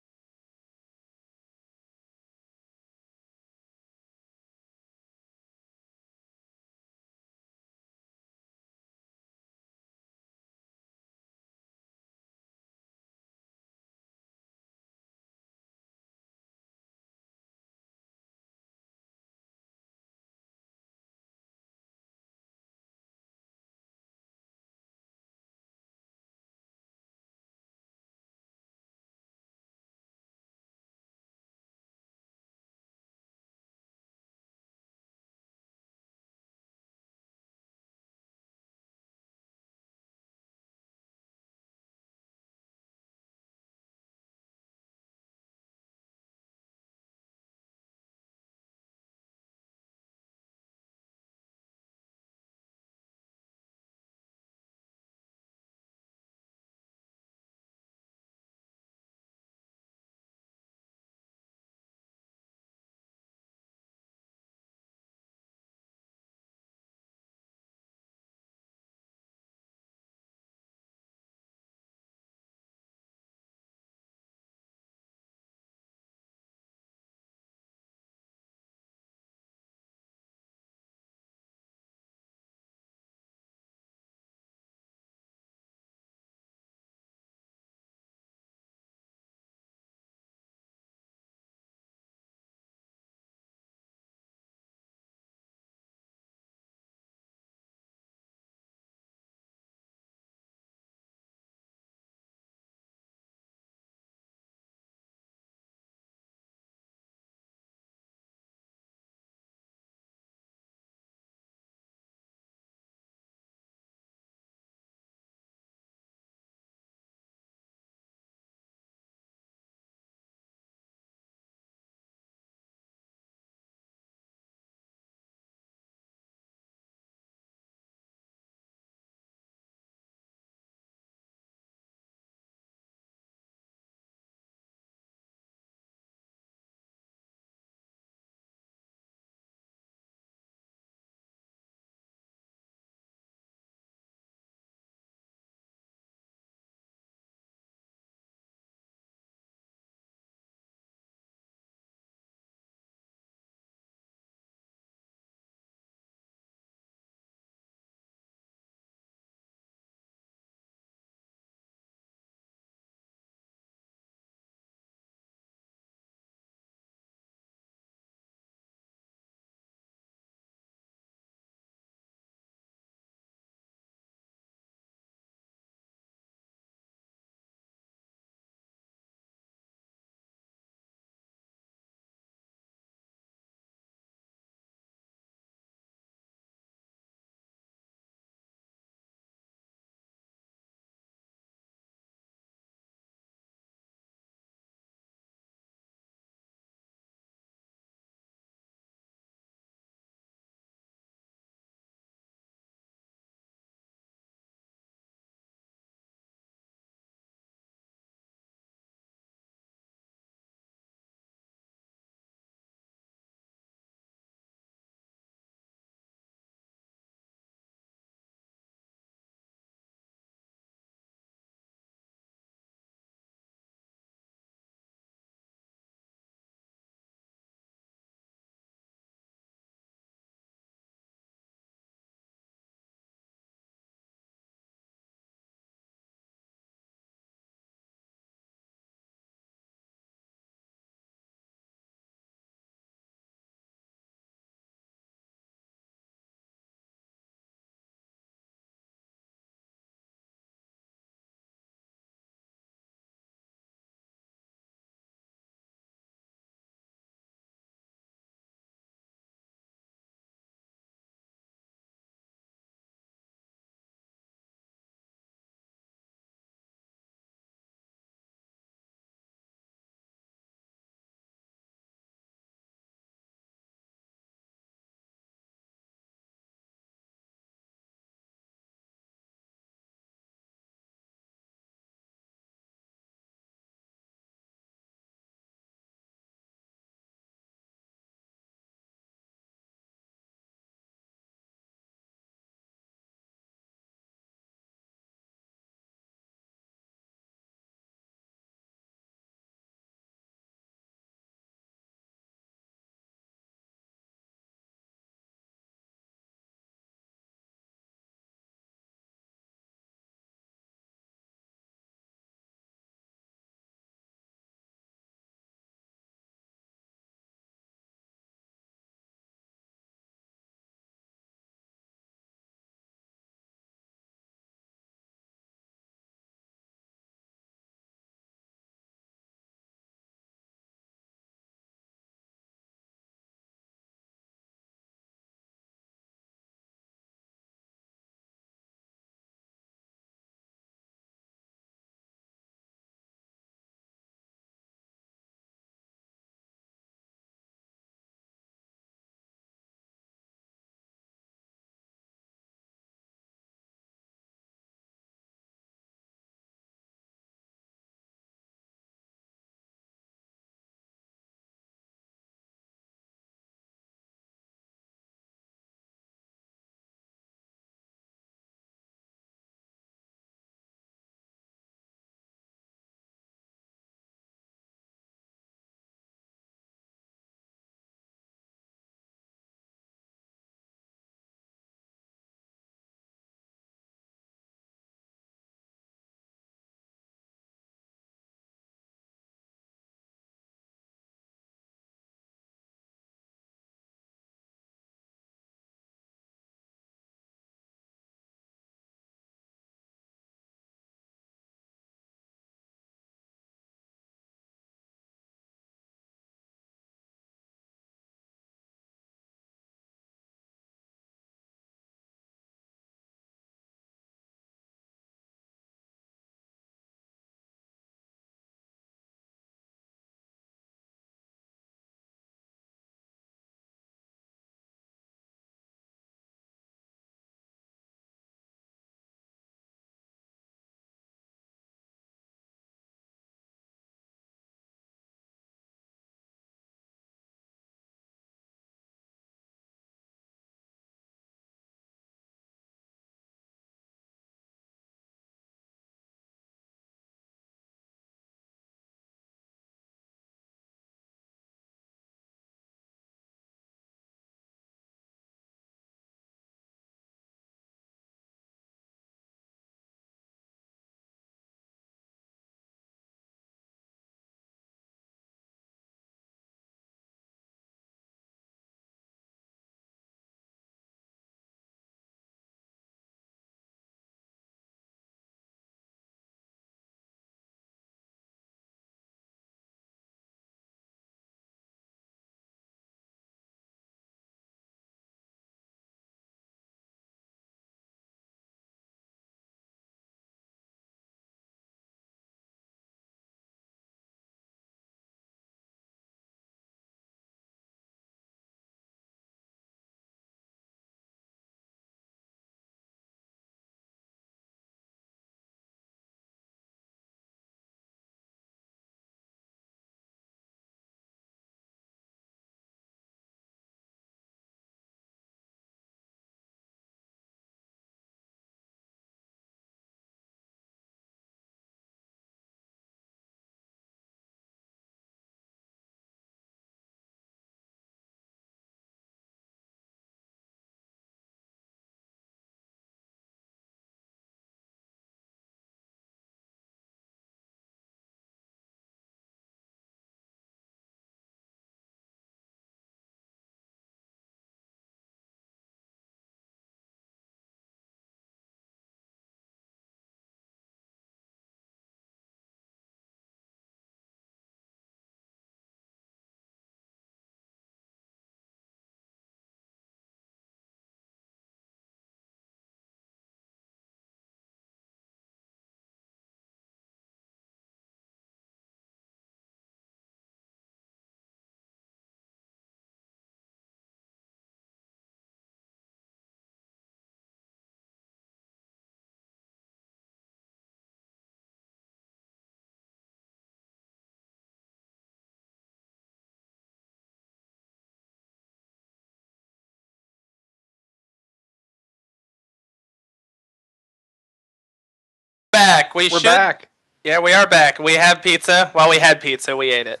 back. We're back. Yeah, we are back. We have pizza. Well, we had pizza. We ate it.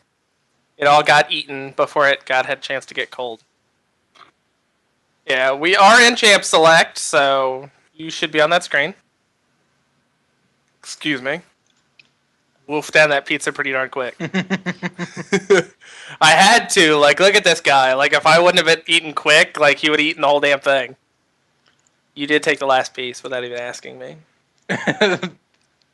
It all got eaten before it had a chance to get cold. Yeah, we are in Champ Select, so you should be on that screen. Excuse me. Wolfed down that pizza pretty darn quick. I had to. Like, look at this guy. Like, if I wouldn't have been eaten quick, like, he would have eaten the whole damn thing. You did take the last piece without even asking me.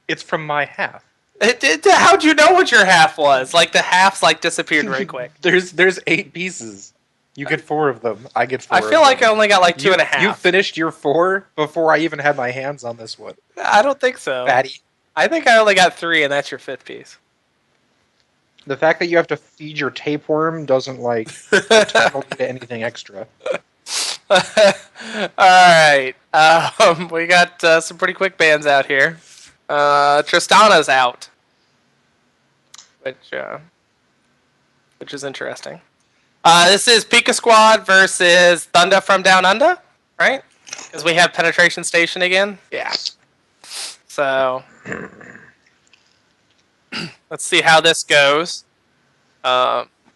It's from my half. How'd you know what your half was? Like, the halves, like, disappeared very quick. There's 8 pieces. You get 4 of them. I get 4. I feel like I only got, like, two and a half. You finished your 4 before I even had my hands on this one. I don't think so. Fatty. I think I only got 3, and that's your 5th piece. The fact that you have to feed your tapeworm doesn't like entitle you to anything extra. Alright. We got some pretty quick bans out here. Tristana's out. Which is interesting. This is Pika Squad versus Thunder from Down Under, right? Because we have Penetration Station again. Yeah. So let's see how this goes.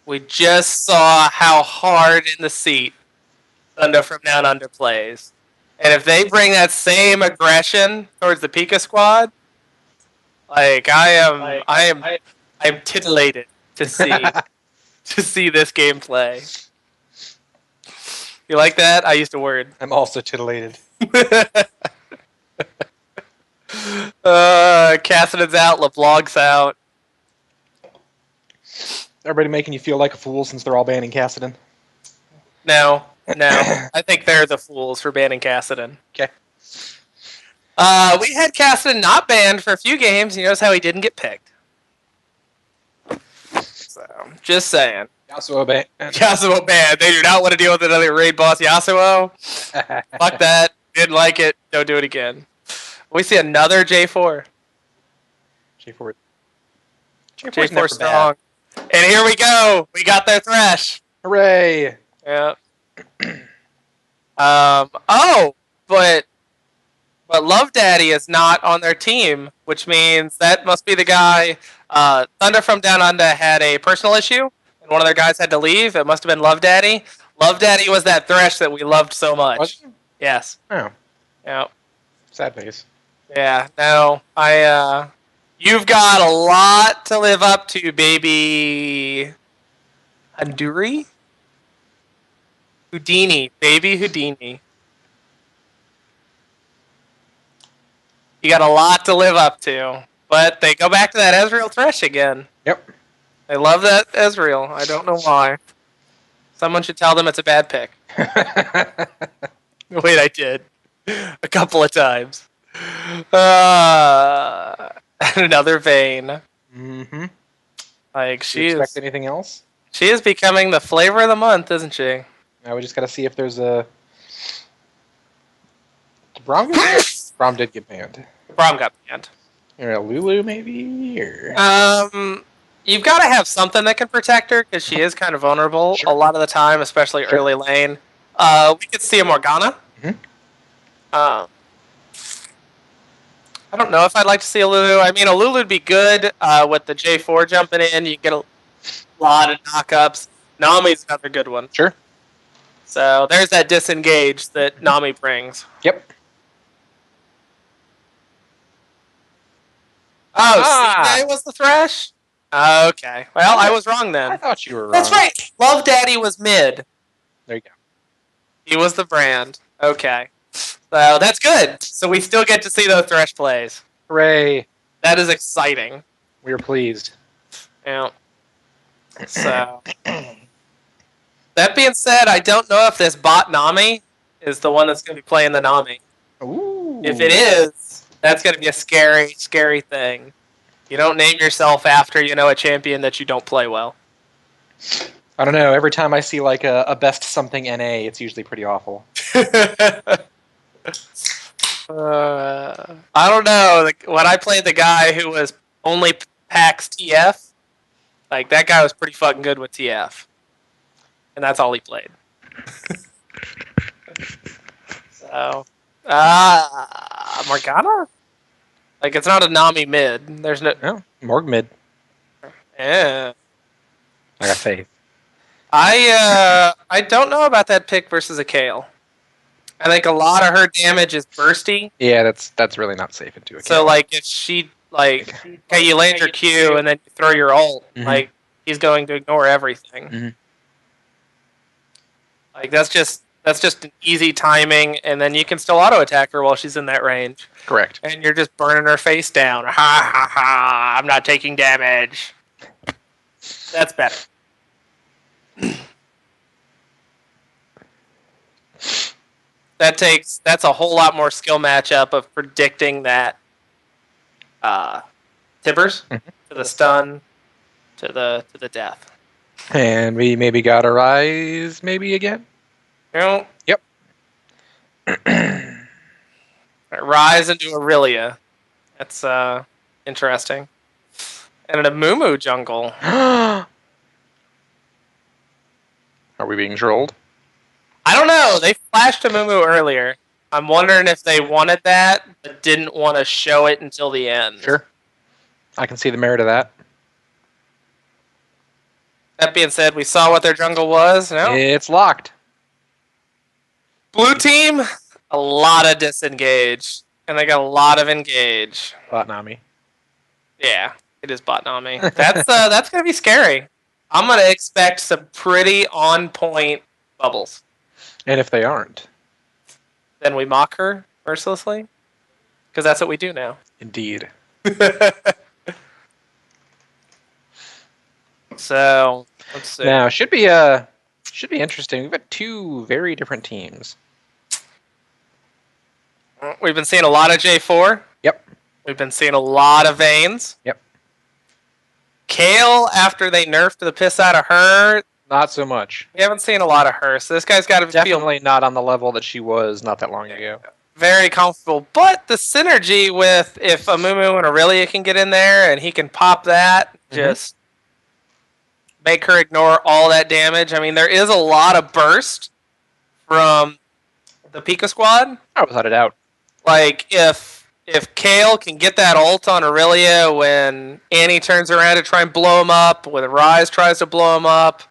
We just saw how hard in the seat Thunder from Down Under plays. And if they bring that same aggression towards the Pika Squad, like I'm titillated to see to see this gameplay. You like that? I used a word. I'm also titillated. Cassidon's out, LeBlanc's out. Everybody making you feel like a fool since they're all banning Cassidon. No. I think they're the fools for banning Cassidon. Okay. We had Cassidon not banned for a few games. You notice how he didn't get picked. So, just saying. Yasuo ban. Yasuo banned. They do not want to deal with another raid boss Yasuo. Fuck that. Didn't like it. Don't do it again. We see another J4. J4. J4 strong. And here we go. We got their Thresh. Hooray! Yeah. But Love Daddy is not on their team, which means that must be the guy. Thunder from Down Under had a personal issue, and one of their guys had to leave. It must have been Love Daddy. Love Daddy was that Thresh that we loved so much. Was it? Yes. Oh, Yeah. sad face. Yeah. No, you've got a lot to live up to, baby. Handuri? Houdini. Baby Houdini. You got a lot to live up to. But they go back to that Ezreal Thresh again. Yep. They love that Ezreal. I don't know why. Someone should tell them it's a bad pick. Wait, I did. A couple of times. Another Vayne. Mm-hmm. Like, Do you expect anything else? she is becoming the flavor of the month, isn't she? Now we just gotta see if there's a... Did Braum get banned? Braum did get banned. Braum got banned. Or a Lulu, maybe? Or... You've got to have something that can protect her, because she is kind of vulnerable Sure. a lot of the time, especially Sure. early lane. We could see a Morgana. Mhm. I don't know if I'd like to see a Lulu. I mean, a Lulu would be good with the J4 jumping in. You get a lot of knockups. Nami's another good one. Sure. So there's that disengage that Nami brings. Yep. Oh, Ah! CJ was the Thresh? Okay. Well, I was wrong I then. thought you were wrong. That's right. Love Daddy was mid. There you go. He was the brand. Okay. So that's good. So we still get to see those Thresh plays. Hooray! That is exciting. We are pleased. Yeah. So that being said, I don't know if this bot Nami is the one that's going to be playing the Nami. Ooh. If it is, that's going to be a scary, scary thing. You don't name yourself after, a champion that you don't play well. I don't know. Every time I see like a best something NA, it's usually pretty awful. I don't know. When I played the guy who was only PAX TF, like that guy was pretty fucking good with TF, and that's all he played. So, Morgana. Like it's not a Nami mid. There's no. No, Morg mid. Yeah. I got faith. I don't know about that pick versus a Kale. I think a lot of her damage is bursty. Yeah, that's really not safe into a So kill. like if she like okay, you land your Q and then you throw your ult, Mhm. like he's going to ignore everything. Mhm. Like that's just an easy timing, and then you can still auto attack her while she's in that range, Correct. and you're just burning her face down. Ha ha ha! I'm not taking damage. That's better. That's a whole lot more skill matchup of predicting that tippers to the stun to the death. And we maybe got a rise, maybe again. You know, Yep. rise into Aurelia. That's interesting. And in a Mumu jungle. Are we being trolled? I don't know. They flashed a Mumu earlier. I'm wondering if they wanted that, but didn't want to show it until the end. Sure. I can see the merit of that. That being said, we saw what their jungle was. No? It's locked. Blue team, a lot of disengage. And they got a lot of engage. Bot Nami. Yeah, it is bot Nami. That's gonna be scary. I'm gonna expect some pretty on point bubbles. And if they aren't, Then we mock her mercilessly, because that's what we do now. indeed. So let's see. Now should be interesting. We've got two very different teams. We've been seeing a lot of J4. Yep. We've been seeing a lot of Veins. Yep. Kale, after they nerfed the piss out of her, Not so much. we haven't seen a lot of her. So this guy's got to feel Definitely not on the level that she was not that long ago. very comfortable. But the synergy with if Amumu and Aurelia can get in there and he can pop that, just make her ignore all that damage. I mean, there is a lot of burst from the Pika squad. Oh, without a doubt. Like if Kale can get that ult on Aurelia when Annie turns around to try and blow him up, when Rise tries to blow him up,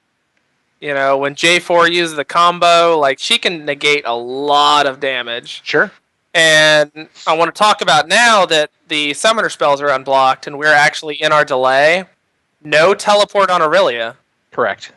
you know, when J4 uses the combo, like she can negate a lot of damage. Sure. And I want to talk about now that the summoner spells are unblocked and we're actually in our delay. No teleport on Aurelia. Correct.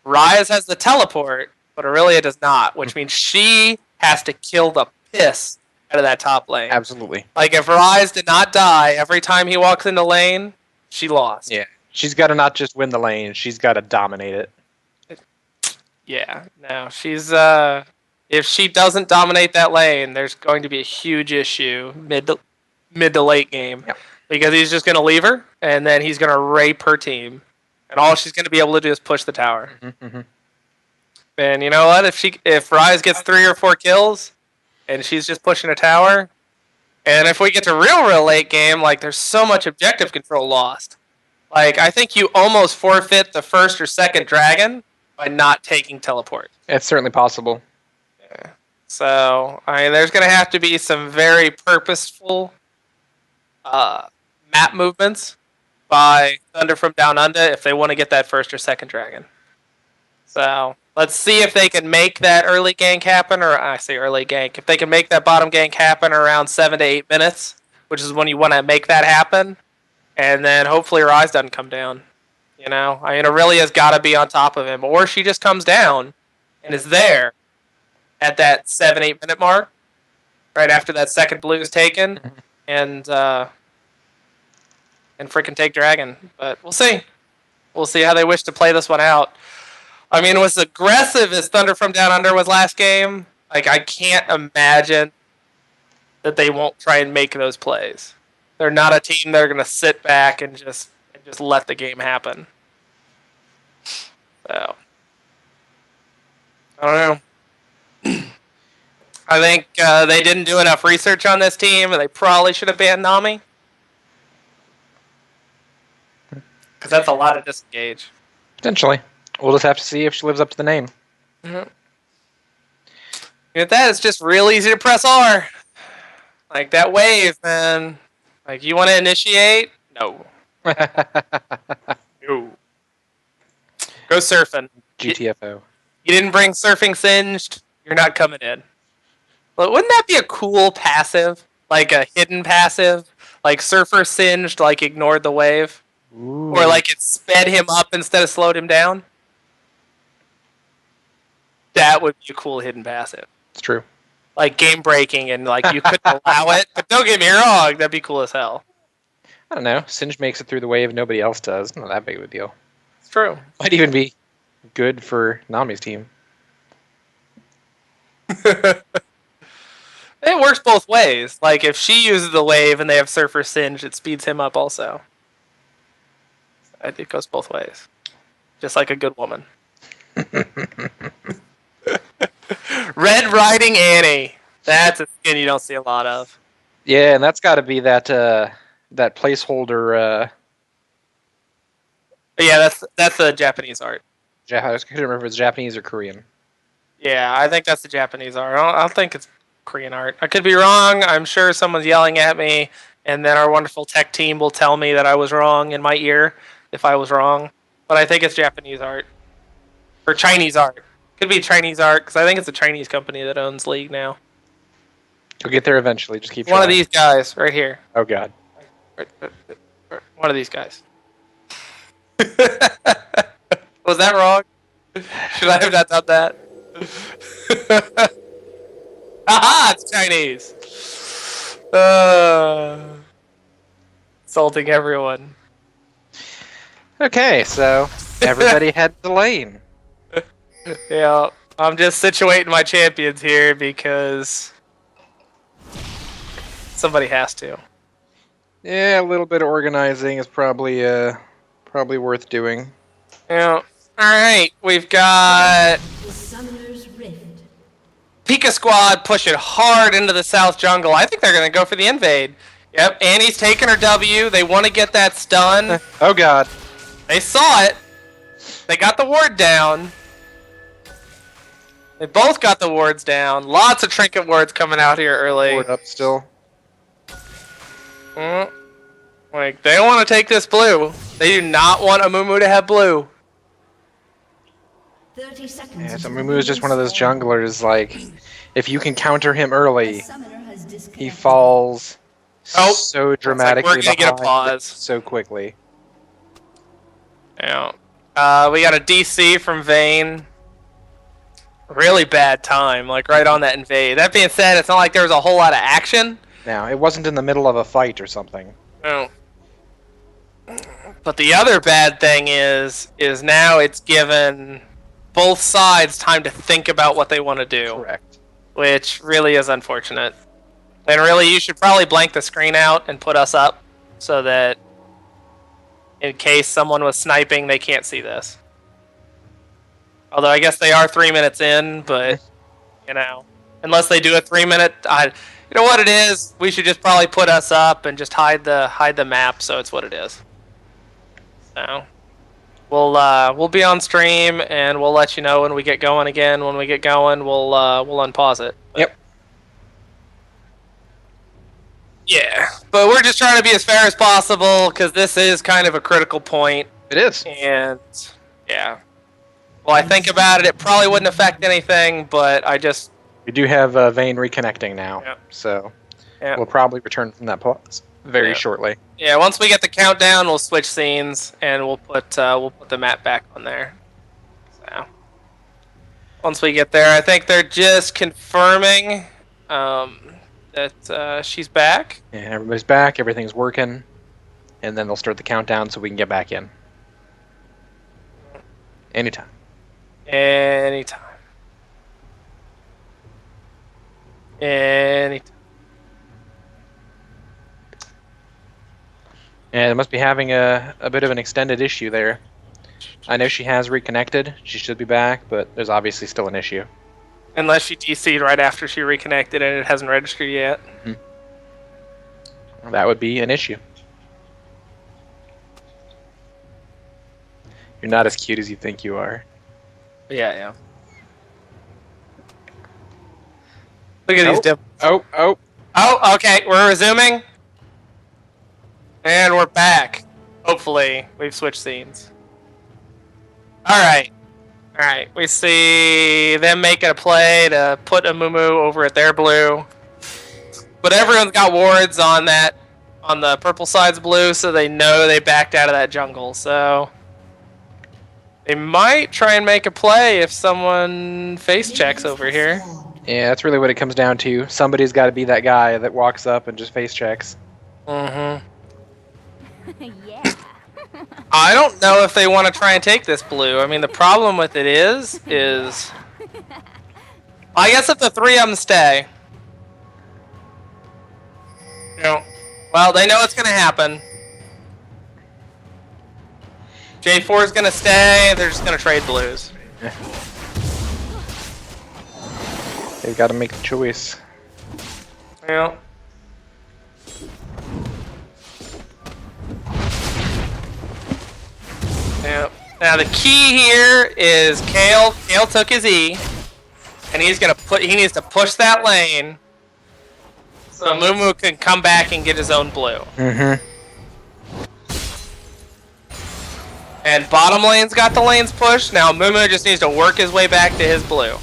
Rise has the teleport, but Aurelia does not, which means she has to kill the piss out of that top lane. Absolutely. Like if Rise did not die every time he walks into lane, she lost. Yeah. She's got to not just win the lane, she's got to dominate it. Yeah. No, she's if she doesn't dominate that lane, there's going to be a huge issue mid to late game. Yep. Because he's just going to leave her and then he's going to rape her team. And all she's going to be able to do is push the tower. Mm-hmm. And you know what? If Rise gets 3 or 4 kills and she's just pushing a tower, and if we get to real late game, like there's so much objective control lost. Like I think you almost forfeit the first or second dragon by not taking teleport. It's certainly possible. So I mean, there's going to have to be some very purposeful map movements by Thunder from Down Under if they want to get that first or second dragon. So let's see if they can make that early gank happen, or I say early gank. If they can make that bottom gank happen around 7 to 8 minutes, which is when you want to make that happen, and then hopefully her eyes doesn't come down. You know, I mean, Aurelia's got to be on top of him, or she just comes down and is there at that 7-8 minute mark, right after that second blue is taken, and freaking take dragon. But we'll see. We'll see how they wish to play this one out. I mean, as aggressive as Thunder from Down Under was last game, like I can't imagine that they won't try and make those plays. They're not a team that are going to sit back and just let the game happen. So I don't know. I think they didn't do enough research on this team, and they probably should have banned Nami. Because that's a lot of disengage. Potentially. We'll just have to see if she lives up to the name. Mm-hmm. With that, it's just real easy to press R. Like that wave, man. Like, you want to initiate? No. No. Go surfing. GTFO. You didn't bring surfing singed. You're not coming in. But wouldn't that be a cool passive? Like a hidden passive? Like surfer singed, like ignored the wave? Ooh. Or like it sped him up instead of slowed him down? That would be a cool hidden passive. It's true. Like game breaking and like you couldn't allow it. But don't get me wrong, that'd be cool as hell. I don't know. Singe makes it through the wave, nobody else does. Not that big of a deal. It's true. Might even be good for Nami's team. It works both ways. Like if she uses the wave and they have surfer singe, it speeds him up also. It goes both ways. Just like a good woman. Red Riding Annie. That's a skin you don't see a lot of. Yeah, and that's got to be that that placeholder. But yeah, that's the Japanese art. I couldn't remember if it's Japanese or Korean. Yeah, I think that's the Japanese art. I don't think it's Korean art. I could be wrong. I'm sure someone's yelling at me, and then our wonderful tech team will tell me that I was wrong in my ear if I was wrong. But I think it's Japanese art. Or Chinese art. Could be Chinese art, because I think it's a Chinese company that owns League now. You'll get there eventually. Just keep One of trying. these guys, right here. Oh god. One of these guys. Was that wrong? Should I have not done that? Aha! It's Chinese! Insulting everyone. Okay, so everybody head to the lane. Yeah, I'm just situating my champions here because somebody has to. Yeah, a little bit of organizing is probably worth doing. Yeah. Alright, we've got The Summoner's Rift. Pika Squad pushing hard into the South Jungle. I think they're going to go for the invade. Yep, Annie's taking her W. They want to get that stun. Oh god. They saw it. They got the ward down. They both got the wards down. Lots of trinket wards coming out here early. Board up still. Like, they want to take this blue. They do not want Amumu to have blue. 30 seconds. Yeah, so until Mumu is just one of those minions fall. junglers, like, if you can counter him early, A summoner has he disconnected. falls Oh, so dramatically we're gonna get a behind pause. so quickly. Yeah. We got a DC from Vayne. Really bad time, like right on that invade. That being said, it's not like there was a whole lot of action. Now, it wasn't in the middle of a fight or something. No. But the other bad thing is now it's given both sides time to think about what they want to do, Correct. which really is unfortunate. And really, you should probably blank the screen out and put us up so that in case someone was sniping, they can't see this. Although I guess they are 3 minutes in, but you know, unless they do a 3 minute, you know what it is. We should just probably put us up and just hide the map, so it's what it is. So we'll be on stream and we'll let you know when we get going again. When we get going, we'll unpause it. But, Yep. yeah, but we're just trying to be as fair as possible because this is kind of a critical point. It is. And yeah, well, I think about it, it probably wouldn't affect anything, but I just We do have Vayne reconnecting now, Yep. so yeah. we'll probably return from that pause very Yeah. shortly. Yeah, once we get the countdown, we'll switch scenes and we'll put the map back on there. So once we get there, I think they're just confirming that she's back. Yeah, everybody's back, everything's working, and then they'll start the countdown so we can get back in. Anytime. Anytime. Anytime. And it must be having a bit of an extended issue there. I know she has reconnected. She should be back, but there's obviously still an issue. Unless she DC'd right after she reconnected and it hasn't registered yet. That would be an issue. You're not as cute as you think you are. Yeah, yeah. Look at these Oh. dimples. Oh, Oh, okay, we're resuming. And we're back. Hopefully, we've switched scenes. Alright. Alright, we see them making a play to put a Mumu over at their blue. But everyone's got wards on the purple side's blue, so they know they backed out of that jungle, so they might try and make a play if someone face checks over here. Yeah, that's really what it comes down to. Somebody's got to be that guy that walks up and just face checks. Mm-hmm. Yeah. I don't know if they want to try and take this blue. I mean, the problem with it is I guess if the three of them stay, you know, well, they know it's gonna happen. J4 is gonna stay. They're just gonna trade blues. They've got to make the choice. Yeah. Yeah. Now the key here is Kale. Kale took his E, and he needs to push that lane, so Mumu can come back and get his own blue. Mm-hmm. And bottom lane's got the lanes pushed. Now Mumu just needs to work his way back to his blue.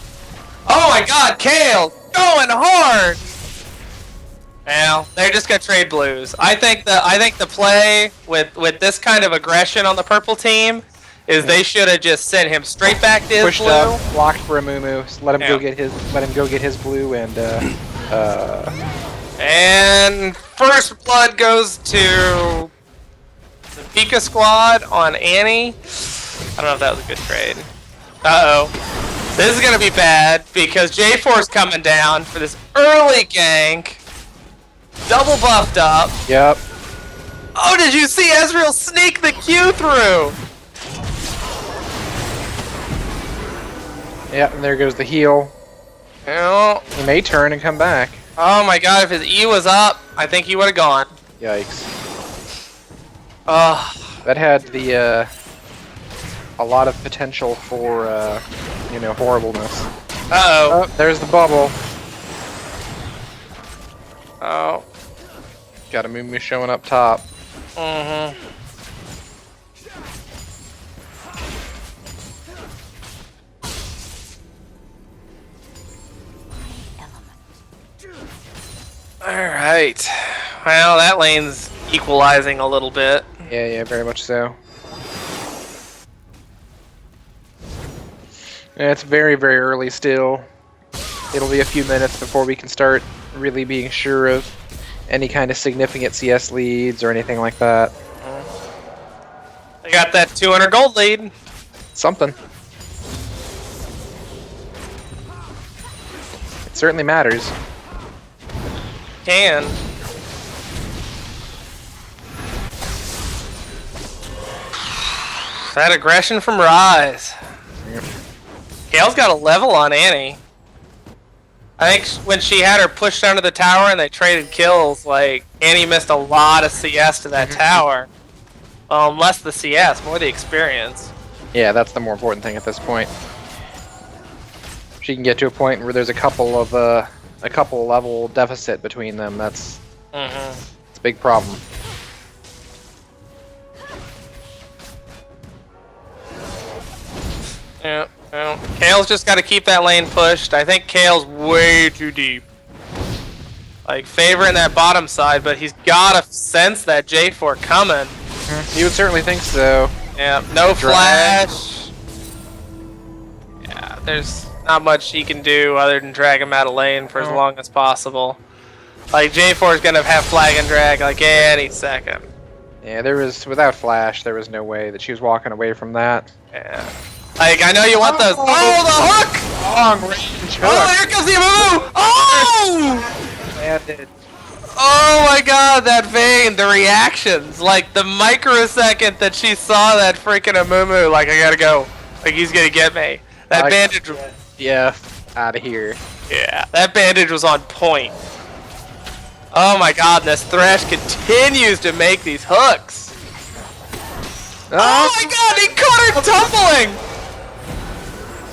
Oh my God, Kale going hard. Well, they're just gonna trade blues. I think the play with this kind of aggression on the purple team is they should have just sent him straight back to his Pushed blue. up, blocked for a Mumu. Let him Yeah. go get his. Let him go get his blue and. And first blood goes to the Pika squad on Annie. I don't know if that was a good trade. Uh-oh. This is gonna be bad because J4's coming down for this early gank. Double buffed up. Yep. Oh, did you see Ezreal sneak the Q through? Yep. And there goes the heal. Oh, He may turn and come back. oh my God, if his E was up, I think he would have gone. Yikes. Ugh. That had the a lot of potential for horribleness. Uh-oh. Oh, there's the bubble. Oh. Got a Mumu showing up top. Mm-hmm. Alright. Well, that lane's equalizing a little bit. Yeah, very much so. Yeah, it's very, very early still. It'll be a few minutes before we can start really being sure of any kind of significant CS leads or anything like that. They got that 200 gold lead. Something. It certainly matters. Can. That aggression from Rise. Kale's got a level on Annie. I think when she had her pushed under the tower and they traded kills, like, Annie missed a lot of CS to that tower. Less the CS, more the experience. Yeah, that's the more important thing at this point. She can get to a point where there's a couple level deficit between them. It's a big problem. Yeah, well, Kale's just got to keep that lane pushed. I think Kale's way too deep. Like, favoring that bottom side, but he's got to sense that J4 coming. You would certainly think so. Yeah, no Drag. flash. Yeah, there's not much he can do other than drag him out of lane for as long as possible. Like, J4 is going to have flag and drag like any second. Yeah, without flash, there was no way that she was walking away from that. Yeah. Like, I know you want those. Oh, the hook! Long range Oh, here comes the move! Oh! landed. Oh my God, that Vayne, the reactions, like the microsecond that she saw that freaking Amumu, like I gotta go, like he's gonna get me. That bandage, Yeah, out of here. yeah, that bandage was on point. Oh my God, this Thresh continues to make these hooks. Oh my God, he caught her tumbling.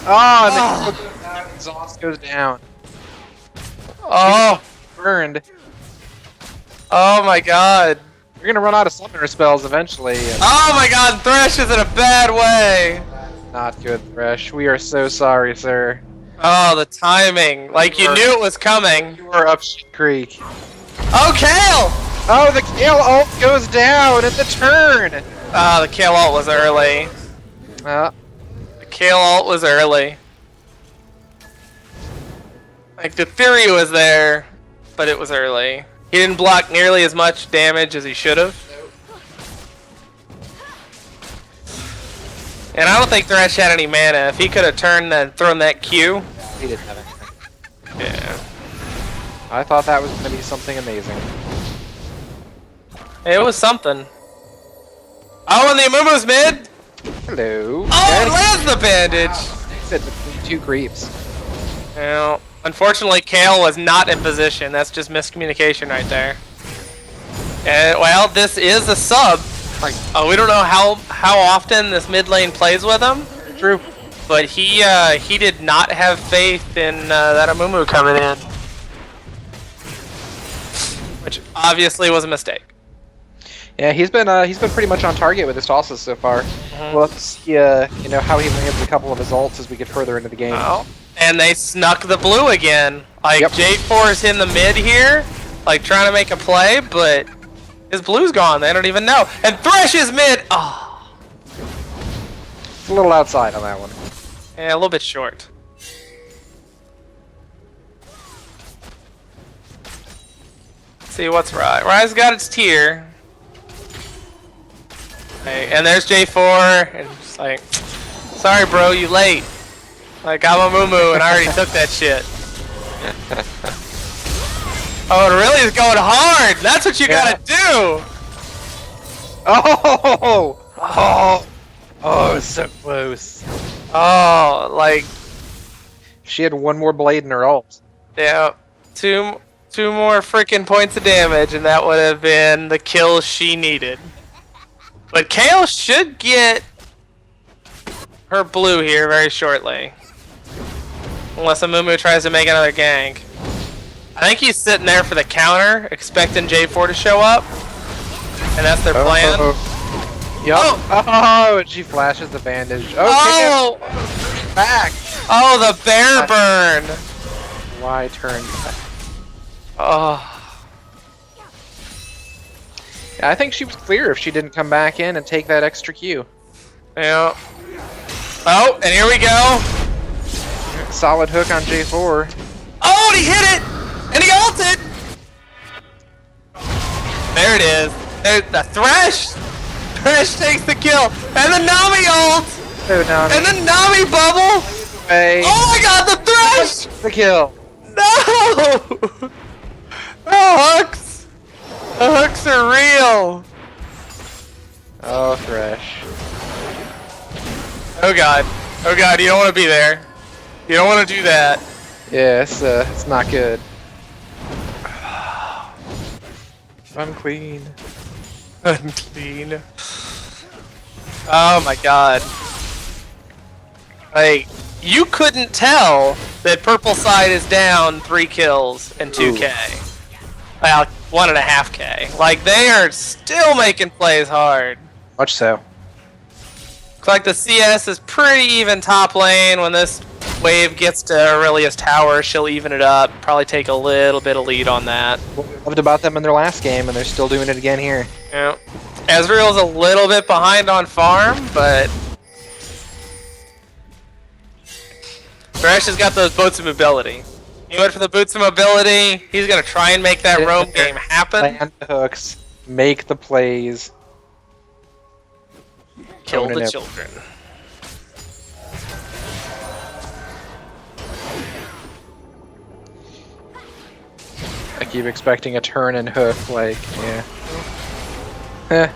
Oh, and the exhaust goes down. Oh, Burned. oh my God. You're gonna run out of summoner spells eventually. And Oh my god, Thresh is in a bad way! not good, Thresh. We are so sorry, sir. Oh, the timing. Like you knew it was coming. You are up shit creek. Oh, Kale! Oh, the Kale ult goes down at the turn! Oh, the Kale ult was early. Uh, The Kale ult was early. Like, the theory was there, but it was early. He didn't block nearly as much damage as he should have. And I don't think Thresh had any mana. If he could have turned and thrown that Q. he didn't have anything. Yeah. I thought that was gonna be something amazing. It was something. Oh, and the Amumu's mid! Hello. Oh, it lands the bandage! Sit between two creeps. Well, unfortunately, Kale was not in position. That's just miscommunication right there. And, well, this is a sub. Like, oh, we don't know how often this mid lane plays with him, True. but he did not have faith in that Amumu coming in, which obviously was a mistake. Yeah, he's been pretty much on target with his tosses so far. We'll have to see how he lands a couple of his ults as we get further into the game. Oh, and they snuck the blue again. Like, Yep. J4 is in the mid here, like trying to make a play, but his blue's gone. They don't even know. And Thresh is mid. Oh, It's a little outside on that one. yeah, a little bit short. Let's see what's right. Rye's got its tier. Hey, and there's J4, and it's like, sorry, bro, you late. Like, I'm a Mumu, and I already took that shit. Oh, it really is going hard. That's what you gotta do. Oh, so close. Oh, like, She had one more blade in her ult. yeah, two more freaking points of damage, and that would have been the kill she needed. But Kale should get her blue here very shortly. Unless Amumu tries to make another gank. I think he's sitting there for the counter, expecting J4 to show up. And that's their plan. Yup. Oh! Oh, and she flashes the bandage. Okay. Oh! Back. Oh, the bear burn! Why turn back? Oh. Yeah, I think she was clear if she didn't come back in and take that extra Q. Yeah. Oh, and here we go. Solid hook on J4. Oh, and he hit it! And he ulted! There it is. There's the Thresh! Thresh takes the kill. And the Nami ult! Oh, no. And the Nami bubble! Hey. Oh my god, the Thresh! The kill. No! The hooks! The hooks are real! Oh, Thresh. Oh god. Oh god, you don't want to be there. You don't want to do that. Yeah, it's not good. Unclean. Unclean. Oh my god. Like, you couldn't tell that Purple Side is down 3 kills and 2k. Well, 1.5k. Like, they are still making plays hard. Much so. Looks like the CS is pretty even top lane. When this wave gets to Aurelia's tower, she'll even it up. Probably take a little bit of lead on that. What we loved about them in their last game, and they're still doing it again here. Yeah. Ezreal's a little bit behind on farm, but Thresh has got those boots of mobility. He went for the boots of mobility. He's gonna try and make that roam game happen. Land the hooks, make the plays. Kill Owning the it. children. I keep expecting a turn and hook, like, yeah. Heh.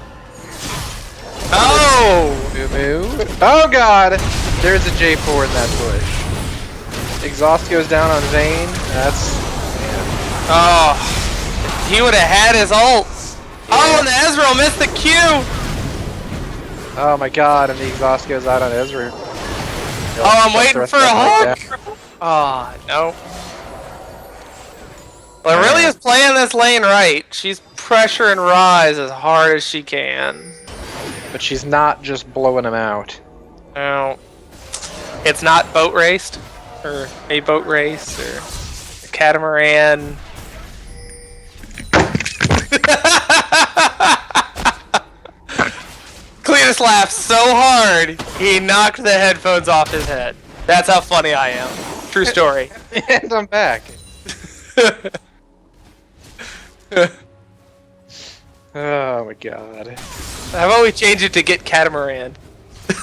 Oh! Oh god! There's a J4 in that push. Exhaust goes down on Vayne. That's... yeah. Oh! He would have had his ults. Oh, and the Ezreal missed the Q! Oh my god, and the exhaust goes out on Ezra. Oh, I'm waiting for a hook! Oh, no. Well, really is playing this lane right. She's pressuring Rise as hard as she can. But she's not just blowing him out. No. It's not boat raced, or a boat race, or a catamaran. Cletus laughed so hard, he knocked the headphones off his head. That's how funny I am. True story. And I'm back. Oh my god. How about we change it to get catamaran?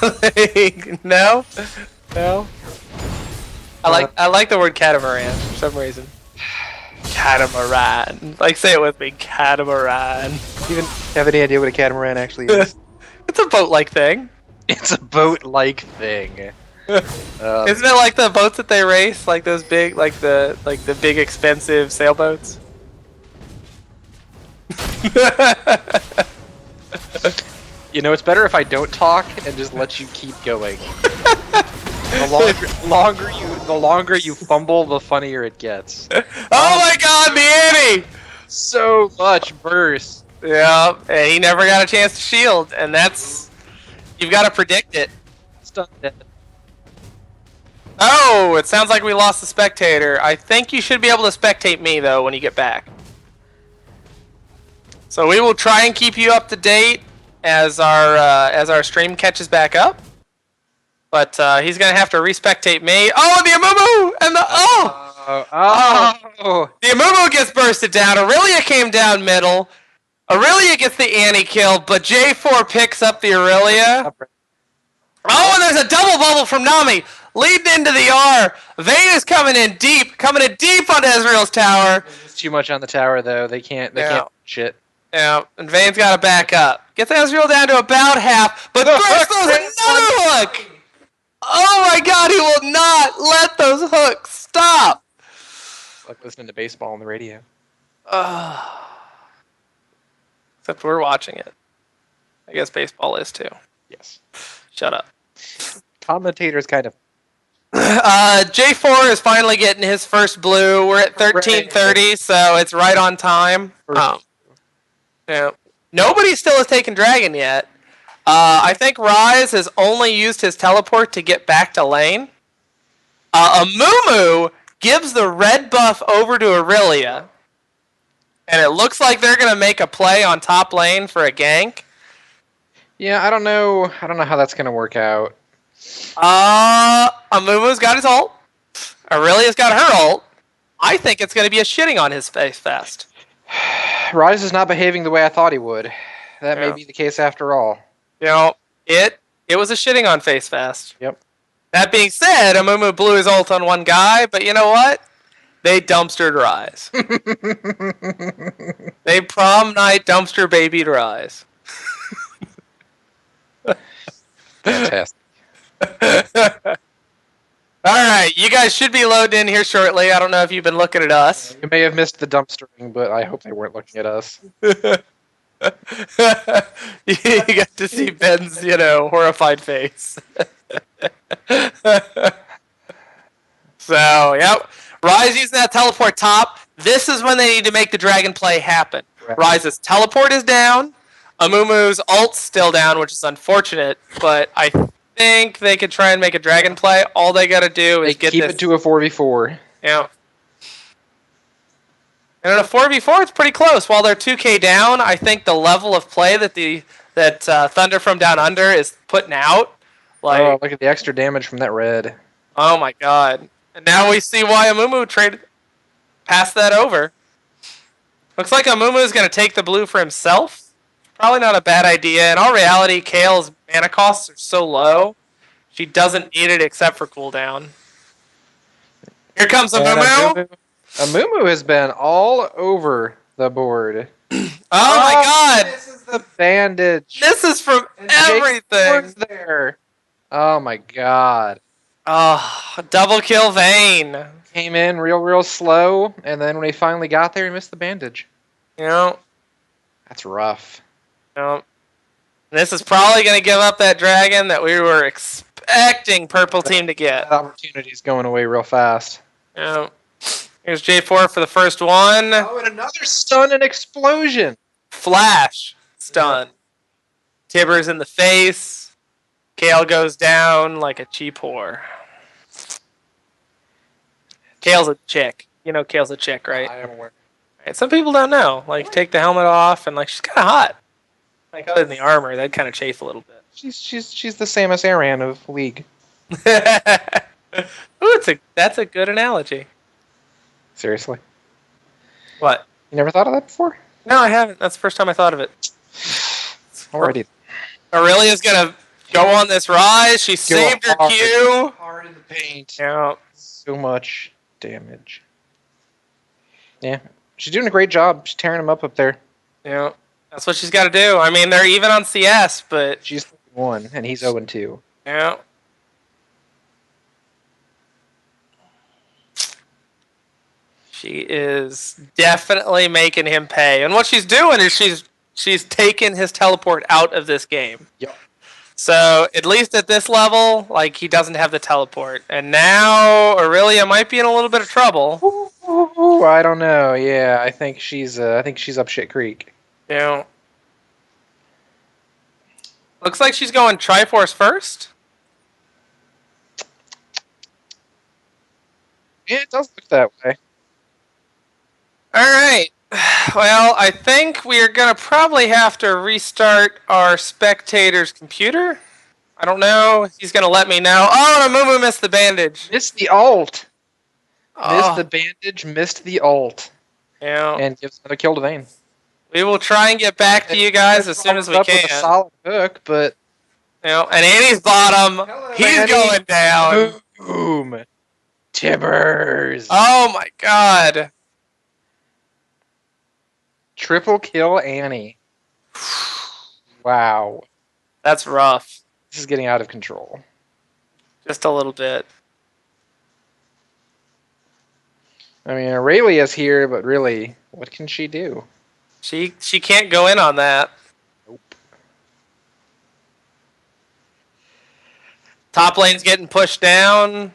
Like, no? No? I like the word catamaran for some reason. Catamaran. Like, say it with me. Catamaran. Do you even have any idea what a catamaran actually is? It's a boat-like thing. It's a boat-like thing. Isn't it like the boats that they race? Like those big, like the big expensive sailboats? You know, it's better if I don't talk and just let you keep going. The longer you fumble, the funnier it gets. Oh my god, the Annie! So much burst. Yeah, and he never got a chance to shield, and that's... You've got to predict it. Stun dead. Oh, it sounds like we lost the spectator. I think you should be able to spectate me, though, when you get back. So we will try and keep you up to date as our stream catches back up. But he's going to have to respectate me. Oh, the Amumu! And the... Oh! The Amumu gets bursted down. Aurelia came down middle. Aurelia gets the Annie kill, but J4 picks up the Aurelia. Oh, and there's a double bubble from Nami, leading into the R. Vayne is coming in deep onto Ezreal's tower. There's too much on the tower, though. They can't shit. Yeah, and Vayne's got to back up. Gets Ezreal down to about half, but Thresh throws another hook. Oh my god, he will not let those hooks stop. Like listening to baseball on the radio. Except we're watching it. I guess baseball is too. Yes. Shut up. Commentators kind of. J4 is finally getting his first blue. We're at 13:30, so it's right on time. Yeah. Nobody still has taken Dragon yet. I think Rise has only used his teleport to get back to lane. Amumu gives the red buff over to Aurelia. And it looks like they're going to make a play on top lane for a gank. Yeah, I don't know how that's gonna work out. Amumu's got his ult. Aurelia's got her ult. I think it's going to be a shitting on his face fest. Rise is not behaving the way I thought he would. That may be the case after all. You know, it was a shitting on face fest. Yep. That being said, Amumu blew his ult on one guy, but you know what? They dumpstered Rise. They prom night dumpster babied Rise. Fantastic. Alright, you guys should be loaded in here shortly. I don't know if you've been looking at us. You may have missed the dumpstering, but I hope they weren't looking at us. You got to see Ben's, horrified face. So, yep. Rise using that teleport top. This is when they need to make the dragon play happen. Right. Rise's teleport is down. Amumu's ult's still down, which is unfortunate, but I think they could try and make a dragon play. All they gotta do is keep it to a 4v4. Yeah. And in a 4v4, it's pretty close. While they're 2k down, I think the level of play that Thunder from Down Under is putting out. Oh, look at the extra damage from that red. Oh my god. And now we see why Amumu passed that over. Looks like Amumu is going to take the blue for himself. Probably not a bad idea. In all reality, Kale's mana costs are so low, she doesn't need it except for cooldown. Here comes Amumu. Amumu has been all over the board. Oh my god! This is the bandage. This is from everything. There. Oh my god. Oh, double kill Vayne. Came in real slow, and then when he finally got there, he missed the bandage. That's rough. This is probably going to give up that dragon that we were expecting purple team to get. That opportunity's going away real fast. Here's J4 for the first one. Oh, and another stun and explosion. Flash. Stun. Tibber's in the face. Kale goes down like a cheap whore. Kale's a chick. You know Kale's a chick, right? I am aware. Right. Some people don't know. Like, take the helmet off, and like she's kind of hot. Like, other than the armor, that'd kind of chafe a little bit. She's the Samus Aran of League. Ooh, that's a good analogy. Seriously, What? you never thought of that before? No, I haven't. That's the first time I thought of it. Alrighty. Aurelia's gonna go on this rise. She saved her hard. Q. Hard in the paint. Yeah. So much damage. Yeah, she's doing a great job. She's tearing him up there. Yeah. That's what she's got to do. I mean, they're even on CS, but She's 1 and he's 0-2. yeah. She is definitely making him pay. And what she's doing is she's taken his teleport out of this game. Yep. So at least at this level, like he doesn't have the teleport. And now Aurelia might be in a little bit of trouble. Ooh, I don't know. Yeah, I think she's up shit creek. Yeah. Looks like she's going Triforce first. Yeah, it does look that way. All right. Well, I think we are going to probably have to restart our spectator's computer. I don't know. He's going to let me know. Oh, no, Mumu missed the bandage. Missed the ult. Missed Oh, the bandage. Missed the ult. yeah. And gives another kill to Vayne. We will try and get back to you guys as soon as we Up can. with a solid hook, but You know, and Annie's bottom. He's Annie. going down. boom. Tibbers. Oh, my God. Triple kill Annie. Wow. That's rough. This is getting out of control. Just a little bit. I mean, Aurelia's here, but really, what can she do? She can't go in on that. Nope. Top lane's getting pushed down.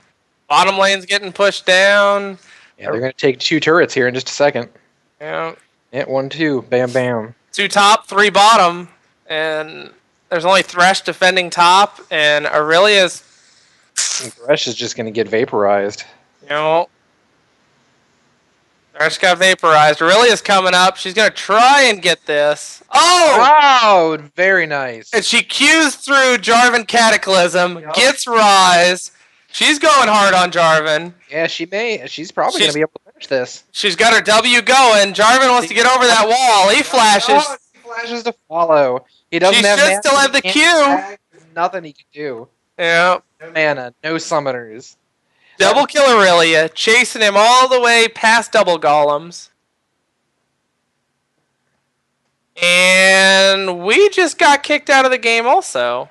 Bottom lane's getting pushed down. Yeah, they're going to take 2 turrets here in just a second. Yeah. Yeah, 1, 2. Bam, bam. 2 top, 3 bottom. And there's only Thresh defending top. And Aurelia's, And Thresh is just going to get vaporized. you know, Thresh got vaporized. Aurelia's coming up. She's going to try and get this. Oh! Oh, very nice. And she Qs through Jarvan Cataclysm. Yup. Gets Rise. She's going hard on Jarvan. Yeah, she may. She's probably going to be able to finish this. She's got her W going. Jarvan wants to get over that wall. He flashes. Oh, he flashes to follow. He doesn't She have should mana, still have the he Q. can't attack, there's nothing he can do. Yeah. No mana, no summoners. Double kill Aurelia, chasing him all the way past double golems. And we just got kicked out of the game also.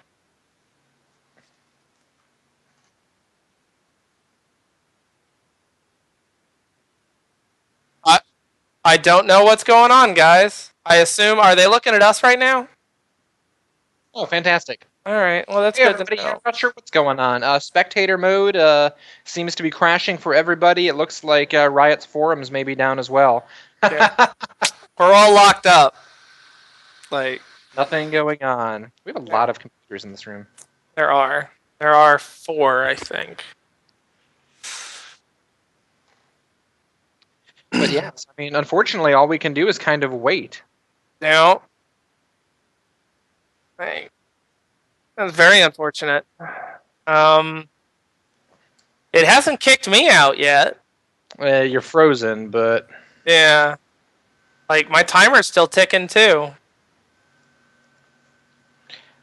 I don't know what's going on, guys. I assume, are they looking at us right now? Oh, fantastic. All right, well, that's Yeah, good everybody, to I'm know. not sure what's going on. Spectator mode seems to be crashing for everybody. It looks like Riot's forums may be down as well. Yeah. We're all locked up. Like, Nothing going on. We have a lot of computers in this room. there are. There are 4, I think. But yes, I mean, unfortunately, all we can do is kind of wait. No. Dang. That's very unfortunate. It hasn't kicked me out yet. You're frozen, but Yeah. Like, my timer's still ticking, too.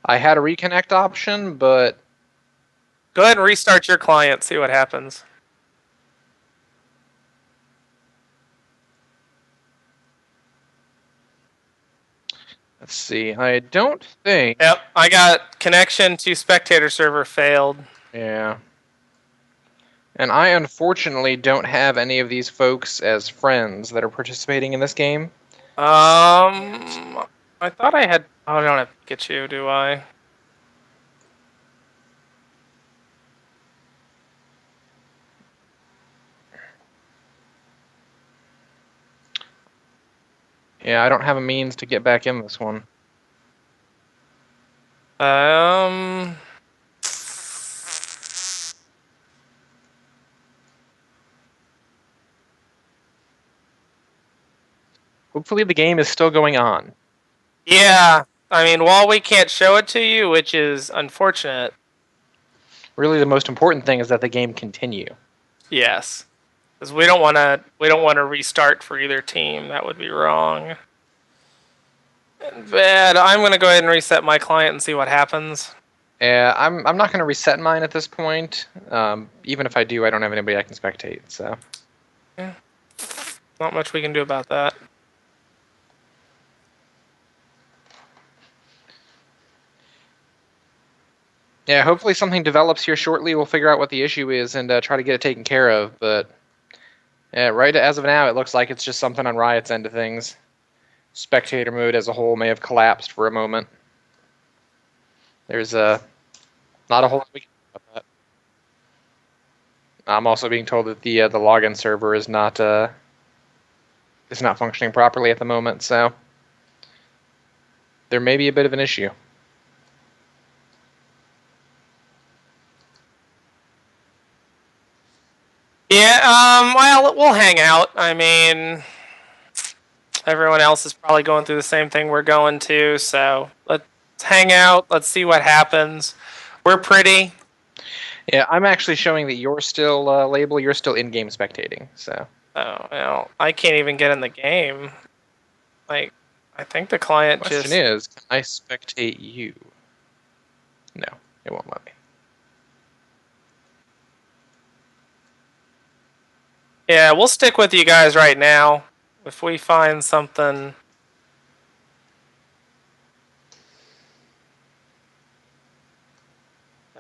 I had a reconnect option, but Go ahead and restart your client, see what happens. let's see. I don't think. Yep, I got connection to spectator server failed. Yeah. And I unfortunately don't have any of these folks as friends that are participating in this game. I thought I had. Oh, I don't have to get you, do I? Yeah, I don't have a means to get back in this one. Um. Hopefully the game is still going on. Yeah. I mean, while we can't show it to you, which is unfortunate. Really, the most important thing is that the game continue. Yes, because we don't want to. We don't want to restart for either team. That would be wrong. Bad. I'm gonna go ahead and reset my client and see what happens. Yeah, I'm not going to reset mine at this point. Even if I do, I don't have anybody I can spectate. So Yeah. Not much we can do about that. yeah, hopefully something develops here shortly. We'll figure out what the issue is and try to get it taken care of. But yeah, right as of now, it looks like it's just something on Riot's end of things. Spectator mode as a whole may have collapsed for a moment. There's not a whole lot we can do about that. I'm also being told that the login server is not functioning properly at the moment, so there may be a bit of an issue. Yeah. Well, we'll hang out. I mean, everyone else is probably going through the same thing we're going to. So let's hang out. Let's see what happens. We're pretty. Yeah, I'm actually showing that you're still label. You're still in-game spectating. So Oh well, I can't even get in the game. Like, I think the client question just. is, can I spectate you? No, it won't let me. Yeah, we'll stick with you guys right now. If we find something.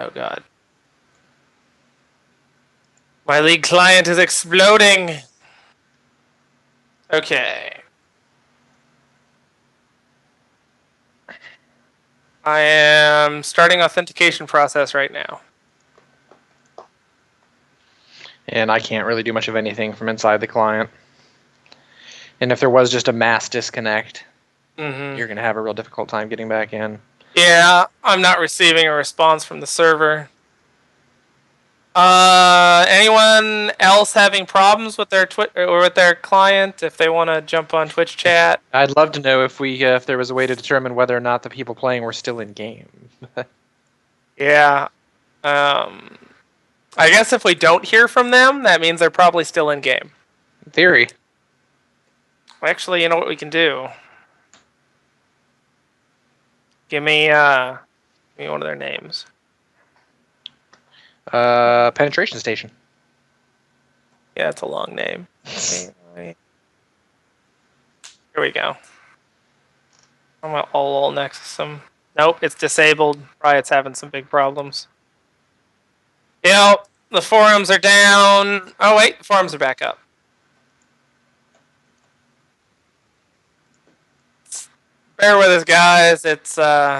Oh god. My league client is exploding. Okay. I am starting authentication process right now. And I can't really do much of anything from inside the client. And if there was just a mass disconnect, you're going to have a real difficult time getting back in. Yeah, I'm not receiving a response from the server. Anyone else having problems with their or with their client? If they want to jump on Twitch chat. I'd love to know if there was a way to determine whether or not the people playing were still in game. Yeah. I guess if we don't hear from them, that means they're probably still in game. In theory. Actually, you know what we can do? Give me one of their names. Penetration station. Yeah, it's a long name. Here we go. I'm gonna all next to some. Nope, it's disabled. Riot's having some big problems. Yep, the forums are down. Oh wait, the forums are back up. Bear with us, guys. It's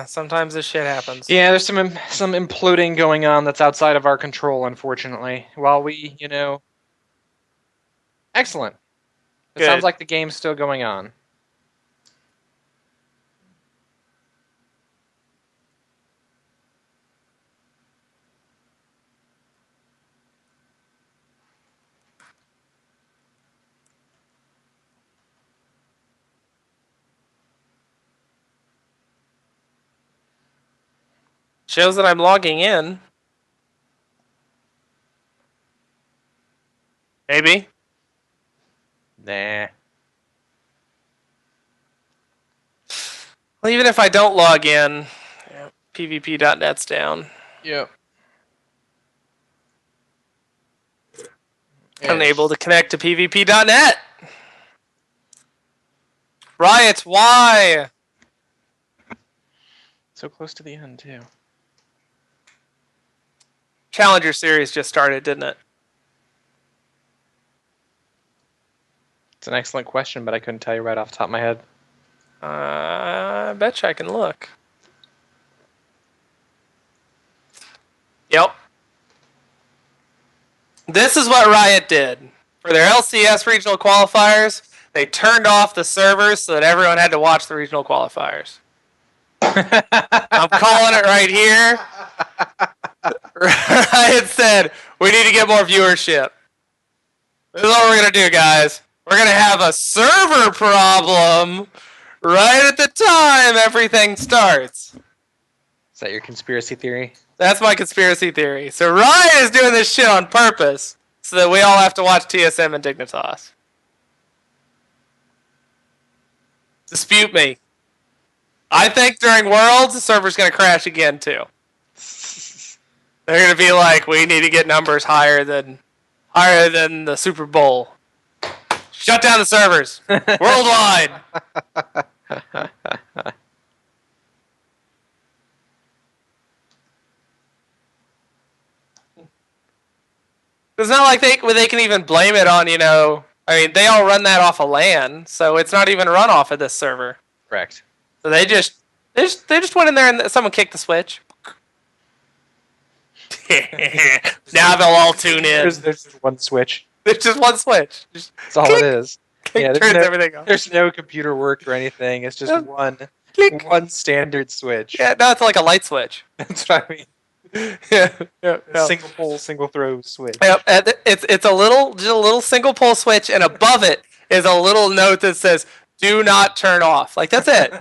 sometimes this shit happens. Yeah, there's some imploding going on that's outside of our control, unfortunately. While we, excellent. It Good. sounds like the game's still going on. Shows that I'm logging in. Maybe. Nah. Well, even if I don't log in, yeah, PvP.net's down. Yep. Unable to connect to PvP.net. Riot, why? So close to the end, too. Challenger Series just started, didn't it? It's an excellent question, but I couldn't tell you right off the top of my head. I betcha I can look. Yep. This is what Riot did. For their LCS regional qualifiers, They turned off the servers so that everyone had to watch the regional qualifiers. I'm calling it right here. Riot said, we need to get more viewership. This is what we're going to do, guys. We're going to have a server problem right at the time everything starts. Is that your conspiracy theory? That's my conspiracy theory. So Riot is doing this shit on purpose so that we all have to watch TSM and Dignitas. Dispute me. I think during Worlds, the server's going to crash again, too. They're going to be like, we need to get numbers higher than the Super Bowl. Shut down the servers. Worldwide. It's not like they can even blame it on, I mean, they all run that off of LAN, so it's not even run off of this server. Correct. So they just went in there and someone kicked the switch. Now they'll all tune in. There's just one switch. There's just one switch. Just That's all it is. click, turns everything off. There's no computer work or anything. It's just No. Click. one standard switch. Yeah, no, it's like a light switch. That's what I mean. yeah. Single pole, single throw switch. Yep, and it's just a little single pole switch, and above it is a little note that says "Do not turn off." Like that's it.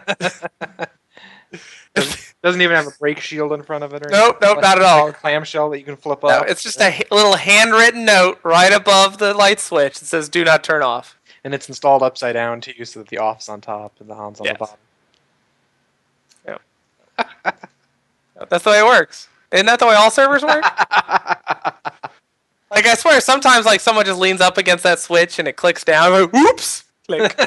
Doesn't even have a brake shield in front of it or Nope, anything? not at all. Like a clamshell that you can flip No, up. it's just a little handwritten note right above the light switch that says "Do not turn off." And it's installed upside down too, so that the off's on top and the on's on Yes. the bottom. That's the way it works. Isn't that the way all servers work? Like I swear, sometimes like someone just leans up against that switch and it clicks down. Like, whoops! Click.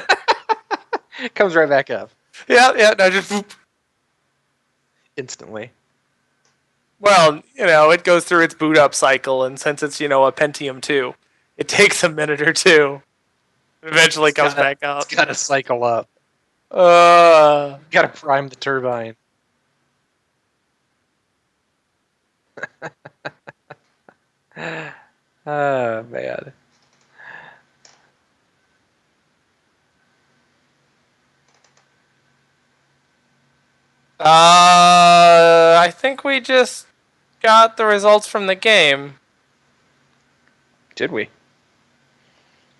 It comes right back up yeah. No, just whoop. instantly. Well, it goes through its boot up cycle, and since it's a Pentium 2, it takes a minute or two. Eventually comes back up. It's got to cycle up. Uh, Got to prime the turbine. Oh man. I think we just got the results from the game. Did we?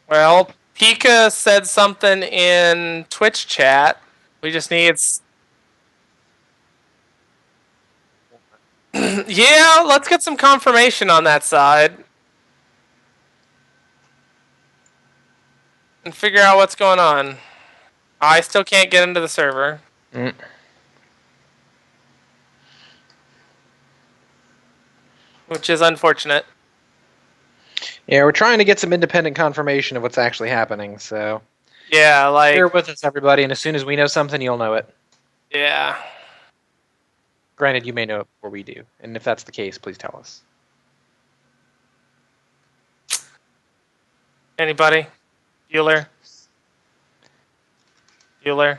Well, Pika said something in Twitch chat. We just need. Yeah, let's get some confirmation on that side. And figure out what's going on. I still can't get into the server. Which is unfortunate. Yeah, we're trying to get some independent confirmation of what's actually happening, so Yeah, like. bear with us, everybody, and as soon as we know something, you'll know it. Yeah. Granted, you may know it before we do, and if that's the case, please tell us. Anybody? Bueller?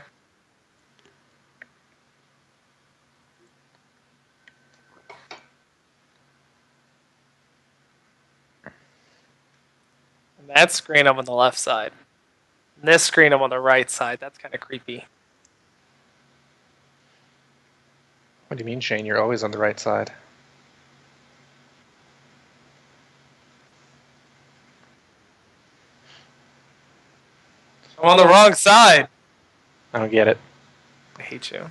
That screen I'm on the left side. And this screen I'm on the right side. That's kind of creepy. What do you mean, Shane? You're always on the right side. I'm on the wrong side. I don't get it. I hate you.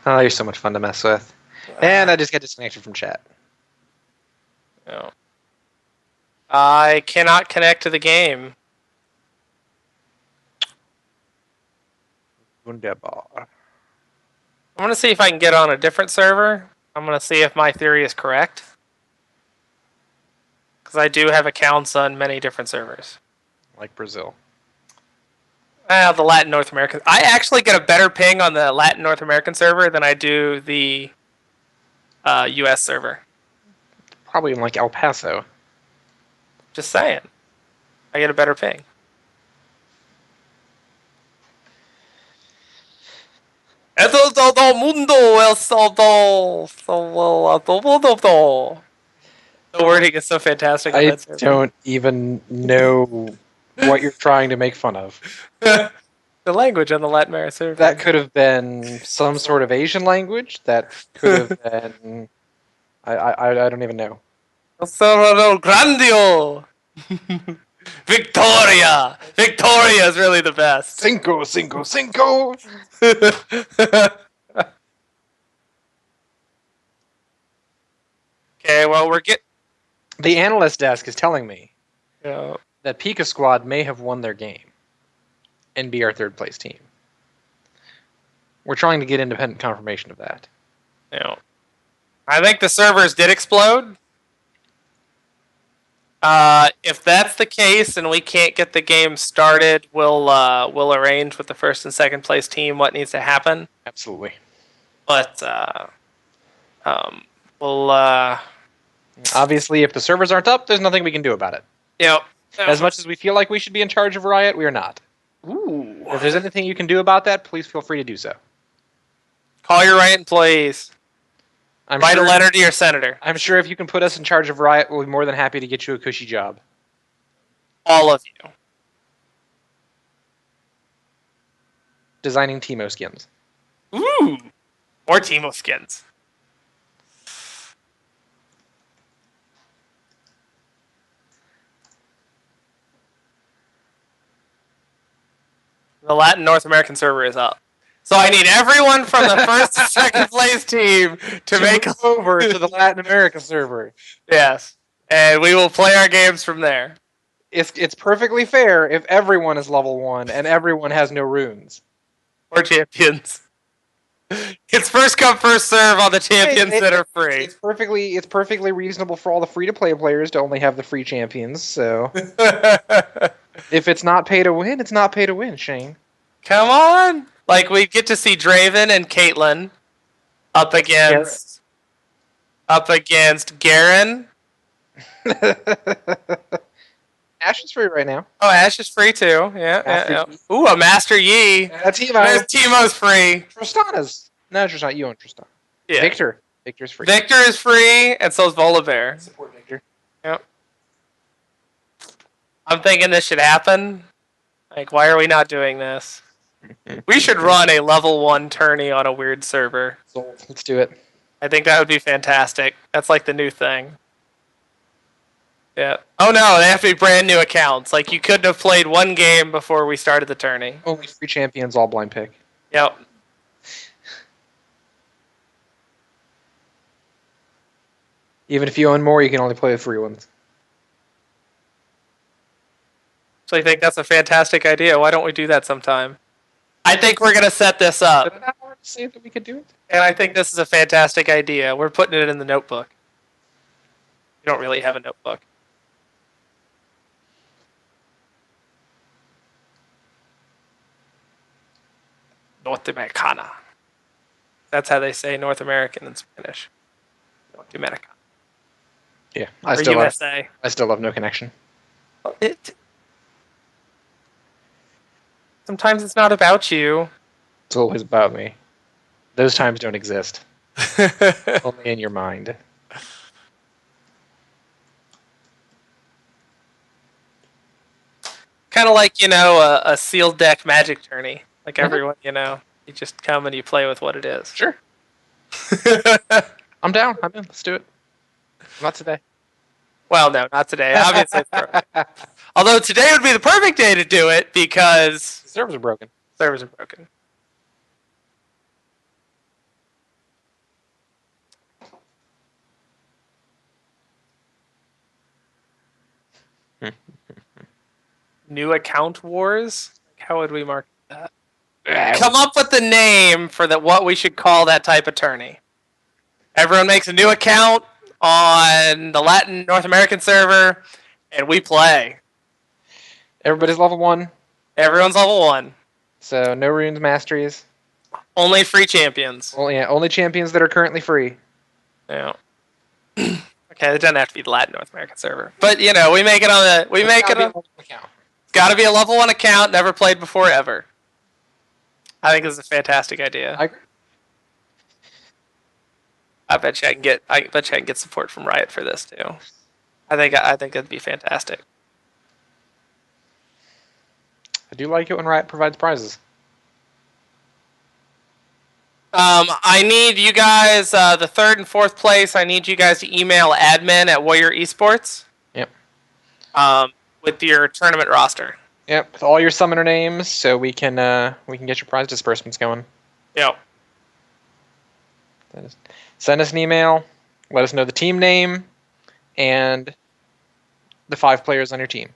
Oh, you're so much fun to mess with. And I just got disconnected from chat. No. I cannot connect to the game. Wunderbar. I'm going to see if I can get on a different server. I'm going to see if my theory is correct. Because I do have accounts on many different servers. Like Brazil. The Latin North American. I actually get a better ping on the Latin North American server than I do the US server. Probably in like El Paso. Just saying. I get a better ping. Todo mundo es todo mundo. The wording is so fantastic on I that server. don't even know what you're trying to make fun of. The language on the Latin America server. That could have been some sort of Asian language. That could have been. I don't even know. El Salvador Grandio! Victoria! Victoria is really the best. Cinco, cinco, cinco. Okay, well, we're getting. The analyst desk is telling me You know, that Pika Squad may have won their game and be our third place team. We're trying to get independent confirmation of that. you know, I think the servers did explode. If that's the case and we can't get the game started, we'll arrange with the first and second place team what needs to happen. Absolutely. But we'll Obviously, if the servers aren't up, there's nothing we can do about it. you know. As much as we feel like we should be in charge of Riot, we are not. Ooh. If there's anything you can do about that, please feel free to do so. Call your Riot employees. I'm Write sure, a letter to your senator. I'm sure if you can put us in charge of Riot, we'll be more than happy to get you a cushy job. All of you. Designing Teemo skins. Ooh. More Teemo skins. The Latin North American server is up. So I need everyone from the first and second place team to make move over to the Latin America server. Yes. And we will play our games from there. It's perfectly fair if everyone is level 1 and everyone has no runes. Or champions. It's first come, first serve on the champions that are free. It's perfectly reasonable for all the free to play players to only have the free champions. So if it's not pay to win, it's not pay to win, Shane. Come on. Like, we get to see Draven and Caitlyn up against Garen. Ash is free right now. Oh, Ash is free too. Yeah. Master Yi. Ooh, a Master Yi. That's There's Evo. Teemo's free. Tristana's. No, Tristan. You own Tristan. Yeah. Victor's free. Victor is free, and so is Volibear. Support Victor. I'm thinking this should happen. Like, why are we not doing this? We should run a level 1 tourney on a weird server. So let's do it. I think that would be fantastic. That's like the new thing. Yeah. Oh no, they have to be brand new accounts. Like, you couldn't have played one game before we started the tourney. Only free champions, all blind pick. Yep. Even if you own more, you can only play with free ones. So I think that's a fantastic idea. Why don't we do that sometime? I think we're going to set this Did up. I not already say that we could do it? And I think this is a fantastic idea. We're putting it in the notebook. We don't really have a notebook. North Americana. That's how they say North American in Spanish. North America. Yeah, Or I still USA. have no connection. Sometimes it's not about you. It's always about me. Those times don't exist. Only in your mind. Kind of like, a sealed deck magic tourney. Like Mhm. everyone, you just come and you play with what it is. Sure. I'm down. I'm in. Let's do it. Not today. Well, no, not today. Obviously, it's perfect. Although today would be the perfect day to do it because Servers are broken. servers are broken. New account wars? How would we mark that? Come up with the name for what we should call that type of tourney. Everyone makes a new account on the Latin North American server, and we play. Everybody's level 1, Everyone's level 1. so no runes masteries. Only free champions. Only champions that are currently free. Yeah. Okay, it doesn't have to be the Latin North American server, but we make it on the account. It's got to be a level 1 account, never played before ever. I think this is a fantastic idea. I agree. I bet you I can get support from Riot for this too. I think it'd be fantastic. I do like it when Riot provides prizes. I need you guys, the third and fourth place. I need you guys to email admin at Warrior Esports. Yep. With your tournament roster. Yep, with all your summoner names, so we can get your prize disbursements going. Yep. Send us an email. Let us know the team name and the 5 players on your team.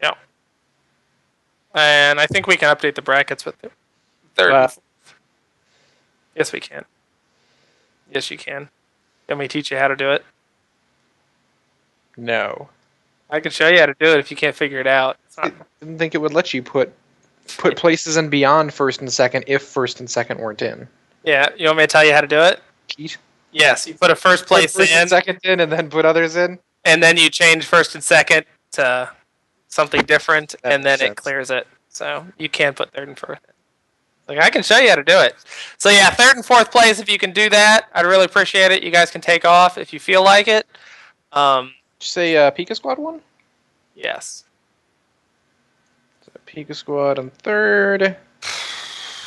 Yep. And I think we can update the brackets with the third. And fourth. Yes, we can. Yes, you can. Let me teach you how to do it. No. I can show you how to do it if you can't figure it out. I didn't think it would let you put places in beyond first and second if first and second weren't in. Yeah, you want me to tell you how to do it? Cheat. Yes, you put a first place Put first in, and second in, and then put others in. and then you change first and second to something different, That and then makes it sense. clears it. So you can put third and fourth in. Like, I can show you how to do it. So yeah, third and fourth place, if you can do that, I'd really appreciate it. You guys can take off if you feel like it. Did you say Pika Squad won? Yes. So Pika Squad on third.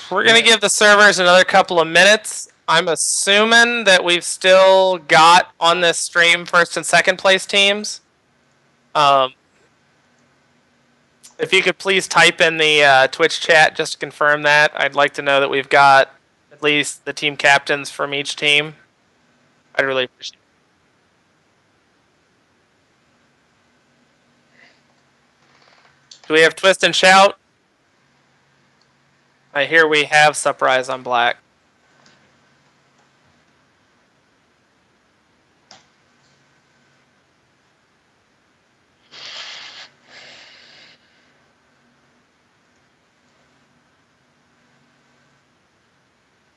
We're going to give the servers another couple of minutes. I'm assuming that we've still got on this stream first and second place teams. If you could please type in the Twitch chat just to confirm that. I'd like to know that we've got at least the team captains from each team. I'd really appreciate it. Do we have Twist and Shout? I hear we have Surprise on Black.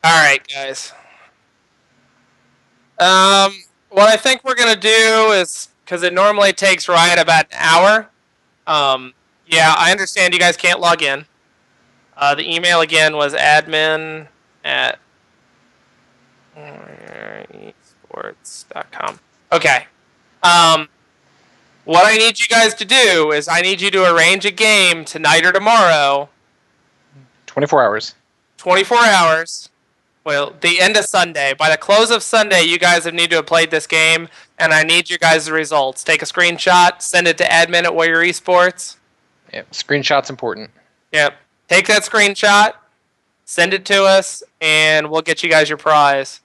All right, guys. What I think we're gonna do is, because it normally takes Riot about an hour. Yeah, I understand you guys can't log in. The email again was admin at eSports.com. Okay. What I need you guys to do is I need you to arrange a game tonight or tomorrow. 24 hours. 24 hours. Well, the end of Sunday. By the close of Sunday, you guys need to have played this game, and I need your guys' results. Take a screenshot, send it to admin at Warrior Esports. Yep. Screenshot's important. Yep. Take that screenshot, send it to us, and we'll get you guys your prize.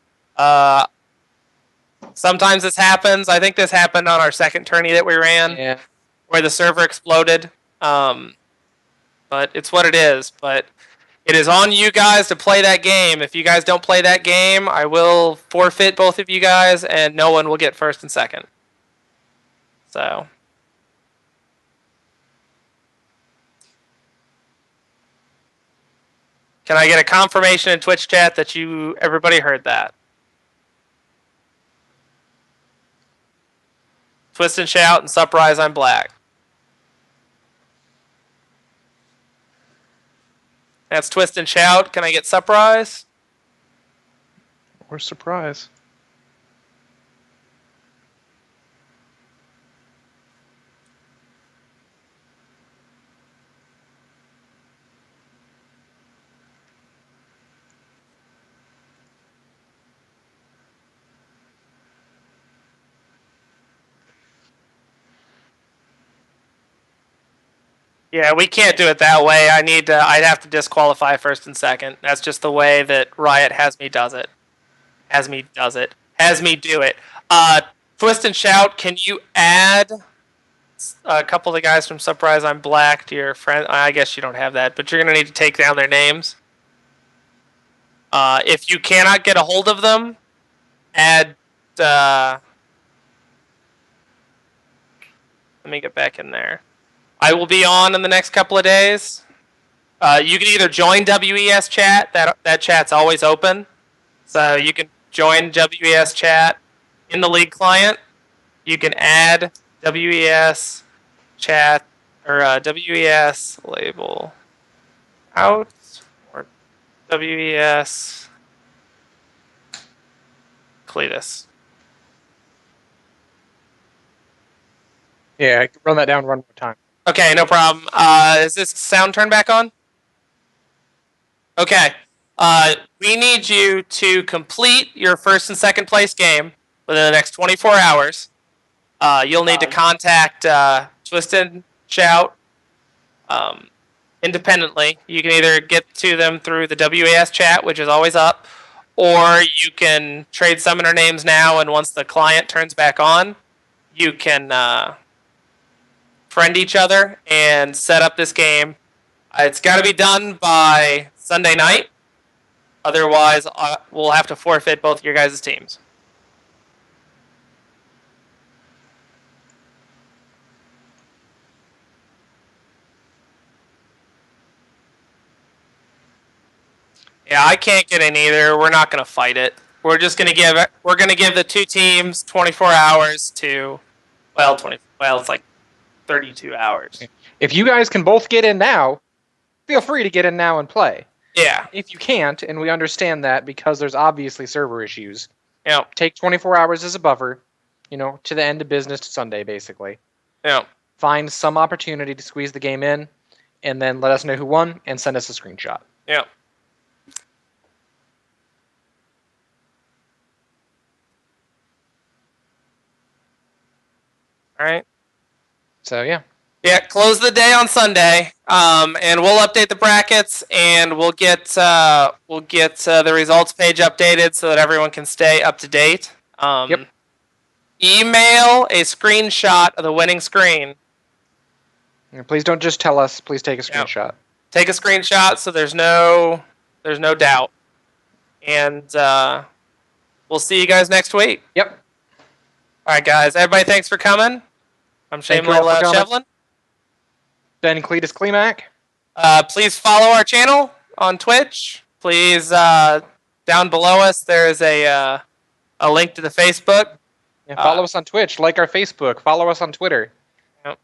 Sometimes this happens. I think this happened on our second tourney that we ran, Yeah. where the server exploded. But it's what it is. But it is on you guys to play that game. If you guys don't play that game, I will forfeit both of you guys, and no one will get first and second. So. Can I get a confirmation in Twitch chat that everybody heard that? Twist and Shout and Surprise, I'm Black. That's Twist and Shout. Can I get Surprise? Or surprise. Yeah, we can't do it that way. I'd have to disqualify first and second. That's just the way that Riot has me do it. Has me do it. Twist and Shout, can you add a couple of the guys from Surprise I'm Black to your friend? I guess you don't have that, but you're going to need to take down their names. If you cannot get a hold of them, add... let me get back in there. I will be on in the next couple of days. You can either join WES chat. That chat's always open. So you can join WES chat in the league client. You can add WES chat or WES label out or WES Cletus. Yeah, run that down one more time. Okay, no problem. Is this sound turned back on? Okay. We need you to complete your first and second place game within the next 24 hours. You'll need to contact Twisted Shout independently. You can either get to them through the WAS chat, which is always up, or you can trade summoner names now, and once the client turns back on, you can friend each other and set up this game. It's got to be done by Sunday night. Otherwise, we'll have to forfeit both your guys' teams. Yeah, I can't get in either. We're not going to fight it. We're just going to give the two teams 24 hours to, it's like 32 hours. If you guys can both get in now, feel free to get in now and play. Yeah. If you can't, and we understand that because there's obviously server issues, Yeah. take 24 hours as a buffer, to the end of business to Sunday, basically. Yeah. Find some opportunity to squeeze the game in, and then let us know who won and send us a screenshot. Yeah. All right. So, yeah. Yeah, close the day on Sunday, and we'll update the brackets, and we'll get the results page updated so that everyone can stay up to date. Yep. Email a screenshot of the winning screen. Please don't just tell us. Please take a screenshot. Take a screenshot so there's no doubt, and we'll see you guys next week. Yep. All right, guys. Everybody, thanks for coming. I'm Thank you all Shameless for coming. Shevlin. Ben Cletus Klimac. Please follow our channel on Twitch. Please, down below us, there is a link to the Facebook. Yeah, follow us on Twitch. Like our Facebook. Follow us on Twitter. Yep.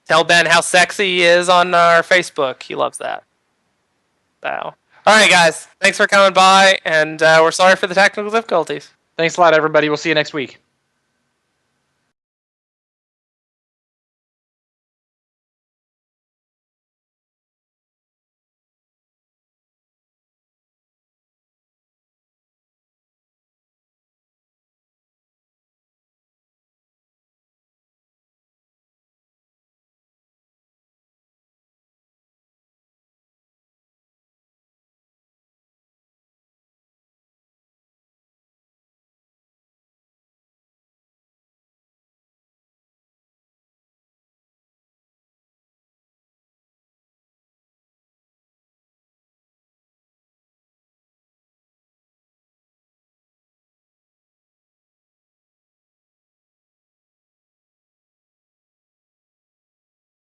Tell Ben how sexy he is on our Facebook. He loves that. So, all right, guys. Thanks for coming by, and we're sorry for the technical difficulties. Thanks a lot, everybody. We'll see you next week.